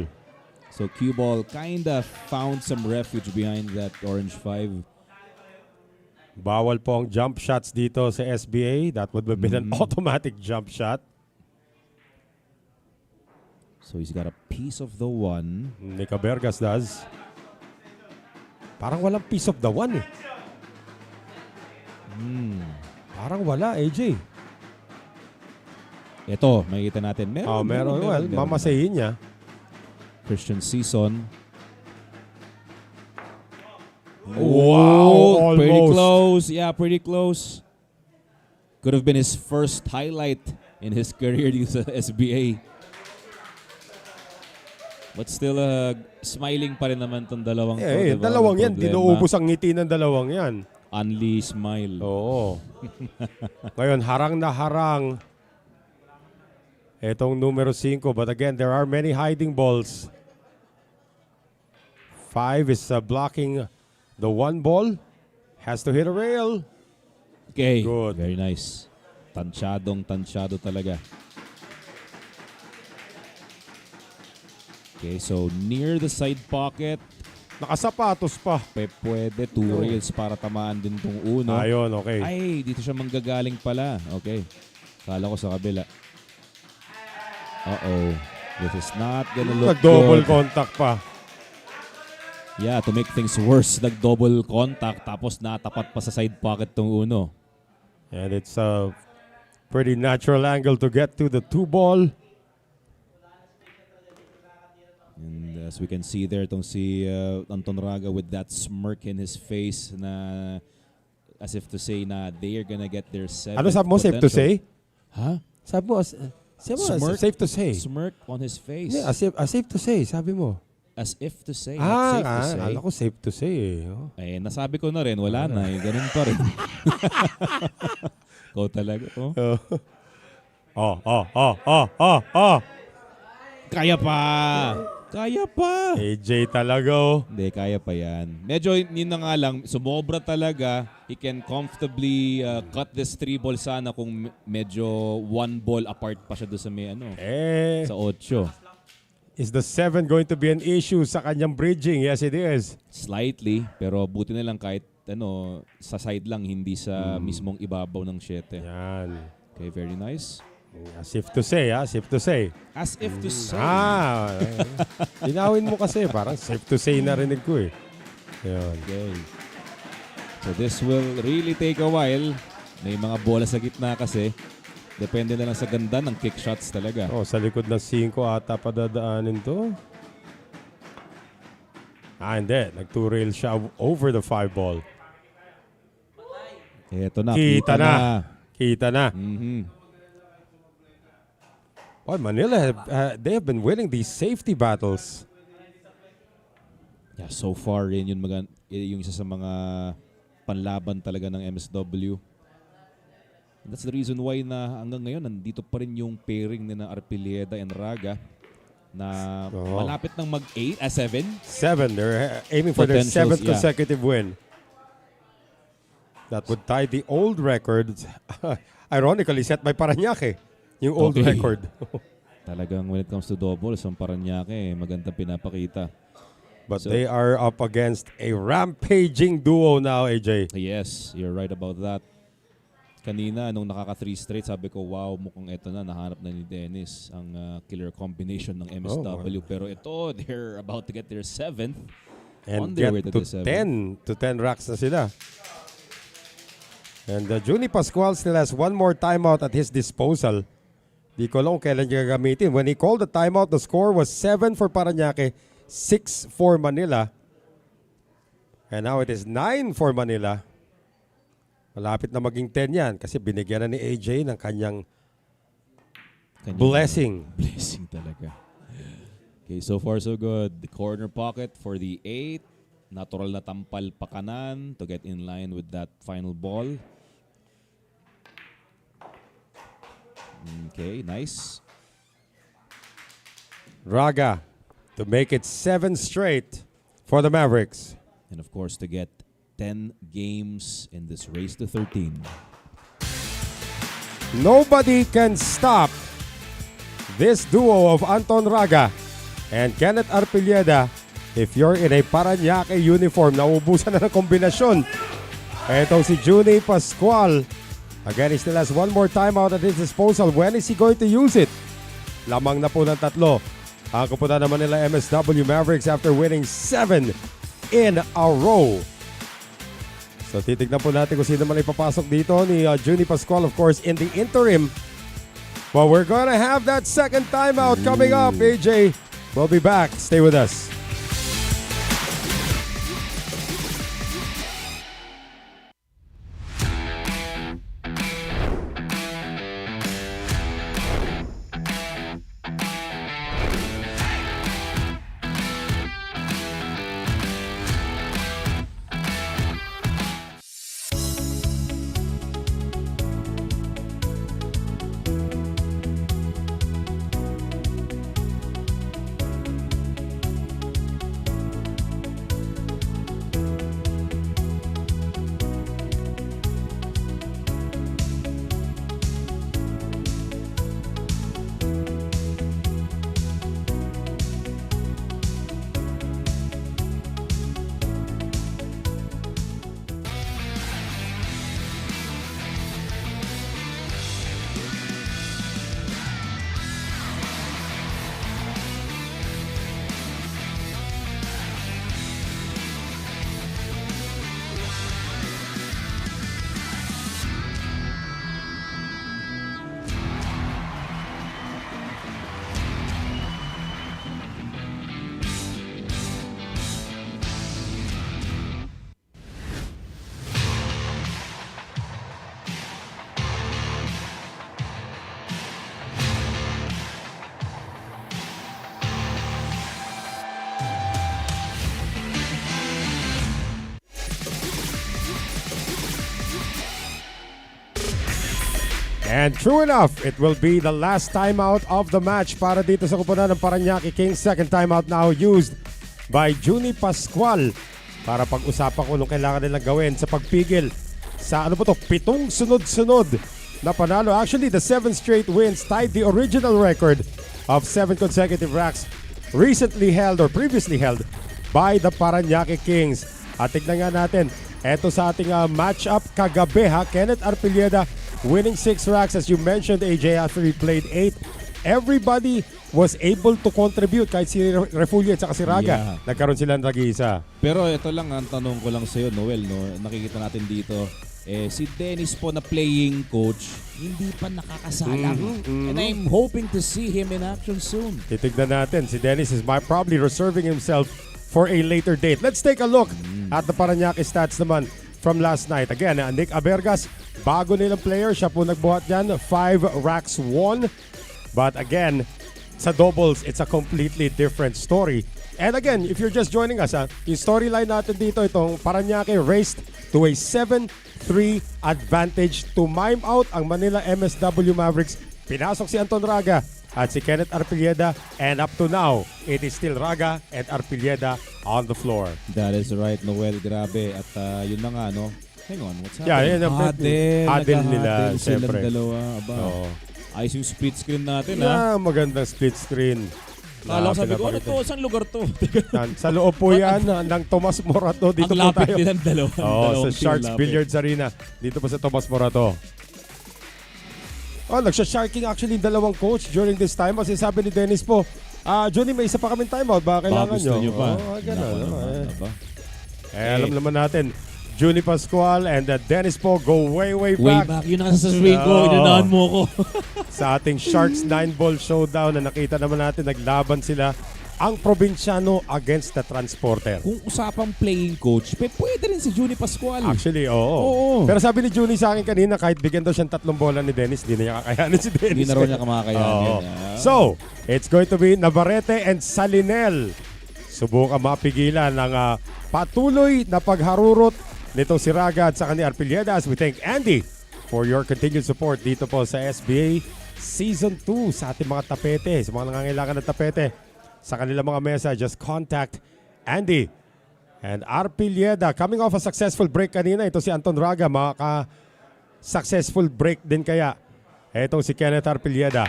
So cue ball kinda found some refuge behind that orange 5. Bawal po ang jump shots dito sa SBA. That would have been an automatic jump shot. So he's got a piece of the 1. Nika Bergas does. Parang walang piece of the 1 eh. Parang wala, AJ. Ito, makikita natin. Meron. Meron. Well, mamasahin niya. Christian Season. Wow, Pretty almost. close. Yeah, pretty close. Could have been his first highlight in his career dito sa SBA. But still, smiling pa rin naman tong dalawang to. Diba? Dalawang yan. Walang problema. Dinuubos ang ngiti ng dalawang yan. Only smile. Oo. Ngayon, harang na harang. Etong numero 5. But again, there are many hiding balls. 5 is blocking the 1 ball. Has to hit a rail. Okay. Good. Very nice. Tansyado talaga. Okay, so near the side pocket. Nakasapatos pa. Pwede 2 rails para tamaan din tong uno. Ayun, okay. Ay, dito siya manggagaling pala. Okay. Kala ko sa kabila. Uh-oh. This is not gonna look Nag-double good. contact pa. Yeah, to make things worse, nag-double contact tapos natapat pa sa side pocket tong uno. And it's a pretty natural angle to get to the 2 ball. And as we can see there, itong si Anton Raga with that smirk in his face na as if to say na they are gonna get their 7th Ano sabi mo, safe to say? Huh? Sabi mo, safe to say. Smirk on his face. Yeah, safe to say, sabi mo. As if to say, not safe to say. Alam ko safe to say eh. Oh. Eh, nasabi ko na rin, wala na eh. Ganun pa rin. Ikaw talaga. Oh. Kaya pa! Kaya pa! AJ talaga oh. Hindi, kaya pa yan. Medyo yun na nga lang, sumobra talaga. He can comfortably cut this 3 ball sana kung medyo 1 ball apart pa siya doon sa may sa 8. Is the 7 going to be an issue sa kanyang bridging? Yes, it is. Slightly, pero buti na lang kahit sa side lang, hindi sa mismong ibabaw ng 7. Yan. Okay, very nice. As if to say, safe to say. As if to say. Linawin mo kasi, parang safe to say narinig ko eh. Yan. Okay. So this will really take a while. May mga bola sa gitna kasi. Depende na lang sa ganda ng kick shots talaga. Oh, sa likod ng 5 ata padadaanin to. Hindi. Nag-2 rail siya over the 5 ball. Eto na. Kita na. Oh, Manila, they have been winning these safety battles. Yeah, so far rin yung isa sa mga panlaban talaga ng MSW. That's the reason why na hanggang ngayon nandito pa rin yung pairing ni na Arpilieda and Raga na malapit nang mag-8, 7? 7. They're aiming for their 7th yeah. consecutive win. That would tie the old record. Ironically, set by Parañaque. Yung old record. Talagang when it comes to doubles, ang Parañaque magandang pinapakita. But they are up against a rampaging duo now, AJ. Yes, you're right about that. Kanina, nung nakaka 3 straight, sabi ko, wow, mukhang ito na, nahanap na ni Dennis ang killer combination ng MSW. Pero ito, they're about to get their 7th. And on their way get to to the 7th. 10 racks na sila. And Juni Pascual still has one more timeout at his disposal. Di ko lang kung kailan niya gagamitin. When he called the timeout, the score was 7 for Parañaque, 6 for Manila. And now it is 9 for Manila. Malapit na maging 10 yan kasi binigyan na ni AJ ng kanyang blessing. Blessing talaga. Okay, so far so good. The corner pocket for the 8. Natural na tampal pa kanan to get in line with that final ball. Okay, nice. Raga to make it 7 straight for the Mavericks. And of course to get 10 games in this race to 13. Nobody can stop this duo of Anton Raga and Kenneth Arpilleda. If you're in a Parañaque uniform, nauubusan na ng kombinasyon. Etong si Junie Pascual. Again, he still has one more timeout at his disposal. When is he going to use it? Lamang na po ng 3. Ang kupunan naman nila MSW Mavericks after winning 7 in a row. So titignan po natin kung sino man ipapasok dito ni Junie Pascual, of course, in the interim. But we're gonna have that second timeout coming up. AJ will be back. Stay with us. And true enough, it will be the last timeout of the match para dito sa kupunan ng Parañaque Kings. Second timeout now used by Junie Pascual para pag-usapan kung anong kailangan nilang gawin sa pagpigil sa 7 sunod-sunod na panalo. Actually, the 7 straight wins tied the original record of 7 consecutive racks recently held or previously held by the Parañaque Kings. At tignan nga natin, eto sa ating match-up kagabi ha, Kenneth Arpilleda winning 6 racks, as you mentioned, AJ, after he played 8. Everybody was able to contribute, kahit si Refulio at saka si Raga. Yeah. Nagkaroon sila ng tag-iisa. Pero ito lang ang tanong ko lang sa'yo, Noel, no? Nakikita natin dito, si Dennis po na playing coach, hindi pa nakakasalang. And I'm hoping to see him in action soon. Titignan natin, si Dennis is probably reserving himself for a later date. Let's take a look at the Parañaque stats naman from last night. Again, Nick Abergas, bago nilang player, siya po nagbuhat dyan, 5 racks won. But again, sa doubles, it's a completely different story. And again, if you're just joining us, yung storyline natin dito, itong Parañaque raced to a 7-3 advantage to mime out ang Manila MSW Mavericks. Pinasok si Anton Raga at si Kenneth Arpilleda, and up to now, it is still Raga and Arpilleda on the floor. That is right, Noel. Grabe. At yun na nga, no? Hang on, what's Yeah, happening? huddle nila, silang siyempre. dalawa. Aba. Oo. Ayos yung split screen natin, ha? Yeah, magandang split screen. Kala ko sabi ko, ano to? Saan lugar to? Yan, sa loob po yan ng Tomas Morato. Dito ang po lapit tayo. nilang dalawa. Sa Sharks Billiards Arena. Dito po sa Tomas Morato. Nagsha-sharking actually yung dalawang coach during this time. Kasi sabi ni Dennis po, Johnny, may isa pa kaming timeout. Baka kailangan gusto nyo pa. Ganun. Aba. Alam naman natin, Junie Pascual and Dennis po go way Way back. back. Yun ang sa swing ko. Inunahan mo ko. Sa ating Sharks 9-ball showdown na nakita naman natin, naglaban sila ang probinsyano against the transporter. Kung usapang playing coach, pwede rin si Junie Pascual. Actually, oo. Pero sabi ni Junie sa akin kanina, kahit bigyan daw siyang 3 bola ni Dennis, di na niya kakayanin si Dennis. Hindi na raw niya kamakayanin. So, it's going to be Navarrete and Salinel. Subukan mapigilan ng patuloy na pagharurot nitong si Raga at sa ni Arpilleda, as we thank Andy for your continued support dito po sa SBA Season 2 sa ating mga tapete, sa mga nangangailangan ng tapete. Sa kanila mga mesa, just contact Andy And Arpilleda, coming off a successful break kanina. Ito si Anton Raga, maka-successful break din kaya. Itong si Kenneth Arpilleda.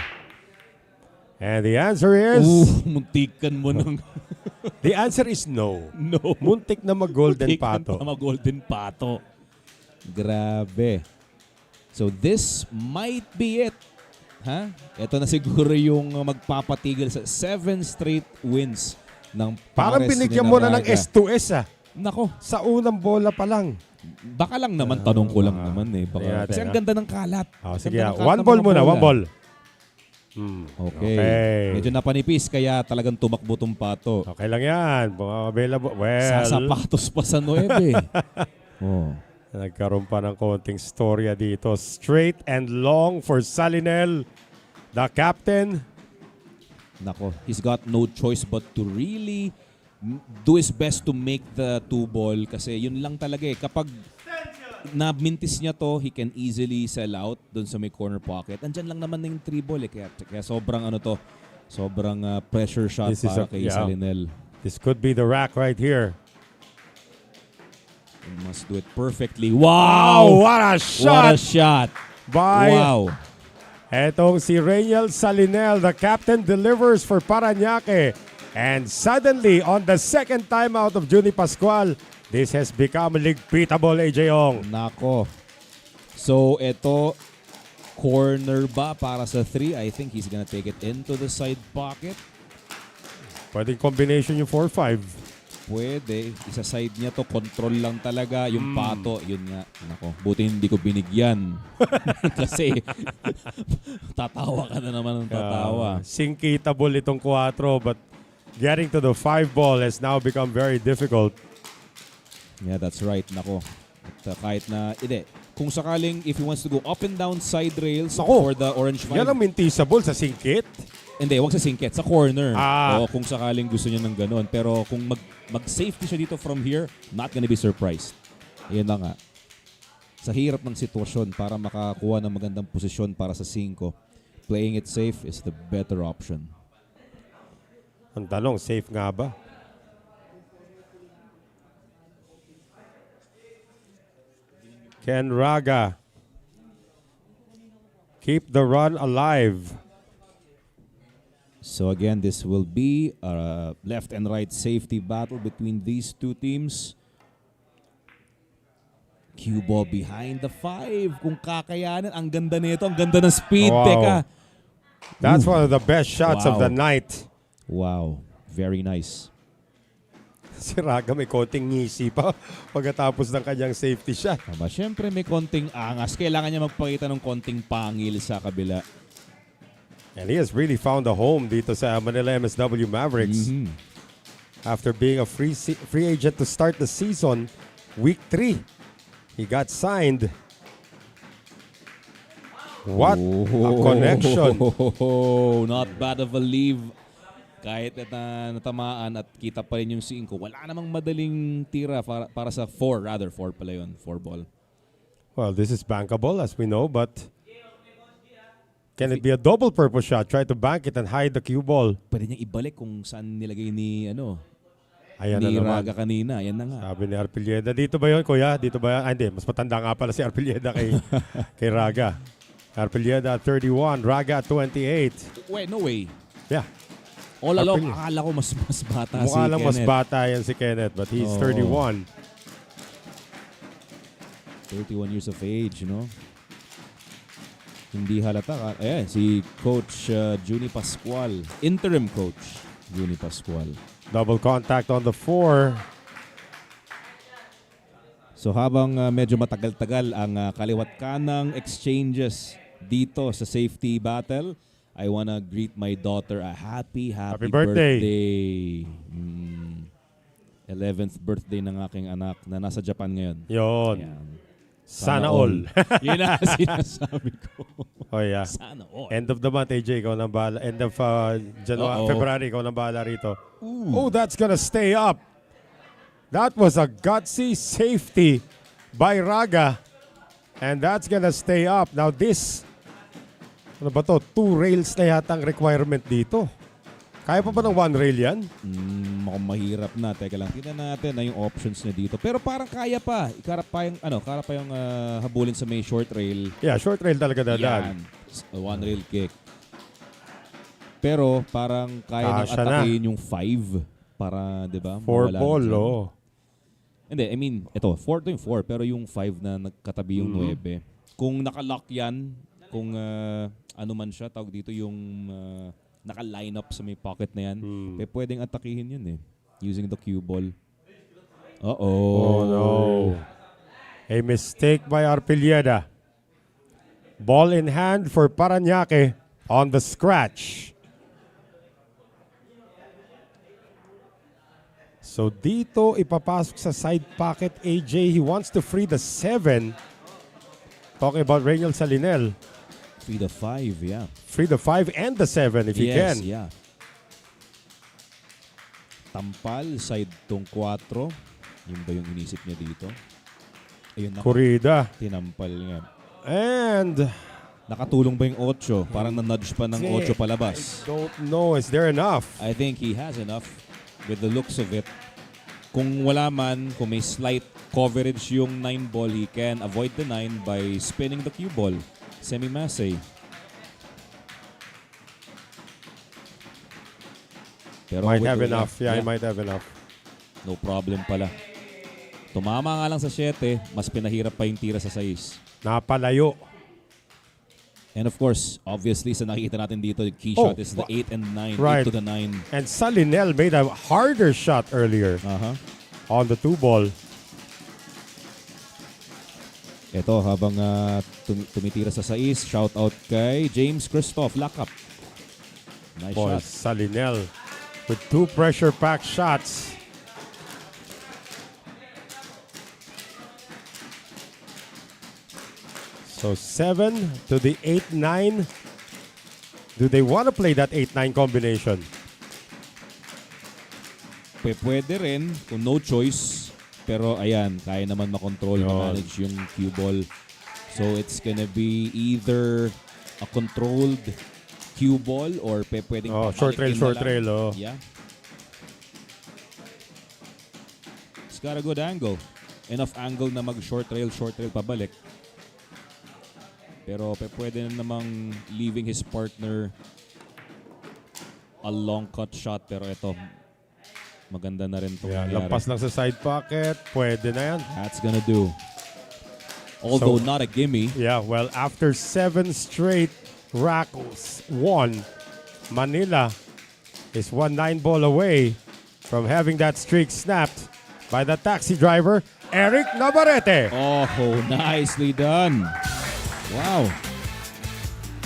And the answer is... Muntikan mo ng... The answer is no. No. Muntik na mag-golden Muntikan pato. pa mag-golden pato. Grabe. So this might be it. Ha? Ito na siguro yung magpapatigil sa 7 straight wins ng Parang Pares binigyan ni mo na ng Raga. S2S ah. Nako, Sa unang bola pa lang. baka lang naman, tanong ko lang naman eh. Baka, Tingnan natin, kasi ang ah. ganda ng kalat. Oh, sige, Ganda ng kalat one ng ball mga muna, bola. one ball. Okay. Okay. Medyo napanipis kaya talagang tumakbo tong pato. Okay lang yan. Mga available. Well, Sasapatos pa sa 9. Oh. nagkaroon pa ng konting storya dito. Straight and long for Salinel, the captain. Nako, he's got no choice but to really do his best to make the 2-ball kasi yun lang talaga eh. Kapag na-mintis niya to, he can easily sell out dun sa may corner pocket. Andyan lang naman na yung 3-ball eh. Kaya sobrang ano to, sobrang pressure shot This is para kay Salinel. This could be the rack right here. He must do it perfectly. Wow! What a What a shot shot! by Wow! etong si Reynel Salinel. The captain delivers for Parañaque. And suddenly, on the second timeout of Juni Pascual, this has become ligpitable, AJ Ong. Nako. So, ito, corner ba para sa 3? I think he's gonna take it into the side pocket. Pwedeng combination yung 4-5. Pwede. Isa side niya to. Control lang talaga. Yung pato, yun nga. Nako, buti hindi ko binigyan. Kasi, tatawa ka na naman ng tatawa. Sinkitable itong 4, but getting to the 5 ball has now become very difficult. Yeah, that's right. Nako. At kahit na, hindi. Kung sakaling, if he wants to go up and down side rails Nako. for the orange 5. Yan ang mintisable sa singkit. Hindi, wag sa singket. Sa corner. Ah. O kung sakaling gusto niya ng ganun. Pero kung mag-safety siya dito from here, not gonna be surprised. Yan na nga. Sa hirap ng sitwasyon para makakuha ng magandang posisyon para sa 5, playing it safe is the better option. Ang tanong, safe nga ba? Ken Raga. Keep the run alive. So again, this will be a left and right safety battle between these two teams. Cue ball behind the 5. Kung kakayanin, ang ganda nito. Ang ganda ng speed. Wow. Teka. That's one of the best shots of Wow. the night. Wow. Very nice. Si Raga may konting ngisi pa pagkatapos ng kanyang safety shot. Aba, syempre may konting angas. Kailangan niya magpakita ng konting pangil sa kabila. And he has really found a home dito sa Manila MSW Mavericks. After being a free agent to start the season, week 3, he got signed. What a connection. Not bad of a leave. Kahit na natamaan at kita pa rin yung 5. Wala namang madaling tira para sa 4. Rather, 4 pala yun. 4 ball. Well, this is bankable as we know, but can it be a double purpose shot? Try to bank it and hide the cue ball. Pwede niyang ibalik kung saan nilagay ni Ayan na ni naman. Raga kanina. Ayan na nga. Sabi ni Arpilleda. Dito ba yun, kuya? Dito ba yan? Hindi. Mas matanda nga pala si Arpilleda kay Raga. Arpilleda 31, Raga 28. Wait, no way. Yeah. All along, Arpilleda. akala ko mas bata si Mukha lang mas Kenneth. bata yan si Kenneth, but he's 31. 31 years of age, Hindi halata. Ayan, si Coach Juni Pascual. Interim Coach Juni Pascual. Double contact on the 4. So habang medyo matagal-tagal ang kaliwat kanang exchanges dito sa safety battle, I wanna greet my daughter a happy birthday. 11th birthday ng aking anak na nasa Japan ngayon. Yon. Ayan. Sana all. Yun na sinasabi ko. Oh yeah. Sana all. End of the month, AJ, ikaw nang bahala. End of Uh-oh. February, ikaw nang bahala rito. Oh, that's gonna stay up. That was a gutsy safety by Raga. And that's gonna stay up. Now this, ano ba to? 2 rails na yata ang requirement dito. Kaya pa ba ng one rail yan? Mukhang mahirap na. Teka lang, tingnan natin na yung options niya dito. Pero parang kaya pa. Ikarap pa yung habulin sa may short rail. Yeah, short rail talaga dadaan. Yan. One rail kick. Pero parang kaya nang Kasha na. atakin yung 5 para, di ba? 4 mawala ball, dyan. oh. Hindi, I mean, ito, 4 to yung 4, pero yung 5 na nagkatabi yung 9. Kung nakalock yan, kung ano man siya, tawag dito yung naka-line up sa may pocket na yan, pwedeng atakihin yun using the cue ball. Oh no. A mistake by Arpilleda. Ball in hand for Parañaque on the scratch. So dito ipapasok sa side pocket AJ. He wants to free the 7. Talking about Reynel Salinel. Free the 5, yeah. Free the 5 and the 7 if you can. Yes, yeah. Tampal, side tong 4. Yun ba yung inisip niya dito? Ayun, Corrida. tinampal niya. And Nakatulong ba yung 8? Parang na-nudge pa ng 8 palabas. don't know. Is there enough? I think he has enough with the looks of it. Kung wala man, kung may slight coverage yung 9 ball, he can avoid the 9 by spinning the cue ball. Semi-masse. Pero Might with have the- enough. Yeah, he might have enough. No problem pala. Tumama nga lang sa 7, mas pinahirap pa yung tira sa 6. Napalayo. And of course, obviously, sa nakikita natin dito, the key Oh, shot is the 8 and 9. right. 8 to the 9. And Salinel made a harder shot earlier on the 2 ball. Ito, habang tumitira sa 6, shout out kay James Christoph, lock up. Nice Boy, shot. Salinel with 2 pressure-packed shots. So 7 to the 8-9. Do they want to play that 8-9 combination? Pwede rin, kung no choice. Pero ayan, kaya naman makontrol, manage yung cue ball. So it's gonna be either a controlled cue ball or pwedeng short papalikin rail, na lang. rail. Oh. Yeah. It's got a good angle. Enough angle na mag-short rail pabalik. Pero pwede na namang leaving his partner a long cut shot. Pero ito, maganda na rin itong nangyari. Lampas lang sa side pocket. Pwede na yan. That's gonna do. Although So- not a gimme. Yeah, well, after 7 straight racks won, Manila is 1 9 ball away from having that streak snapped by the taxi driver, Eric Navarrete. Oh, nicely done. Wow.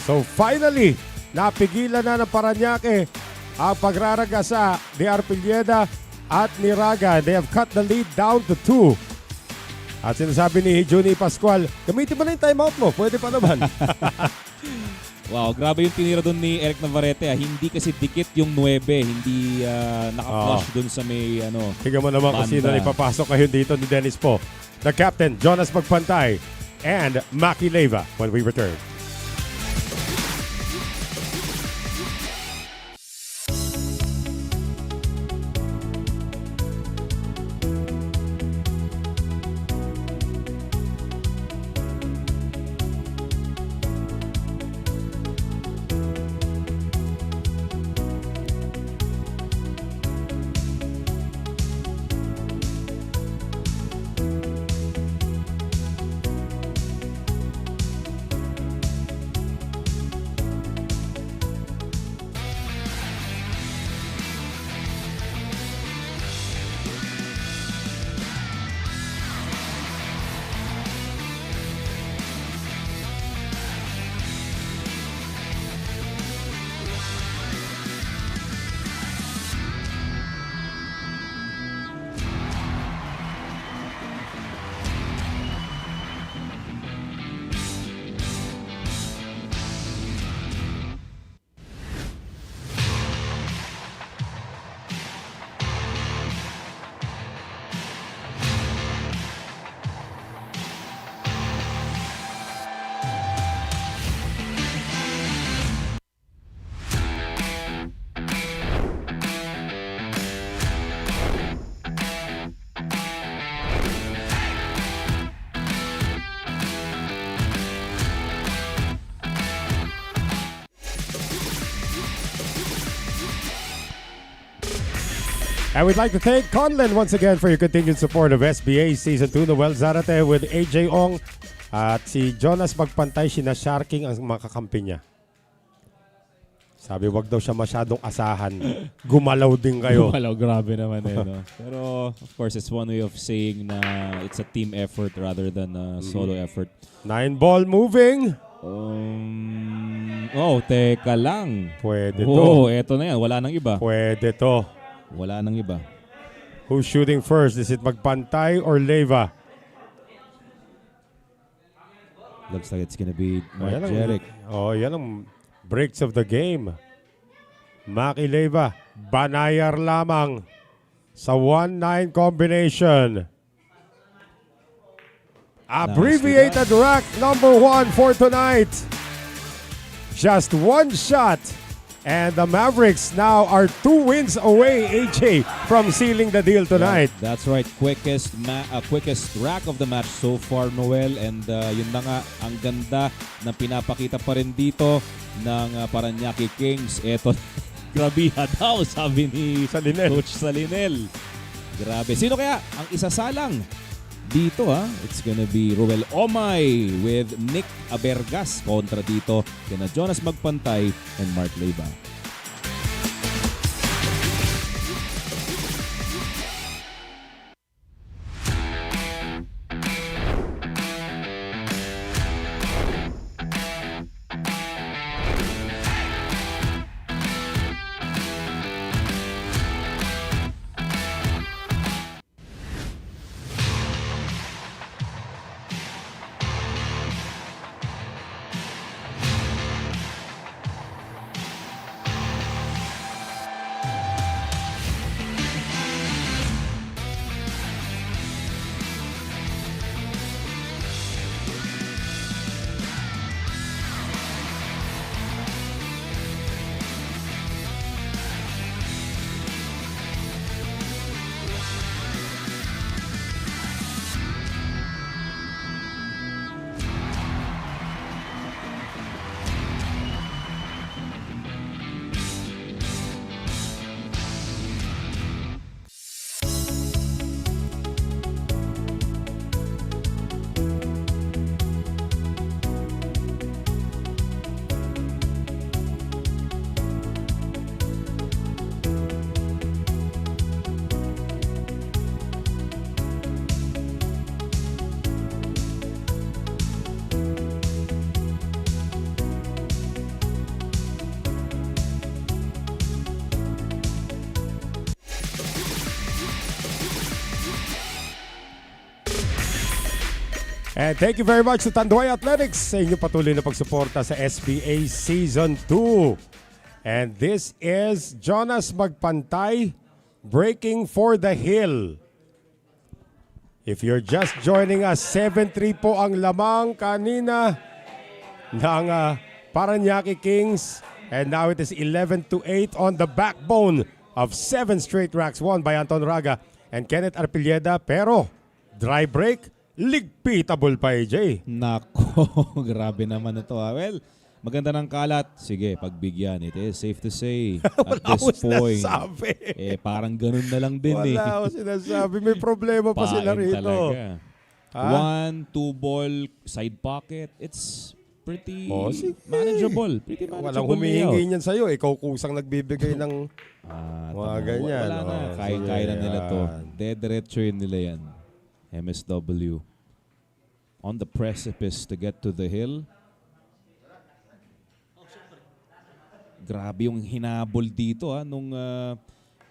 So finally, napigilan na ng Parañaque ang pagraraga sa ni Arpilleda at ni Raga. They have cut the lead down to 2. At sinasabi ni Juni Pascual, gamitin mo na yung timeout mo. Pwede pa naman. Wow, grabe yung tinira doon ni Eric Navarrete. Hindi kasi dikit yung 9. Hindi naka-flush doon sa may Tingnan mo naman kung sino na ipapasok ngayon dito ni Dennis Po. The captain, Jonas Magpantay, and Maki Leyva when we return. And we'd like to thank Conlin once again for your continued support of SBA Season 2. Noel Zarate with AJ Ong at si Jonas Magpantay, sinasharking ang mga kakampi niya. Sabi wag daw siya masyadong asahan. Gumalaw din kayo. Gumalaw, grabe naman no? Pero of course, it's one way of saying na it's a team effort rather than a solo effort. 9 ball moving. Teka lang. Pwede to. Eto na yan. Wala nang iba. Pwede to. Wala nang iba. Who's shooting first? Is it Magpantay or Leyva? Looks like it's gonna be Yan ang- Jeric. yan ang breaks of the game. Maki Leyva, banayar lamang sa 1-9 combination. Abbreviated rack number 1 for tonight. Just one shot. And the Mavericks now are 2 wins away, AJ, from sealing the deal tonight. Yeah, that's right. Quickest rack of the match so far, Noel. And yun na nga, ang ganda na pinapakita pa rin dito ng Parañaque Kings. Eto, grabiha daw, sabi ni Coach Salinel. Grabe. Sino kaya ang isasalang dito It's gonna be Ruel Omay with Nick Abergas kontra dito kina Jonas Magpantay and Mark Leyva. And thank you very much to Tanduay Athletics sa inyong patuloy na pagsuporta sa SBA Season 2. And this is Jonas Magpantay breaking for the hill. If you're just joining us, 7-3 po ang lamang kanina ng Parañaque Kings. And now it is 11-8 on the backbone of 7 straight racks won by Anton Raga and Kenneth Arpilleda. Pero dry break, ligpitable pa, AJ. Nako, grabe naman ito. Well, maganda ng kalat. Sige, pagbigyan. It is safe to say at this point. Sinasabi. Parang ganun na lang din Wala ako sinasabi. May problema pa sila Pain rito. talaga. 1, 2 ball, side pocket. It's pretty manageable. Pretty manageable. Walang humihingi niyan sa'yo. Ikaw kusang nagbibigay ng mga ganyan. Wala na. Kaya na nila to. Dediretso yun nila yan. MSW. On the precipice to get to the hill. Grabe yung hinabol dito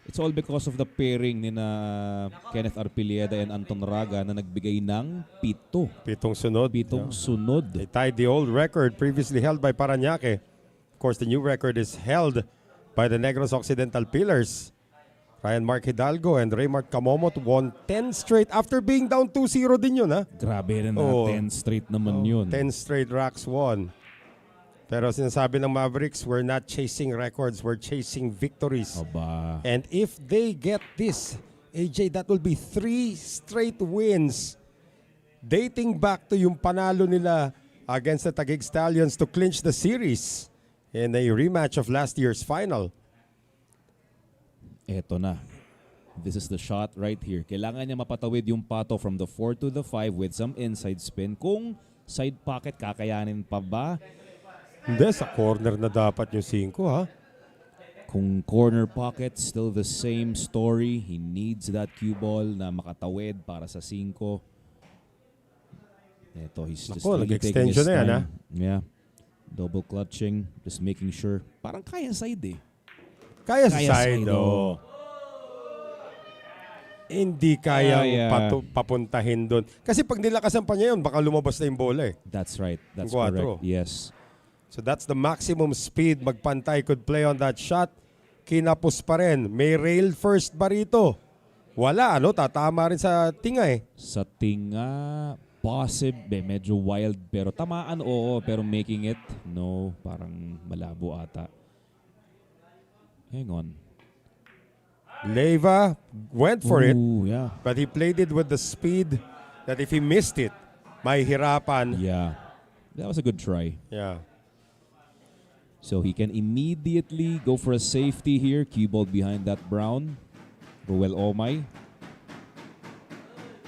it's all because of the pairing ni na Kenneth Arpilleda and Anton Raga na nagbigay ng 7. 7 sunod. 7 sunod. They tied the old record previously held by Parañaque. Of course, the new record is held by the Negros Occidental Pillars. Ryan Mark Hidalgo and Raymart Camomot won 10 straight after being down 2-0 din yun, Grabe rin 10 straight naman yun. 10 straight racks won. Pero sinasabi ng Mavericks, we're not chasing records, we're chasing victories. Aba. And if they get this, AJ, that will be 3 straight wins. Dating back to yung panalo nila against the Taguig Stallions to clinch the series in a rematch of last year's final. Eto na. This is the shot right here. Kailangan niya mapatawid yung pato from the 4 to the 5 with some inside spin. Kung side pocket, kakayanin pa ba? Hindi, sa corner na dapat yung 5, ha? Kung corner pocket, still the same story. He needs that cue ball na makatawid para sa 5. Ito, he's just Naku, really taking his nag-extension na yan, ha? time. Yeah. Double clutching, just making sure. Parang kaya side eh. Kaya sa Kaya side, side, oh. Hindi kayang Kaya. papuntahin doon. Kasi pag nilakasan pa niya yun, baka lumabas na yung bola eh. That's right. That's Yung 4. correct. Yes. So that's the maximum speed Magpantay could play on that shot. Kinapos pa rin. May rail first ba rito? Wala, ano? Tatama rin sa tinga eh. Sa tinga, possible, medyo wild. Pero tamaan, oo. Pero making it, no. Parang malabo ata. Hang on. Leiva went for it, Ooh, yeah. but he played it with the speed that if he missed it, may hirapan. Yeah. That was a good try. Yeah. So he can immediately go for a safety here. Cue ball behind that brown. Ruel Omay.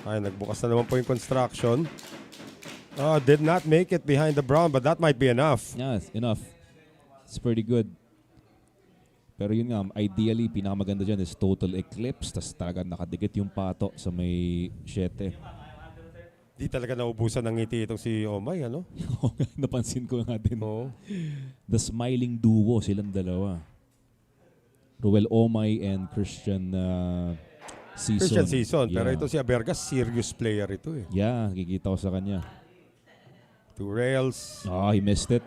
Ay, nagbukas na naman po yung construction. Did not make it behind the brown, but that might be enough. Yeah, it's enough. It's pretty good. Pero yun nga, ideally, pinakamaganda dyan is total eclipse. Tas talaga nakadikit yung pato sa may 7. Di talaga naubusan ng ngiti itong si Omay, ano? Napansin ko nga din. Oo. The smiling duo, silang dalawa. Ruel Omay and Christian Season. Christian Season. Pero Yeah. ito si Abergas, serious player ito eh. Yeah, nakikita ko sa kanya. 2 rails. He missed it.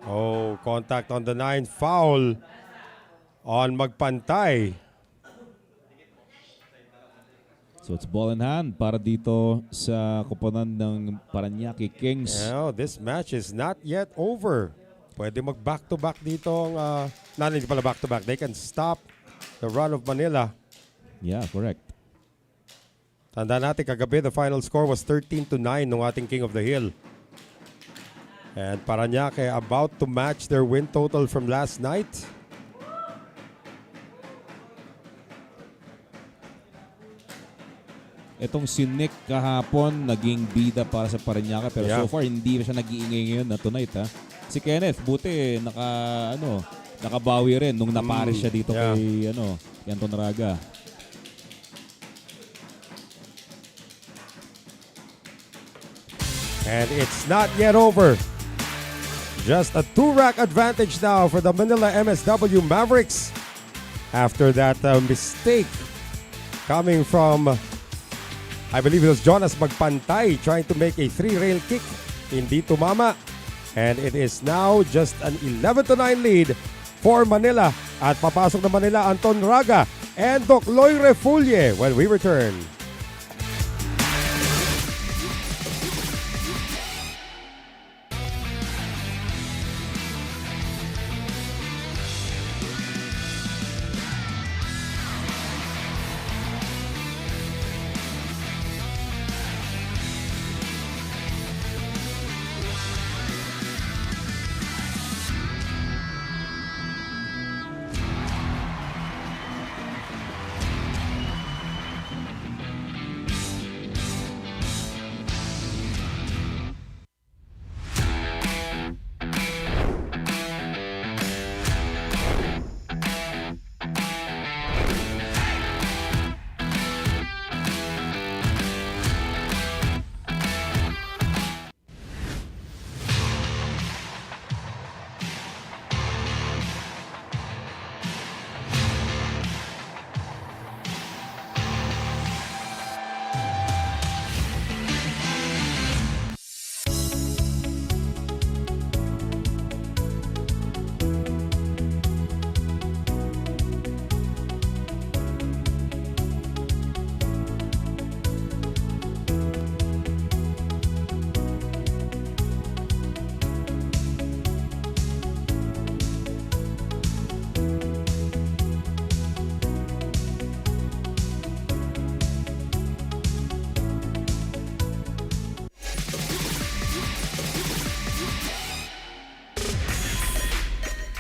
Oh, contact on the 9. Foul on Magpantay. So it's ball in hand para dito sa koponan ng Parañaque Kings. Now, this match is not yet over. Pwede mag-back-to-back dito ang... hindi pala back-to-back. They can stop the run of Manila. Yeah, correct. Tanda natin, kagabi, the final score was 13-9 ng ating King of the Hill. And Parañaque about to match their win total from last night. Itong si Nick kahapon, naging bida para sa Parañaque. Pero Yeah. so far, hindi na siya nag-iingay ngayon na tonight. Ha? Si Kenneth, buti, nakabawi rin nung napares siya dito yeah. kay Anton Raga. And it's not yet over. Just a 2-rack advantage now for the Manila MSW Mavericks. After that mistake coming from, I believe it was Jonas Magpantay trying to make a 3-rail kick. Hindi tumama. And it is now just an 11-9 lead for Manila. At papasok na Manila, Anton Raga and Docloy Refulle when we return.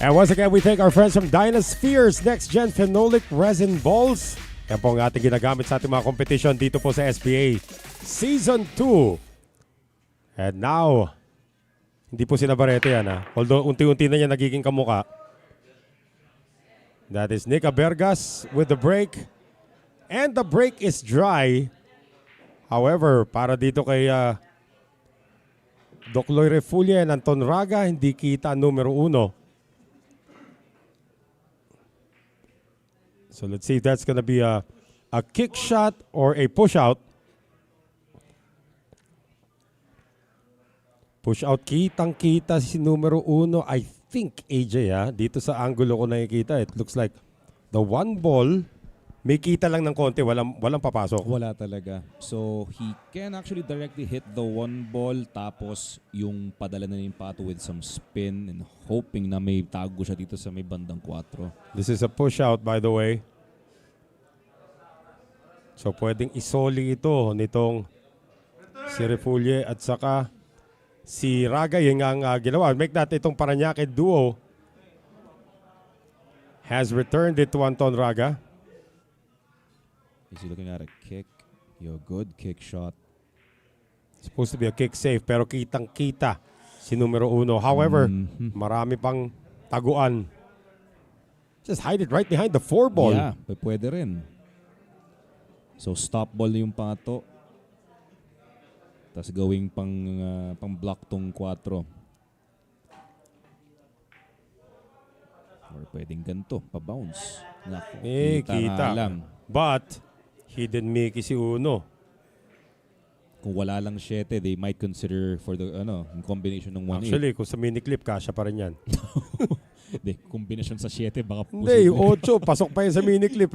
And once again, we thank our friends from Dynasphere's Next Gen Phenolic Resin Balls. Yan po ang ating ginagamit sa ating mga competition dito po sa SBA Season 2. And now, hindi po si Navarrete yan ha. Although unti-unti na niya nagiging kamuka. That is Nika Bergas with the break. And the break is dry. However, para dito kay Docloy Refulia and Anton Raga, hindi kita numero 1. So let's see if that's gonna be a kick shot or a push out. Push out, kitang-kita si numero 1. I think AJ dito sa angulo ko nakikita. It looks like the one ball, may kita lang ng konti, walang papasok. Wala talaga. So, he can actually directly hit the one ball tapos yung padala na yung pato with some spin and hoping na may tago siya dito sa may bandang 4. This is a push out, by the way. So, pwedeng isoli ito nitong si Refulie at saka si Raga. Yung ang ginawa. Make natin itong Parañaque duo. Has returned it to Anton Raga. Is he looking at a kick? Yo, good kick shot. Supposed to be a kick safe pero kitang-kita si numero 1. However, marami pang taguan. Just hide it right behind the 4 ball. Yeah, pwede rin. So stop ball na yung pato. Tapos gawing pang block tong 4. Or pwedeng ganito, pa-bounce. Naku, kita lang. But he didn't make si Uno. Kung wala lang 7, they might consider for the in combination ng 1-8. Actually, kung sa mini clip, kasya pa rin yan. Hindi, combination sa 7 baka Hindi, 8, pasok pa yan sa mini clip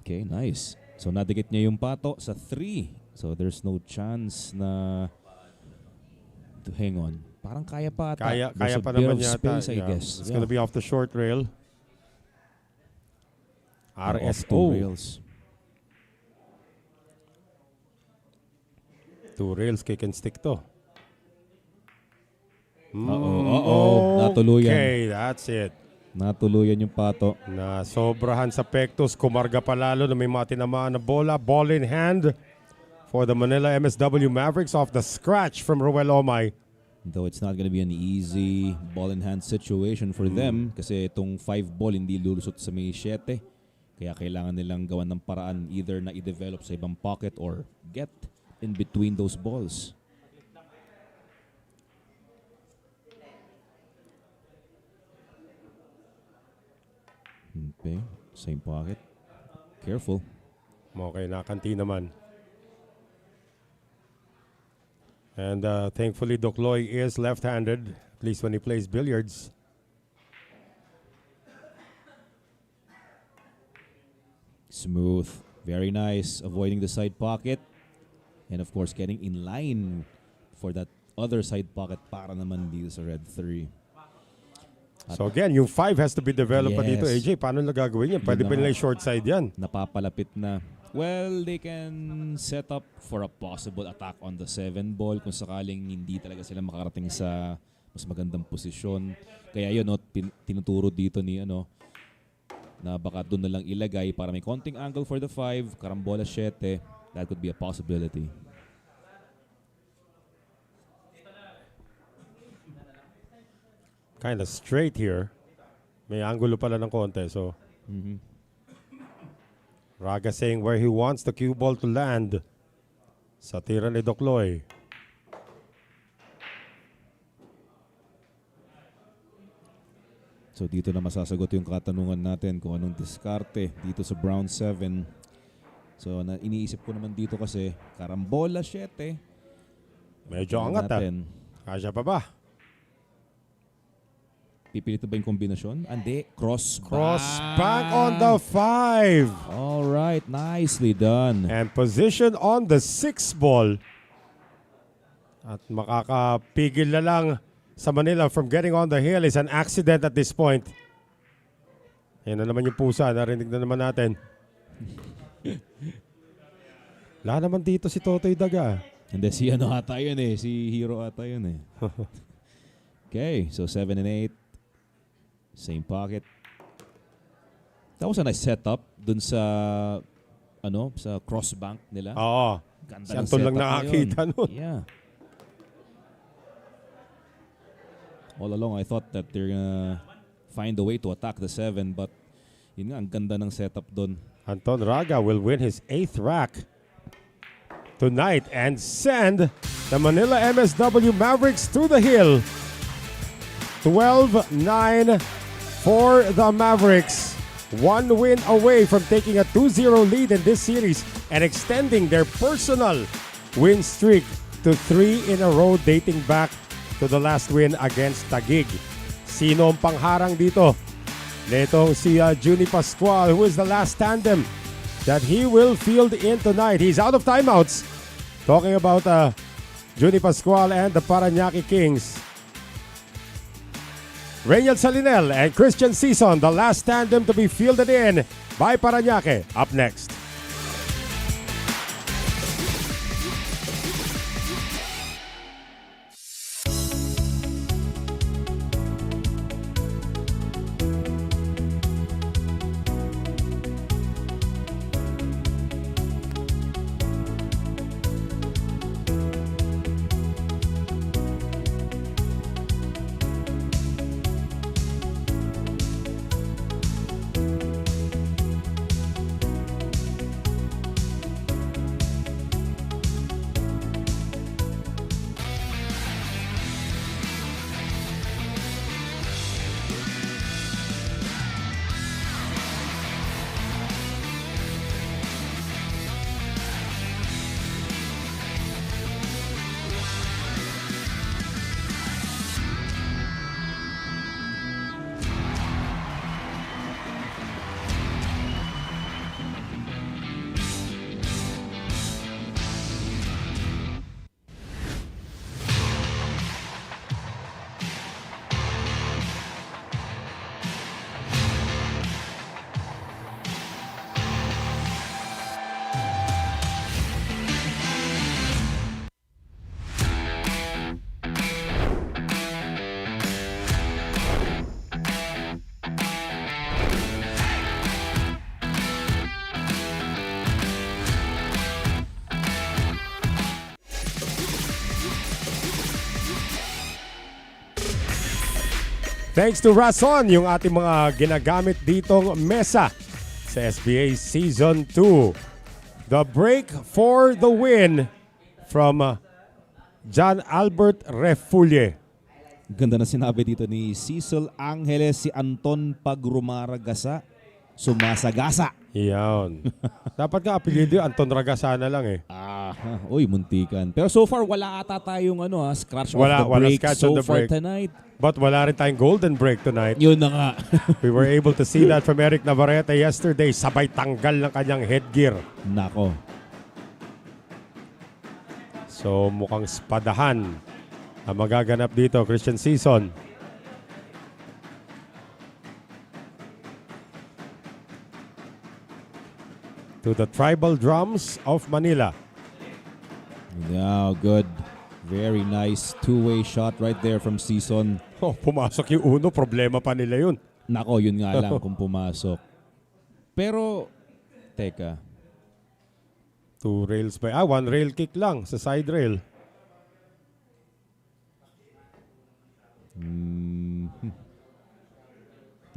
Okay, nice. So nadikit niya yung pato sa 3. So there's no chance na to hang on. Parang kaya pa ata. Kaya There's a pa bit naman of yata. space, I guess. It's gonna be off the short rail. Off 2 RSO. rails. 2 rails, kick and stick to. Natuluyan. Okay, that's it. Natuluyan yung pato. Na sobrahan sa pectus, kumarga pa lalo na may mga tinamaan na bola. Ball in hand for the Manila MSW Mavericks off the scratch from Roel Omay. Though it's not gonna be an easy ball in hand situation for them kasi itong 5 ball hindi lulusot sa may 7. Kaya kailangan nilang gawan ng paraan either na i-develop sa ibang pocket or get in between those balls. Okay, same pocket. Careful. Okay, nakanti naman. And thankfully, Docloy is left-handed, at least when he plays billiards. Smooth. Very nice. Avoiding the side pocket. And of course, getting in line for that other side pocket para naman dito sa red 3. So again, yung 5 has to be developed pa dito. Yes. AJ, paano nagagawin yan? Pwede ba nila yung short side yan? Napapalapit na. Well, they can set up for a possible attack on the 7 ball kung sakaling hindi talaga sila makarating sa mas magandang posisyon. Kaya yun, tinuturo dito ni na baka doon na lang ilagay para may konting angle for the 5, karambola 7. That could be a possibility. Kind of straight here. May angulo pala ng konti. So, Raga saying where he wants the cue ball to land. Sa tira ni Docloy. So dito na masasagot yung katanungan natin kung anong diskarte dito sa Brown 7. So iniisip ko naman dito kasi karambola 7. Medyo angat Kasya pa ba? Pipilit ba yung kombinasyon? Andi, cross Back on the 5. All right, nicely done. And position on the 6 ball. At makakapigil na lang sa Manila from getting on the hill is an accident at this point. Yan na naman yung pusa. Narinig na naman natin. Wala naman dito si Totoy Daga. Hindi, si ata yun Si Hero ata yun Okay, so 7 and 8. Same pocket. That was a nice setup dun sa sa crossbank nila. Oo. Ganda Si ng Anton lang setup na nakakita yun. nun. Yeah. All along, I thought that they're gonna find a way to attack the 7, but yun nga, ang ganda ng setup doon. Anton Raga will win his 8th rack tonight and send the Manila MSW Mavericks to the hill. 12-9 for the Mavericks. One win away from taking a 2-0 lead in this series and extending their personal win streak to 3 in a row dating back to the last win against Taguig. Sino ang pangharang dito? Netong si Juni Pascual, who is the last tandem that he will field in tonight. He's out of timeouts. Talking about Juni Pascual and the Parañaque Kings. Reynald Salinel and Christian Season, the last tandem to be fielded in by Parañaque. Up next. Thanks to Rason, yung ating mga ginagamit ditong mesa sa SBA Season 2. The break for the win from John Albert Refulle. Ganda na sinabi dito ni Cecil Angeles, si Anton Pagrumaragasa, sumasagasa. Iyan. Dapat nga apelyido yung Anton Ragasa na lang eh. Uy, muntikan. Pero so far, wala ata tayong scratch Wala off the break scratch so on the far break. tonight. But wala rin tayong golden break tonight. Yun na nga. We were able to see that from Eric Navarrete yesterday. Sabay tanggal ng kanyang headgear. Nako. So mukhang spadahan ang magaganap dito, Christian Season. To the tribal drums of Manila. Yeah, good. Very nice two-way shot right there from Season. Oh, pumasok yung uno, problema pa nila yun. Nako, yun nga lang kung pumasok. Pero, teka. 2 rails pa. One rail kick lang sa side rail.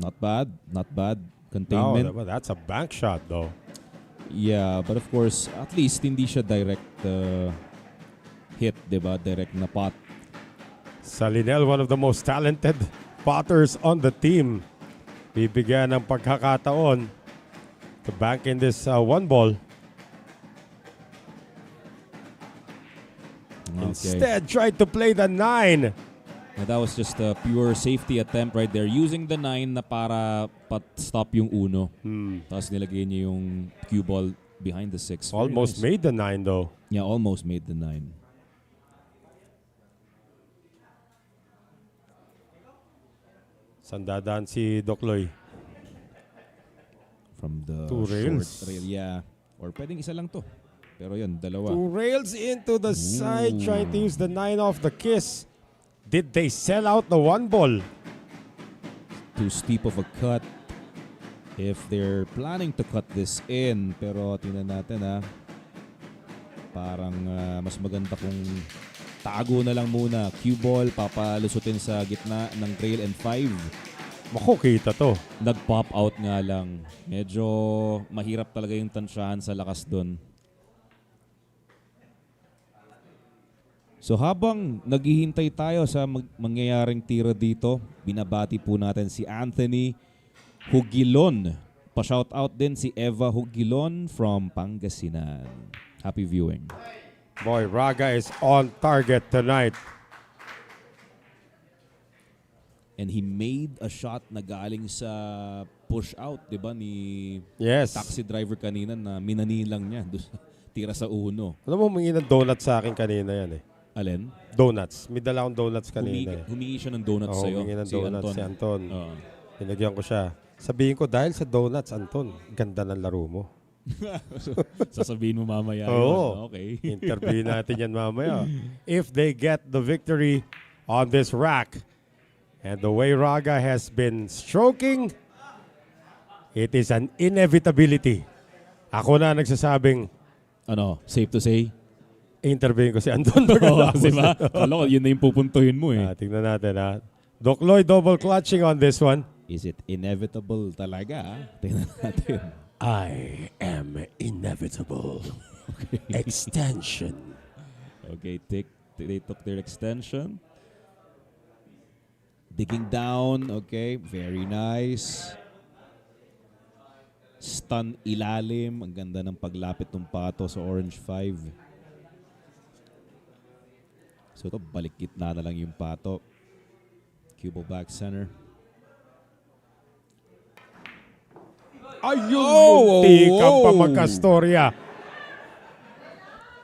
Not bad. Not bad. No, Containment. that's a bank shot though. Yeah, but of course, at least hindi siya direct hit, diba? Direct na pot. Salinel, one of the most talented potters on the team. Bibigyan ng pagkakataon to bank in this one ball. Okay. Instead, tried to play the 9. That was just a pure safety attempt right there. Using the 9 na para stop yung uno. Tapos nilagay niya yung cue ball behind the 6. Almost made the 9 though. Yeah, almost made the 9. Sandadaan si Dokloy. From the 2 rails. short rail. Yeah. Or pwedeng isa lang to. Pero yun, dalawa. 2 rails into the side, trying to use the 9 off the kiss. Did they sell out the 1 ball? Too steep of a cut. if they're planning to cut this in. Pero tingnan natin ha. Parang mas maganda kung tago na lang muna. Cue ball, papalusutin sa gitna ng trail and 5. Mako, kita to. Nag-pop out nga lang. Medyo mahirap talaga yung tansyahan sa lakas doon. So habang naghihintay tayo sa mangyayaring tira dito, binabati po natin si Anthony Hugilon. Pa-shoutout din si Eva Hugilon from Pangasinan. Happy viewing. Boy, Raga is on target tonight. And he made a shot na galing sa push out, 'di ba, ni Yes. taxi driver kanina na minanilang niya doon tira sa uno. Alam mo, humingi ng donut sa akin kanina yan eh. Alin? Donuts. May dala akong donuts kanina eh. Humingi siya ng donuts Oo, sa'yo. humingi ng donuts si Anton. Oo. Pinagyan ko siya. Sabihin ko, dahil sa donuts, Anton, ganda ng laro mo. Sasabihin mo mamaya yun. Oo. Okay. Interview natin yan mamaya. If they get the victory on this rack, and the way Raga has been stroking, it is an inevitability. Ako na nagsasabing, Ano, safe to say? interviewin ko si Anton. Oo, diba? Kala ko, yun na yung pupuntuhin mo eh. Tingnan natin ha. Doc Lloyd double clutching on this one. Is it inevitable talaga? Tingnan natin. I am inevitable. Extension. Okay, they took their extension. Digging down, okay, very nice. Stun ilalim, ang ganda ng paglapit ng pato sa orange 5. So ito, balik gitna na lang yung pato. Cubo back center. Ayun, muntikan pa magkastorya.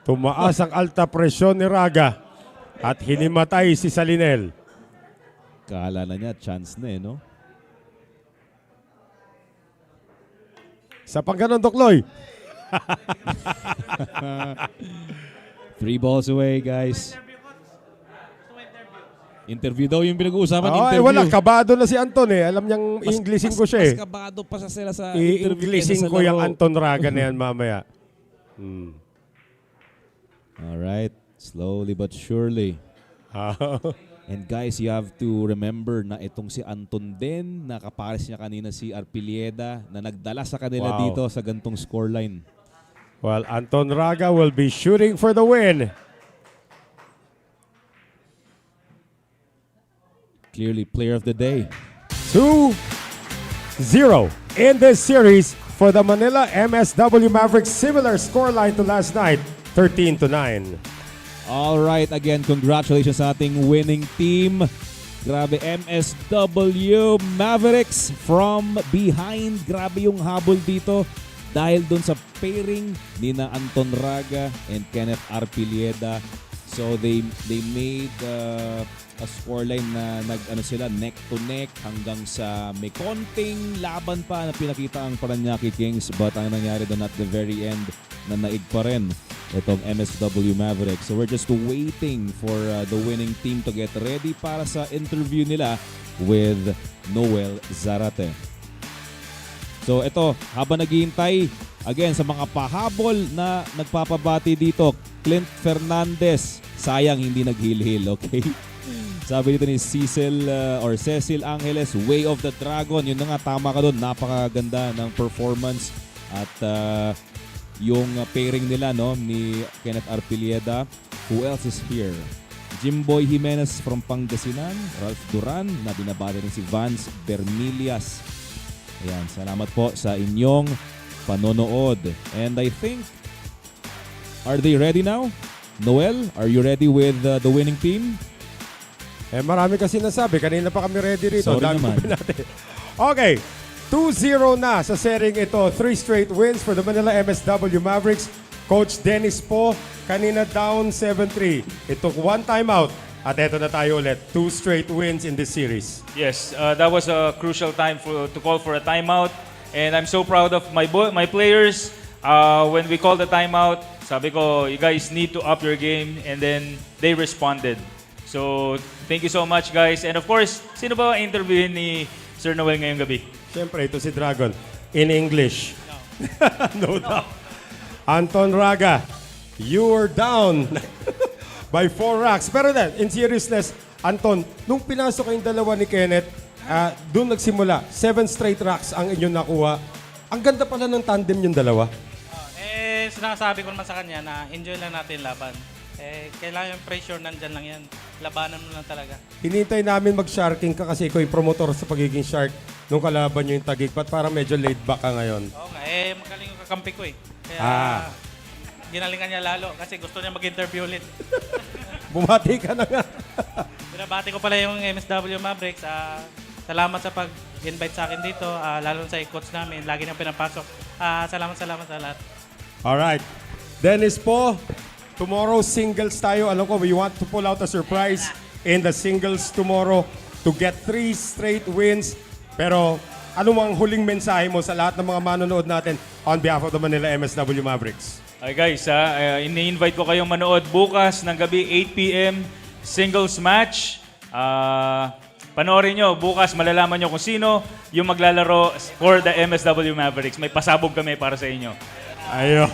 Tumaas ang alta presyon ni Raga at hinimatay si Salinel. Kala na niya, chance na eh, no? Sa pang ganon, Doc Lloyd. 3 balls away, guys. Interview daw yung pinag-uusapan. Interview. Wala, kabado na si Anton eh. Alam niyang Englishin ko siya eh. Mas kabado pa sa sila sa interview. I-Englishin ko yung Anton Raga na yan mamaya. Alright, slowly but surely. And guys, you have to remember na itong si Anton din, nakapares niya kanina si Arpilieda na nagdala sa kanila dito sa gantong scoreline. Well, Anton Raga will be shooting for the win. Clearly, player of the day. 2-0 in this series for the Manila MSW Mavericks. Similar scoreline to last night, 13-9. All right, again, congratulations sa ating winning team. Grabe, MSW Mavericks from behind. Grabe yung habol dito dahil dun sa pairing ni na Anton Raga and Kenneth Arpilieda. So they made a scoreline na sila neck to neck hanggang sa may konting laban pa na pinakita ang Parañaque Kings, but ang nangyari doon at the very end na naig pa rin itong MSW Mavericks. So we're just waiting for the winning team to get ready para sa interview nila with Noel Zarate. So ito, habang naghihintay, again sa mga pahabol na nagpapabati dito, Clint Fernandez, sayang hindi naghilhil, okay? Sabi dito ni Cecil Angeles, Way of the Dragon. Yun na nga, tama ka doon. Napakaganda ng performance. At yung pairing nila, no, ni Kenneth Arpilieda. Who else is here? Jimboy Jimenez from Pangasinan. Ralph Duran, na binabati rin si Vance Bermilias. Ayan, salamat po sa inyong panonood. And I think, are they ready now? Noel, are you ready with the winning team? Marami kasi nasabi. Kanina pa kami ready rito. Sorry naman. Natin. Okay. 2-0 na sa setting ito. 3 straight wins for the Manila MSW Mavericks. Coach Dennis po, kanina down 7-3. It took 1 timeout. At eto na tayo ulit. 2 straight wins in this series. Yes, that was a crucial time to call for a timeout. And I'm so proud of my players. When we called the timeout, sabi ko, you guys need to up your game. And then they responded. So, thank you so much, guys. And of course, sino ba interviewin ni Sir Noel ngayong gabi? Siyempre, ito si Dragon. in English. No doubt. Anton Raga, you were down by 4 racks. Pero then, in seriousness, Anton, nung pinasok kayong dalawa ni Kenneth, doon nagsimula. 7 straight racks ang inyong nakuha. Ang ganda pala ng tandem yung dalawa. Sinasabi ko naman sa kanya na enjoy lang natin laban. Kailangan yung pressure, nandyan lang yan. Labanan mo lang talaga. Hinintay namin mag-sharking ka kasi ikaw yung promotor sa pagiging shark nung kalaban nyo yung tagig. Ba't parang medyo laid back ka ngayon? Oo nga, magaling yung kakampi ko eh. Kaya ginalingan niya lalo kasi gusto niya mag-interview ulit. Bumati ka na nga. Binabati ko pala yung MSW Mavericks. Salamat sa pag-invite sa akin dito, lalo sa coach namin. Lagi niyang pinapasok. Salamat sa lahat. Alright. Dennis po, tomorrow singles tayo. Alam ko, we want to pull out a surprise in the singles tomorrow to get 3 straight wins. Pero ano mang huling mensahe mo sa lahat ng mga manonood natin on behalf of the Manila MSW Mavericks? Okay guys, ini-invite ko kayong manood bukas ng gabi 8 p.m. singles match. Panoorin nyo, bukas malalaman nyo kung sino yung maglalaro for the MSW Mavericks. May pasabog kami para sa inyo. Ayun.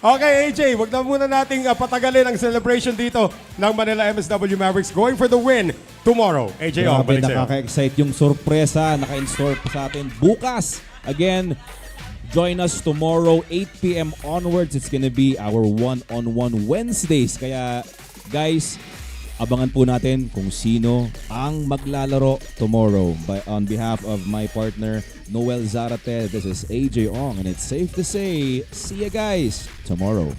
Okay, AJ, wag na muna nating patagalin ang celebration dito ng Manila MSW Mavericks going for the win tomorrow. AJ, Grabe, balik sa'yo. nakaka-excite yung sorpresa naka-install pa sa atin bukas. Again, join us tomorrow 8 p.m. onwards. It's gonna be our one-on-one Wednesdays. Kaya guys, abangan po natin kung sino ang maglalaro tomorrow. On behalf of my partner, Noel Zarate, this is AJ Ong, and it's safe to say, see you guys tomorrow.